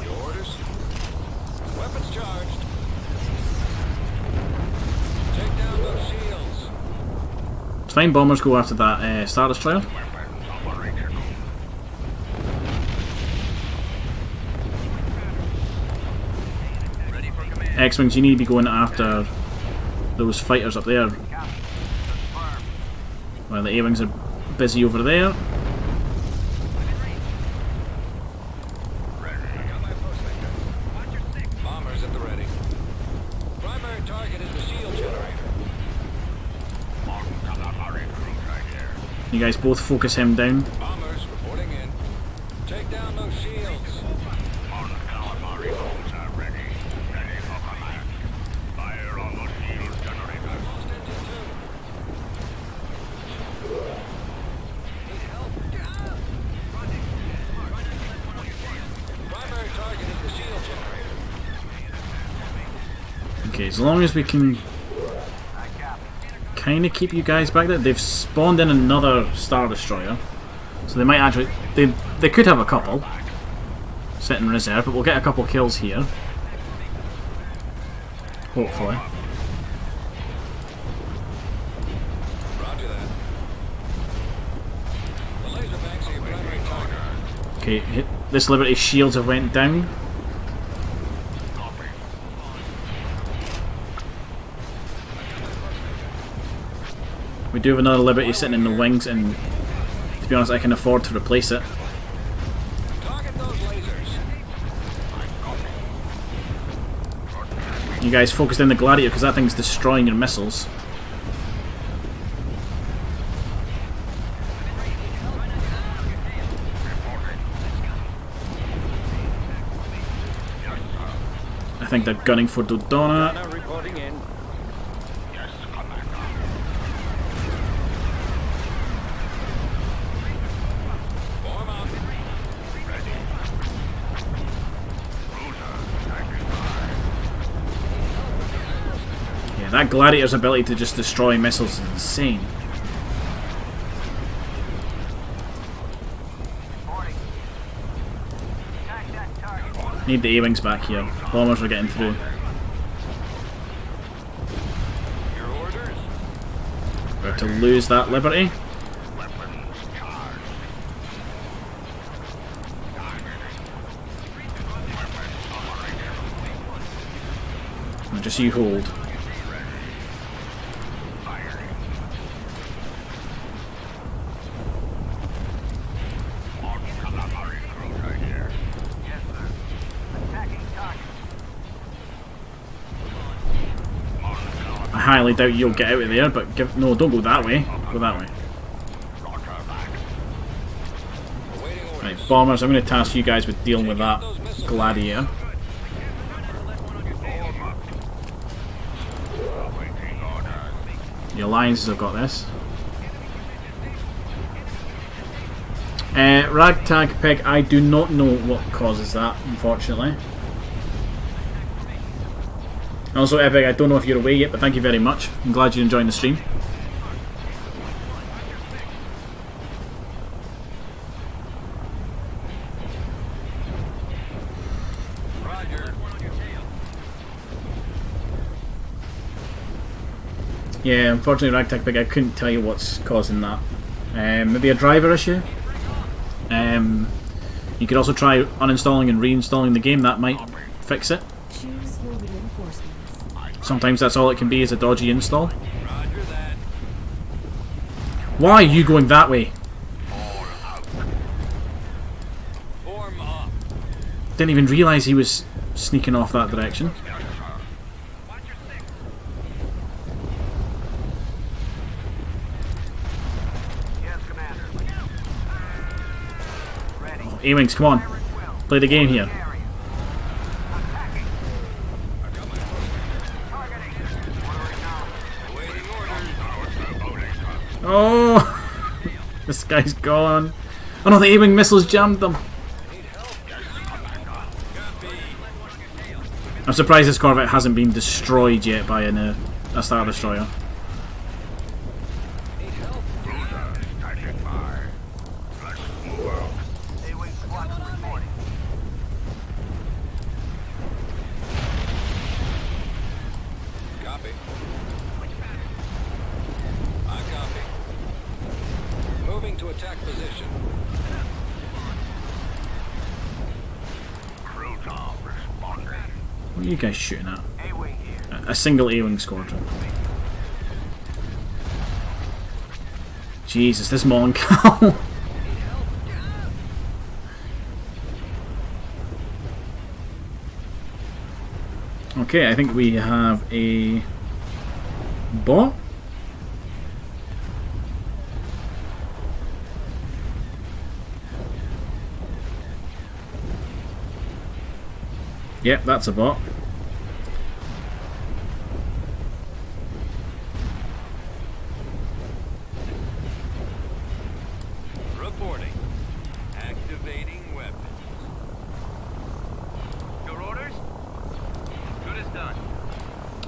Your orders. Weapons charged. Take down those shields. It's fine, bombers go after that Star Destroyer. Weapons operational. Ready for command. X-Wings, you need to be going after those fighters up there. Copy. Confirmed. While the A-Wings are busy over there. Got my post sector. Watch your six. Bombers at the ready. Primary target is the shield generator. On calamari cruiser here. You guys both focus him down. Bombers reporting in. Take down those shields. On calamari cruiser ready. Ready for command. Fire on the shield generator. Lost engine 2. Primary target is the shield generator. Okay, as long as we can I copy. kind of keep you guys back there. They've spawned in another Star Destroyer, so they might actually they could have a couple sit in reserve, but we'll get a couple kills here, hopefully. Roger that. The laser banks are your primary target. Okay, this Liberty shields have went down. We do have another Liberty sitting in the wings, and to be honest, I can afford to replace it. Target those lasers. You guys focus in the Gladiator because that thing's destroying your missiles. I think they're gunning for Dodonna. Now reporting in. Form up. Yeah, that Gladiator's ability to just destroy missiles is insane. Need the A-Wings back here. Bombers are getting through. Your orders. We're to lose that Liberty. And just you hold. I highly doubt you'll get out of there, but no, don't go that way. Go that way. Awaiting orders. Right, bombers, I'm going to task you guys with dealing with that Gladiator. The Alliances have got this. Ragtag Pig, I do not know what causes that, unfortunately. Also, Epic, I don't know if you're away yet, but thank you very much. I'm glad you're enjoying the stream. Roger. Yeah, unfortunately, Ragtag Pig, I couldn't tell you what's causing that. Maybe a driver issue. You could also try uninstalling and reinstalling the game, that might fix it. Choose your reinforcements. Sometimes that's all it can be, is a dodgy install. Roger that. Why are you going that way? Form up. Didn't even realise he was sneaking off that direction. Yes, Commander. Ready. A-Wings, come on. Play the game here. Area. Attacking. Targeting. Ordering now. Awaiting orders. Oh! This guy's gone. Oh no, the A-Wing missiles jammed them. I'm surprised this Corvette hasn't been destroyed yet by a Star Destroyer. A-Wing squadron reporting. Copy. I copy. Moving to attack position. Cruton responding. What are you guys shooting at? A-Wing here. A single A-Wing squadron. Jesus, this Moncal. Okay, I think we have a bot. Yep, that's a bot. Reporting. Activating weapons. Your orders? Good as done.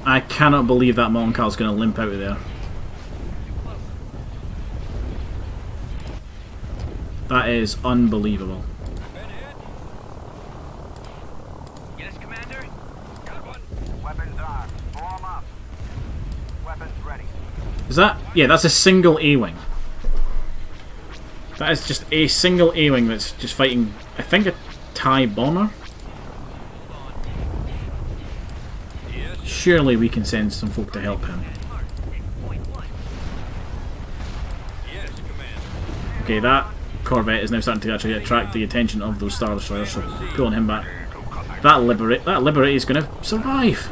I cannot believe that Moncal's going to limp out of there. That is unbelievable. Been hit? Yes, Commander? Got one. Weapons on. Form up. Weapons ready. Is that... Yeah, that's a single A-Wing. That is just a single A-Wing that's just fighting, I think, a TIE bomber? Yes. Surely we can send some folk to help him. Yes, Commander. Okay, that Corvette is now starting to actually attract the attention of those Star Destroyers, so pulling him back. That Liberate is going to survive!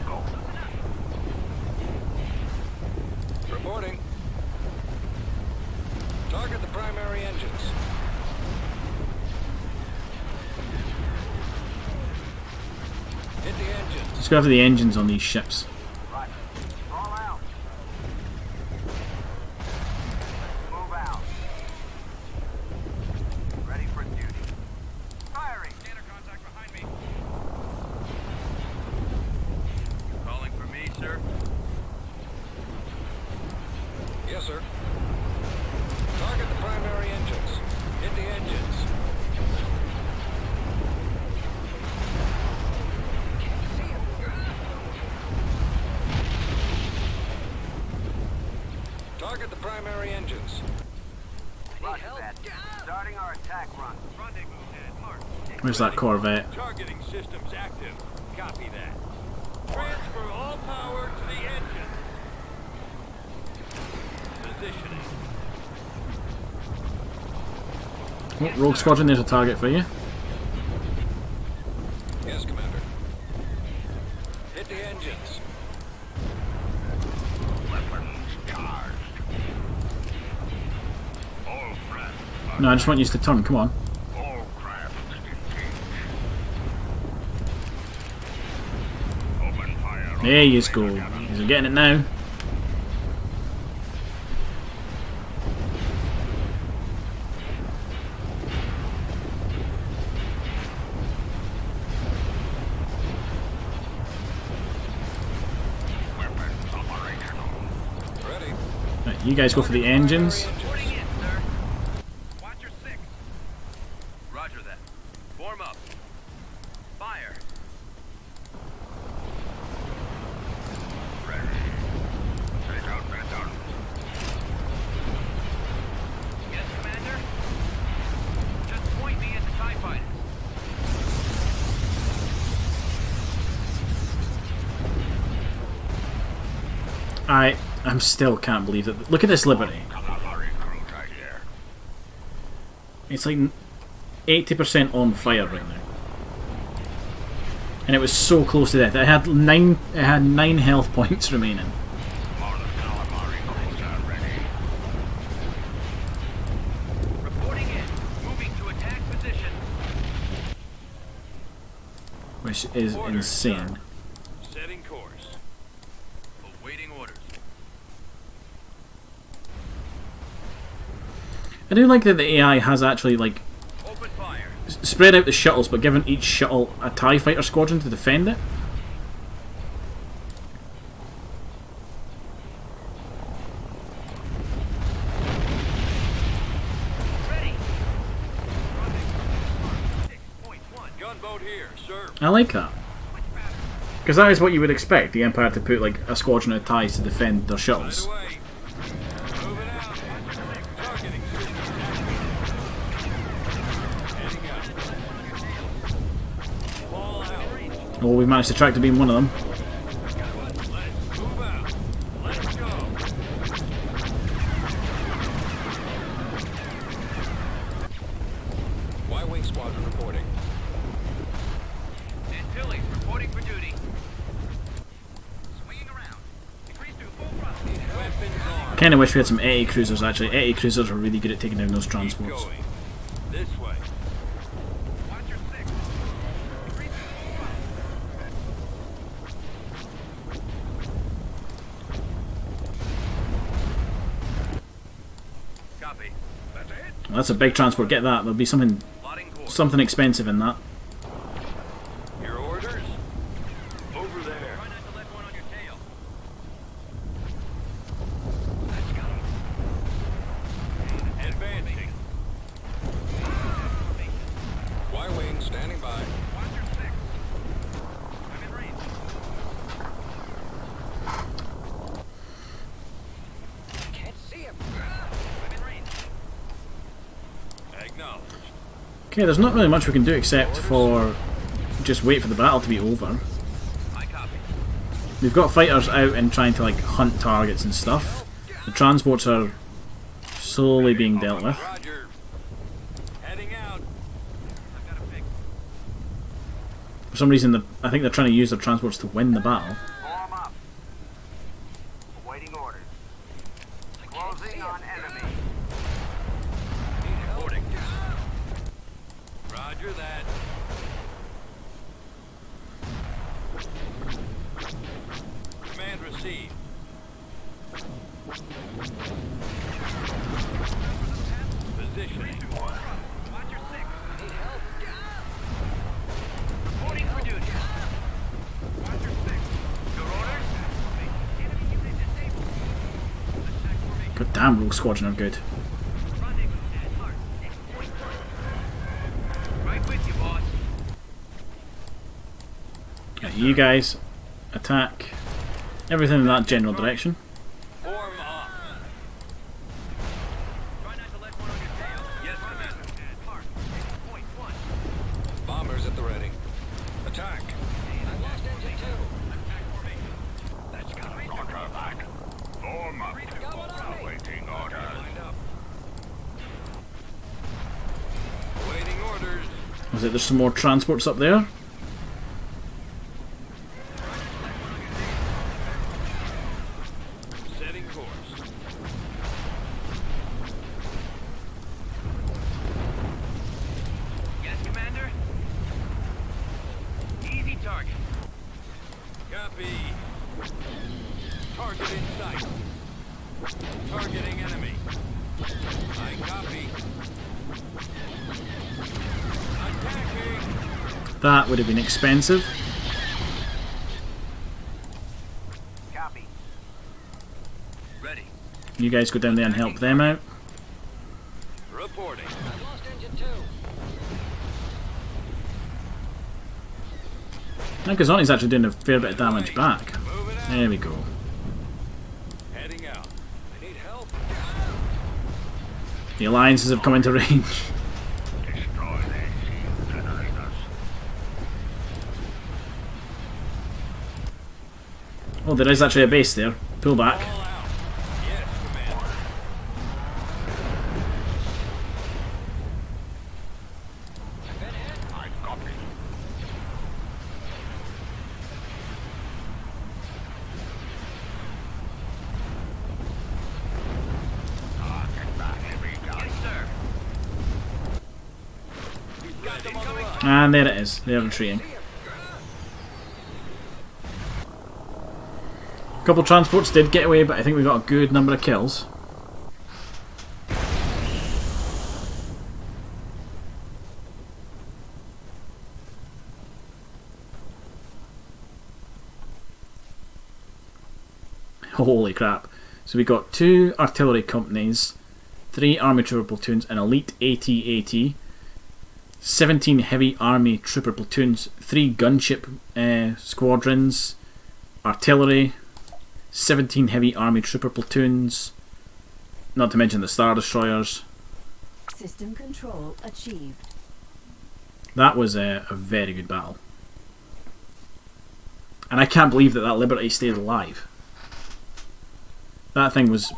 Reporting. Target the primary engines. Hit the engines. Let's go after the engines on these ships. Right. Roll out. Move out. Ready for duty. Firing. Scanner contact behind me. Calling for me, sir? Yes, sir. Target the primary engines. Hit the engines. Target the primary engines. Roger that. Starting our attack run. Rendezvous at Mark. Where's that Corvette? Targeting systems active. Copy that. Transfer all power to the engine. Positioning. Oh, Rogue Squadron, there's a target for you. Yes, Commander. Hit the engines. Weapons charged. All craft. No, I just want you to turn, come on. All craft engaged. Open fire. There you go. He's getting it now. Weapons operational. Ready. Right, you guys go for the engines. Reporting in, sir. Watch your six. Roger that. Form up. Fire. Ready. Take out Benton. Yes, Commander? Just point me at the TIE fighters. I'm still can't believe that. Look at this Liberty. Cavalry cruiser here. It's like 80% on fire right now. And it was so close to death. It had 9 health points remaining. Mon calamari cruiser ready. Reporting in. Moving to attack position. Which is Orders, insane. Setting course. Awaiting orders. I do like that the AI has actually like Open fire. spread out the shuttles, but given each shuttle a TIE fighter squadron to defend it. Ready. 6.1. Gunboat here, sir. I like that. Because that is what you would expect, the Empire to put like a squadron of TIEs to defend their Right shuttles. away. Moving out. Targeting systems active. Heading out. Fall out. Oh, we managed to track to beam one of them. Let's move out. Let's go. Y-Wing Squadron reporting. Antilles reporting for duty. Swinging around. Increase to full thrust. Weapons on. Kind of wish we had some ETI cruisers actually. ETI cruisers are really good at taking down those Keep transports. going. This way. Watch your six. Increase to full thrust. Copy. That's it. Well, that's a big transport. Get that. There'll be something expensive in that. Your orders? Over there. Try not to let one on your tail. Advancing. Okay, there's not really much we can do except for just wait for the battle to be over. We've got fighters out and trying to like hunt targets and stuff. The transports are slowly being dealt with. Roger. Heading out. I've got a fix. For some reason, I think they're trying to use their transports to win the battle. Form up. Awaiting orders. Closing on enemy. Reporting. Roger that. Command received. Positioning. Watch your six. Need help? Reporting for duty. Watch your six. Your orders? Enemy unit disabled. Attack formation. God damn, Rogue Squadron are good. Running at mark. Point. Right with you, boss. Yeah, you guys attack everything in that general direction. Form up. Try not to let one on your tail. Yes, Commander. Mark. Point one. Bombers at the ready. Attack. I've lost engine two. Attack formation. That's got it. Roger that. Form up. Awaiting orders. Lined up. Awaiting orders. Was it there's some more transports up there? Setting course. Yes, Commander. Easy target. Copy. Target in sight. Targeting enemy. I copy. Attacking. That would have been expensive. Copy. Ready. You guys go down there and help them out. Reporting. I've lost engine two. Nakazani's actually doing a fair bit of damage back. Moving out. There we go. Heading out. I need help. The alliances have come into range. Destroy their shield generators. Oh, there is actually a base there. Pull back. All out. Yes, Commander. I copy. Target that heavy gun. Yes, sir. We've got them on the run. And there it is. They're retreating. A couple transports did get away, but I think we got a good number of kills. Holy crap. So we got 2 artillery companies, 3 army trooper platoons, an elite AT-AT, 17 heavy army trooper platoons, 3 gunship squadrons, artillery, 17 heavy army trooper platoons, not to mention the Star Destroyers. System control achieved. That was a very good battle. And I can't believe that that Liberty stayed alive. That thing was,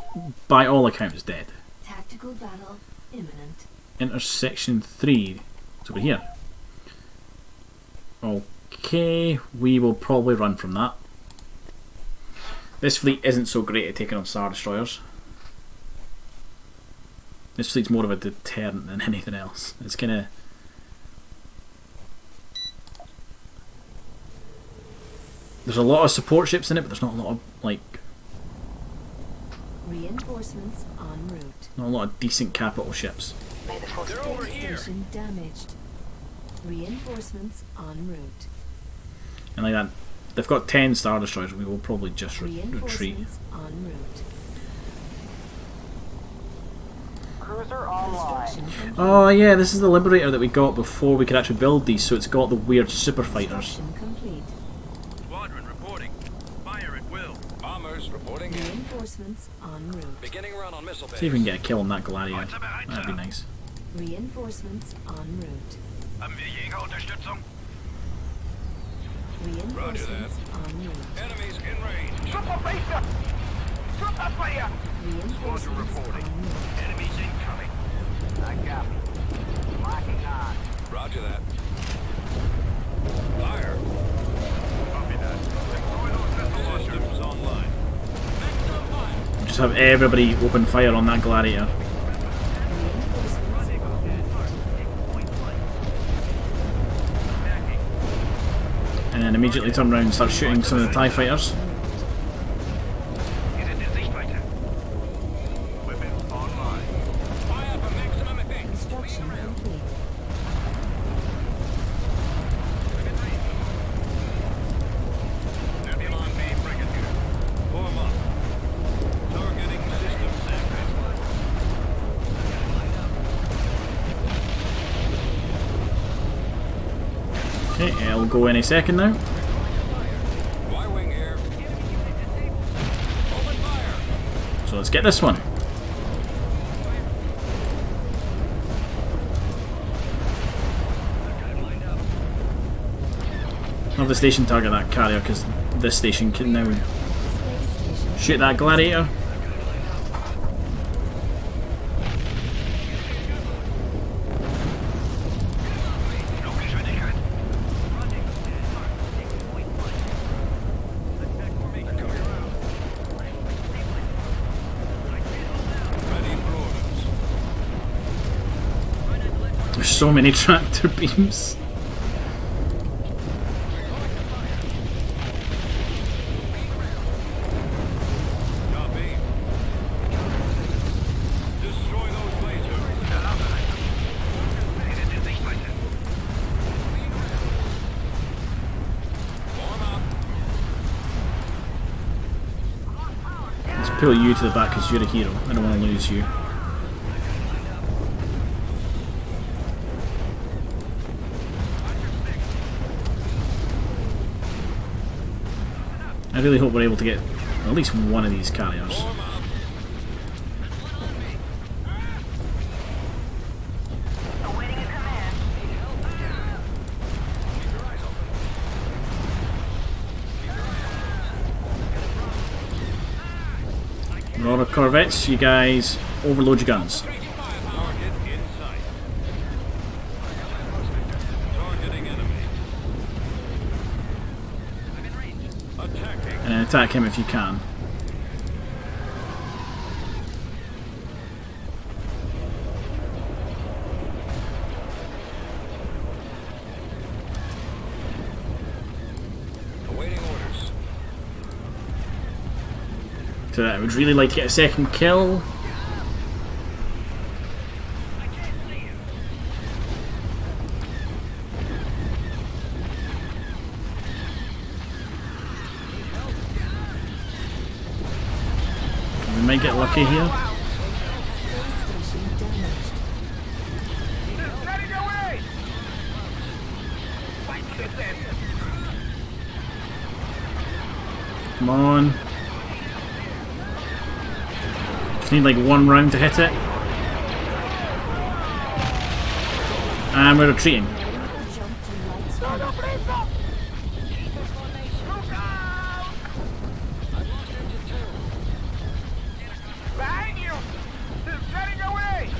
by all accounts, dead. Tactical battle imminent. Intersection 3. It's over here. Okay, we will probably run from that. This fleet isn't so great at taking on Star Destroyers. This fleet's more of a deterrent than anything else. It's kinda... There's a lot of support ships in it, but there's not a lot of, like... Reinforcements en route. Not a lot of decent capital ships. May the force They're over here. station damaged. Reinforcements en route. And like that, they've got 10 Star Destroyers, we will probably just retreat. Reinforcements en route. Cruiser online. Construction complete. Oh yeah, this is the Liberator that we got before we could actually build these, so it's got the weird super fighters. Construction complete. Squadron reporting. Fire at will. Bombers reporting in. Reinforcements en route. Beginning run on missile base. See if we can get a kill on that Gladio. That'd be nice. Reinforcements en route. Haben wir Jägerunterstützung? Reinforcements en route. Enemies in range. Superbase! Superfire! Reinforcements en route. Enemies incoming. I copy. Locking on. Roger that. Fire. Copy that. Deploy those missile launchers. Systems online. Just have everybody open fire on that gladiator. Reinforcements en route. And then immediately turn around and start shooting some of the TIE fighters. Wir sind in Sichtweite. Weapons online. Fire for maximum effect. Construction complete. Nebulon B frigate here. Form up. Targeting systems active. Okay, it'll go any second now. Y-wing here. Open fire. So let's get this one. Have the station target that carrier because this station can now Space station. shoot that gladiator. Fluggeschwindigkeit. Ready for orders. There's so many tractor beams. Copy. Destroy those lasers. Wir sind in Sichtweite. Form up. Let's pull you to the back because you're a hero. I don't want to lose you. I really hope we're able to get at least one of these carriers. Form up. Awaiting a command. Roller corvettes, you guys overload your guns. Target in sight. Targeting enemy. Attacking. And then attack him if you can. Awaiting orders. So I would really like to get a second kill. We might get lucky here. Space station damaged. Ready away! Fight to the end. Come on. Just need like one round to hit it. And we're retreating. Jump to light speed. No, please, no! Look out! Behind you! They're getting away!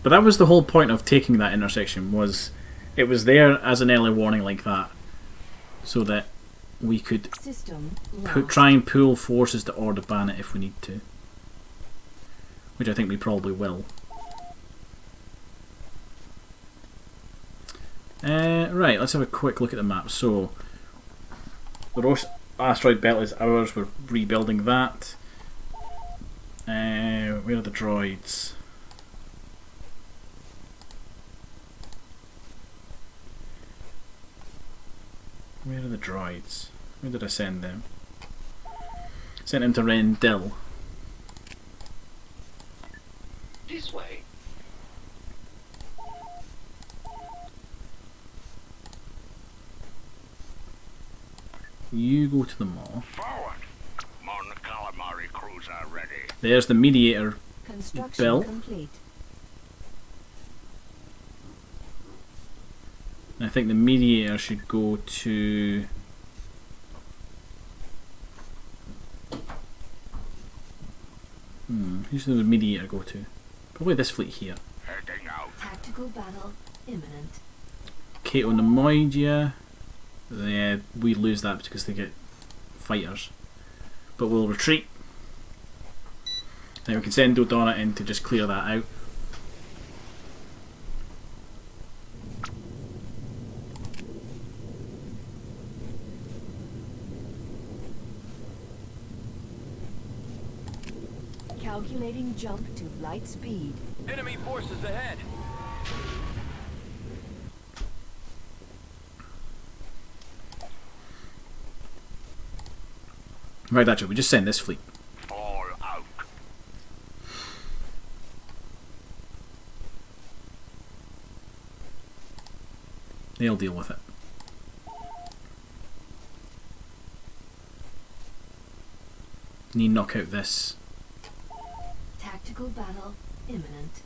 But that was the whole point of taking that intersection, was it was there as an early warning like that, so that we could System lost. try and pool forces to order ban it if we need to, which I think we probably will. Right, let's have a quick look at the map. So the Ross asteroid belt is ours. We're rebuilding that. Where are the droids? Where are the droids? Where did I send them? Sent them to Rendell. This way. You go to the mall. Forward! Mon Calamari cruiser ready. There's the mediator Construction Bill. complete. And I think the mediator should go to... who's the mediator go to? Probably this fleet here. Heading out. Tactical battle imminent. Cato Nemoidia. Yeah, we lose that because they get fighters. But we'll retreat. Then we can send Dodonna in to just clear that out. Calculating jump to light speed. Enemy forces ahead. Right, that's it. We just send this fleet. All out. They'll deal with it. Need to knock out this. Tactical battle imminent.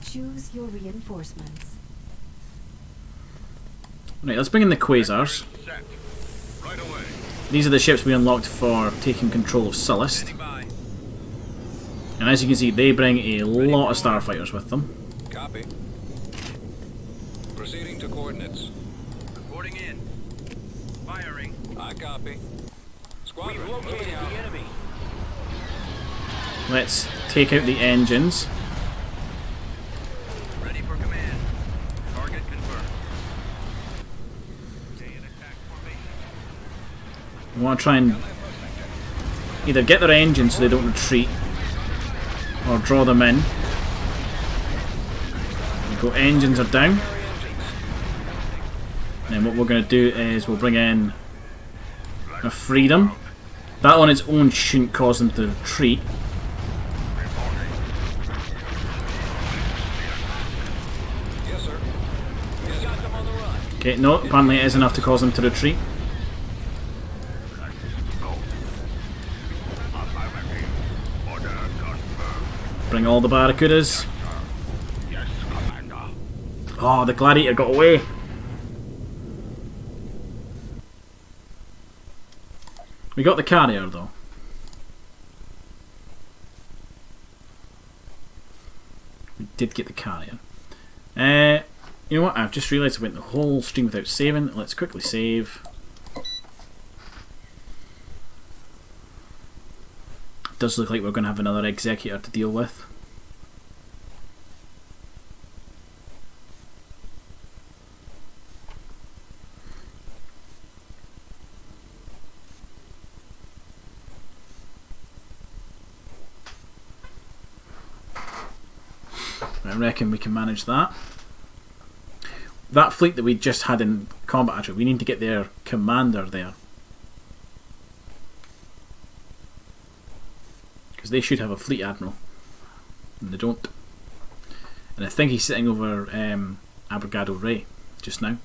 Choose your reinforcements. Right, let's bring in the Quasars. Set. Right away. These are the ships we unlocked for taking control of Sullust. Standing by. And as you can see, they bring a lot of starfighters with them. Copy. Proceeding to coordinates. Reporting in. Firing. I copy. Squadron, We've located moving out. the enemy. Let's take out the engines. Ready for command. Target confirmed. Stay in attack formation. We want to try and either get their engines so they don't retreat, or draw them in. We go, engines are down. And then what we're going to do is we'll bring in a Freedom. That on its own shouldn't cause them to retreat. Yes, sir. We got them on the run. Okay, no, apparently it is enough to cause them to retreat. Order confirmed. Bring all the Barracudas. Yes, Commander. Oh, the Gladiator got away. We got the carrier though. We did get the carrier. You know what? I've just realised I went the whole stream without saving. Let's quickly save. Does look like we're going to have another executor to deal with. I reckon we can manage that. That fleet that we just had in combat, actually, we need to get their commander there. Because they should have a fleet admiral. And they don't. And I think he's sitting over Abrogado Ray just now.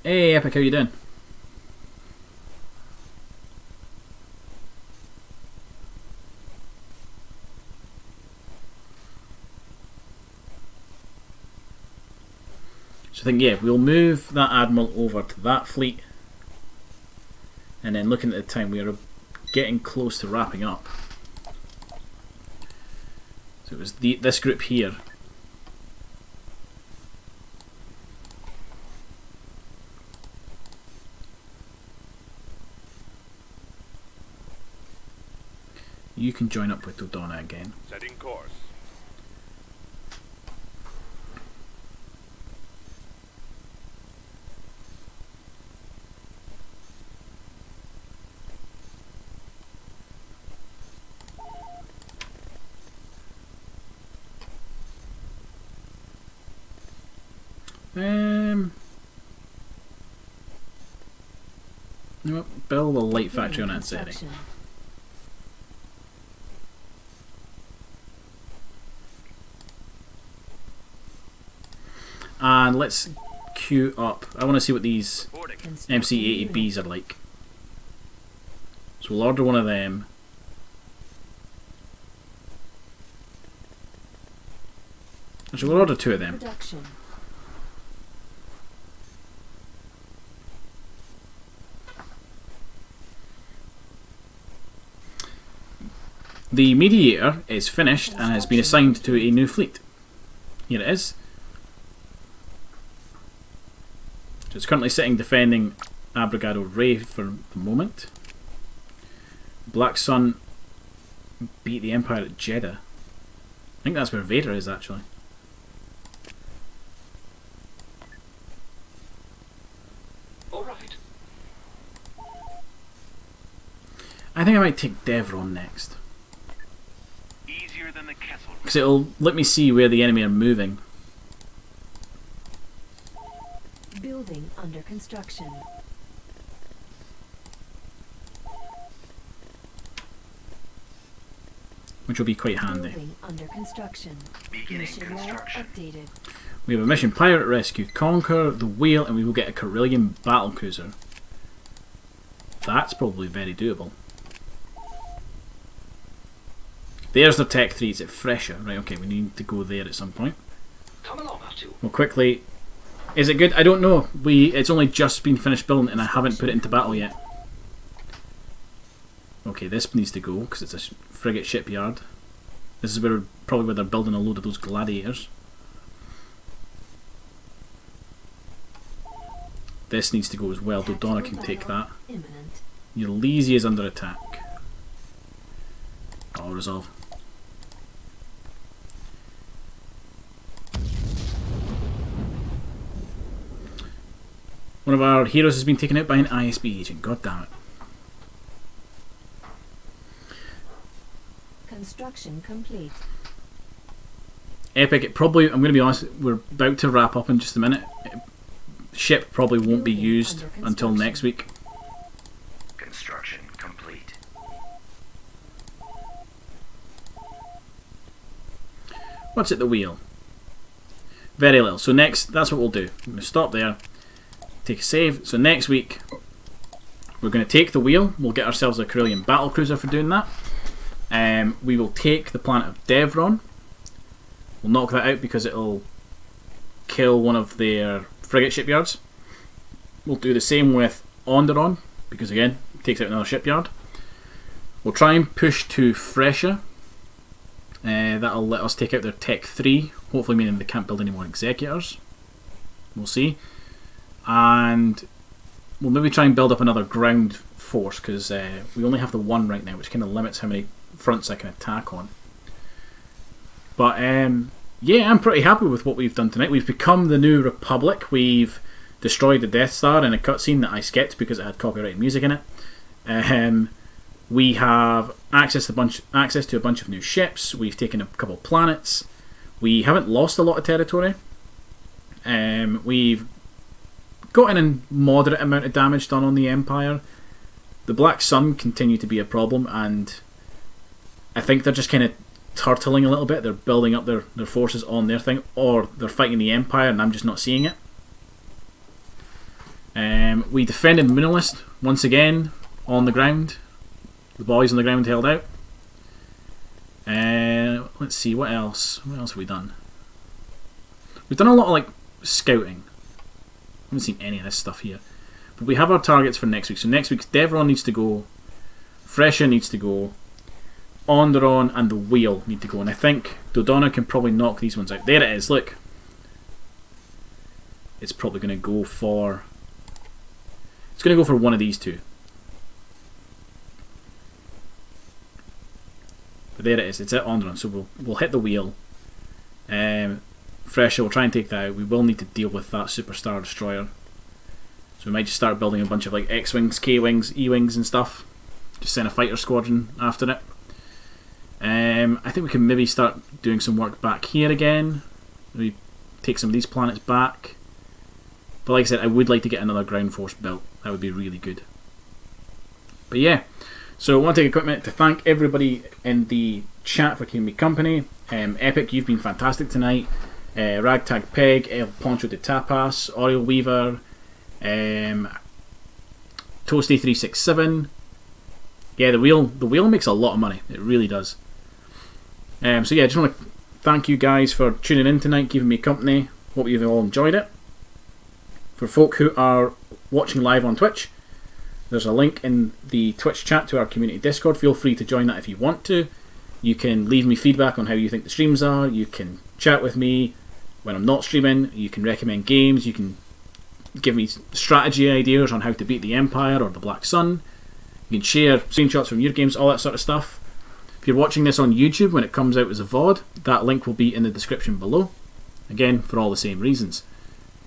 Hey Epic, how you doing? So I think, yeah, we'll move that Admiral over to that fleet. And then looking at the time, we are getting close to wrapping up. So it was this group here. You can join up with Dodonna again. Setting course. You know what? Build a light factory on Anseri. Construction. And let's queue up. I want to see what these Boarding. MC-80Bs are like. So we'll order one of them. Actually, we'll order two of them. Production. The Mediator is finished and has been assigned to a new fleet. Here it is. So it's currently sitting defending Abrogado Ray for the moment. Black Sun beat the Empire at Jeddah. I think that's where Vader is actually. All right. I think I might take Devron next. Easier than the Kessel. Because it'll let me see where the enemy are moving. Building under construction. Which will be quite handy. Building under construction. Beginning Mission log construction. updated. We have a mission: Pirate Rescue, conquer the whale, and we will get a Carillion battlecruiser. That's probably very doable. There's the Tech 3, it's at Fresher. Right, okay, we need to go there at some point. Come along, R2. Well, quickly. Is it good? I don't know. It's only just been finished building and I haven't put it into battle yet. Okay, this needs to go because it's a frigate shipyard. This is probably where they're building a load of those gladiators. This needs to go as well. Dodonna can take that. Imminent. Ulysses is under attack. I'll resolve. One of our heroes has been taken out by an ISB agent. God damn it. Construction complete. Epic, it probably, I'm going to be honest, we're about to wrap up in just a minute. Ship probably won't be Building used under until construction. next week. Construction complete. What's at the wheel? Very little. So next, that's what we'll do. I'm going to stop there, take a save. So next week, we're going to take the wheel. We'll get ourselves a Carillion battlecruiser for doing that. We will take the planet of Devron. We'll knock that out because it'll kill one of their frigate shipyards. We'll do the same with Onderon because again, it takes out another shipyard. We'll try and push to Fresher. That'll let us take out their Tech 3, hopefully meaning they can't build any more executors. We'll see. And we'll maybe try and build up another ground force because we only have the one right now, which kind of limits how many fronts I can attack on. But yeah, I'm pretty happy with what we've done tonight. We've become the New Republic. We've destroyed the Death Star in a cutscene that I skipped because it had copyrighted music in it. We have access to a bunch of new ships. We've taken a couple of planets. We haven't lost a lot of territory. We've gotten a moderate amount of damage done on the Empire. The Black Sun continue to be a problem, and I think they're just kind of turtling a little bit. They're building up their forces on their thing, or they're fighting the Empire and I'm just not seeing it. We defended Moonalist once again on the ground. The boys on the ground held out. Let's see, what else? What else have we done? We've done a lot of like scouting. I haven't seen any of this stuff here. But we have our targets for next week. So next week, Devron needs to go. Fresher needs to go. Onderon and the Wheel need to go. And I think Dodonna can probably knock these ones out. There it is, look. It's probably going to go for... It's going to go for one of these two. But there it is, it's at Onderon. So we'll hit the Wheel. Fresher, we'll try and take that out. We will need to deal with that Superstar Destroyer. So we might just start building a bunch of like X-Wings, K-Wings, E-Wings and stuff. Just send a fighter squadron after it. I think we can maybe start doing some work back here again. Maybe take some of these planets back. But like I said, I would like to get another ground force built. That would be really good. But yeah, so I want to take a quick minute to thank everybody in the chat for keeping me company. Epic, you've been fantastic tonight. Ragtag Peg, El Poncho de Tapas, Oriel Weaver, Toasty367. Yeah, the wheel makes a lot of money. It really does. So yeah, I just want to thank you guys for tuning in tonight, keeping me company. Hope you've all enjoyed it. For folk who are watching live on Twitch, there's a link in the Twitch chat to our community Discord. Feel free to join that if you want to. You can leave me feedback on how you think the streams are. You can chat with me when I'm not streaming. You can recommend games. You can give me strategy ideas on how to beat the Empire or the Black Sun. You can share screenshots from your games, all that sort of stuff. If you're watching this on YouTube when it comes out as a VOD, that link will be in the description below. Again, for all the same reasons.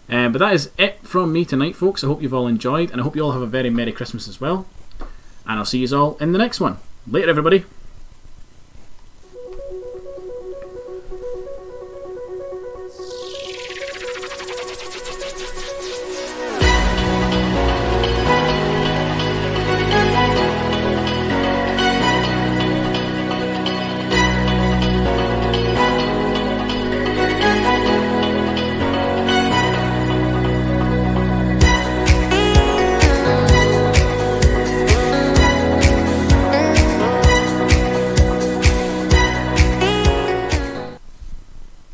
But that is it from me tonight, folks. I hope you've all enjoyed, and I hope you all have a very Merry Christmas as well. And I'll see you all in the next one. Later, everybody.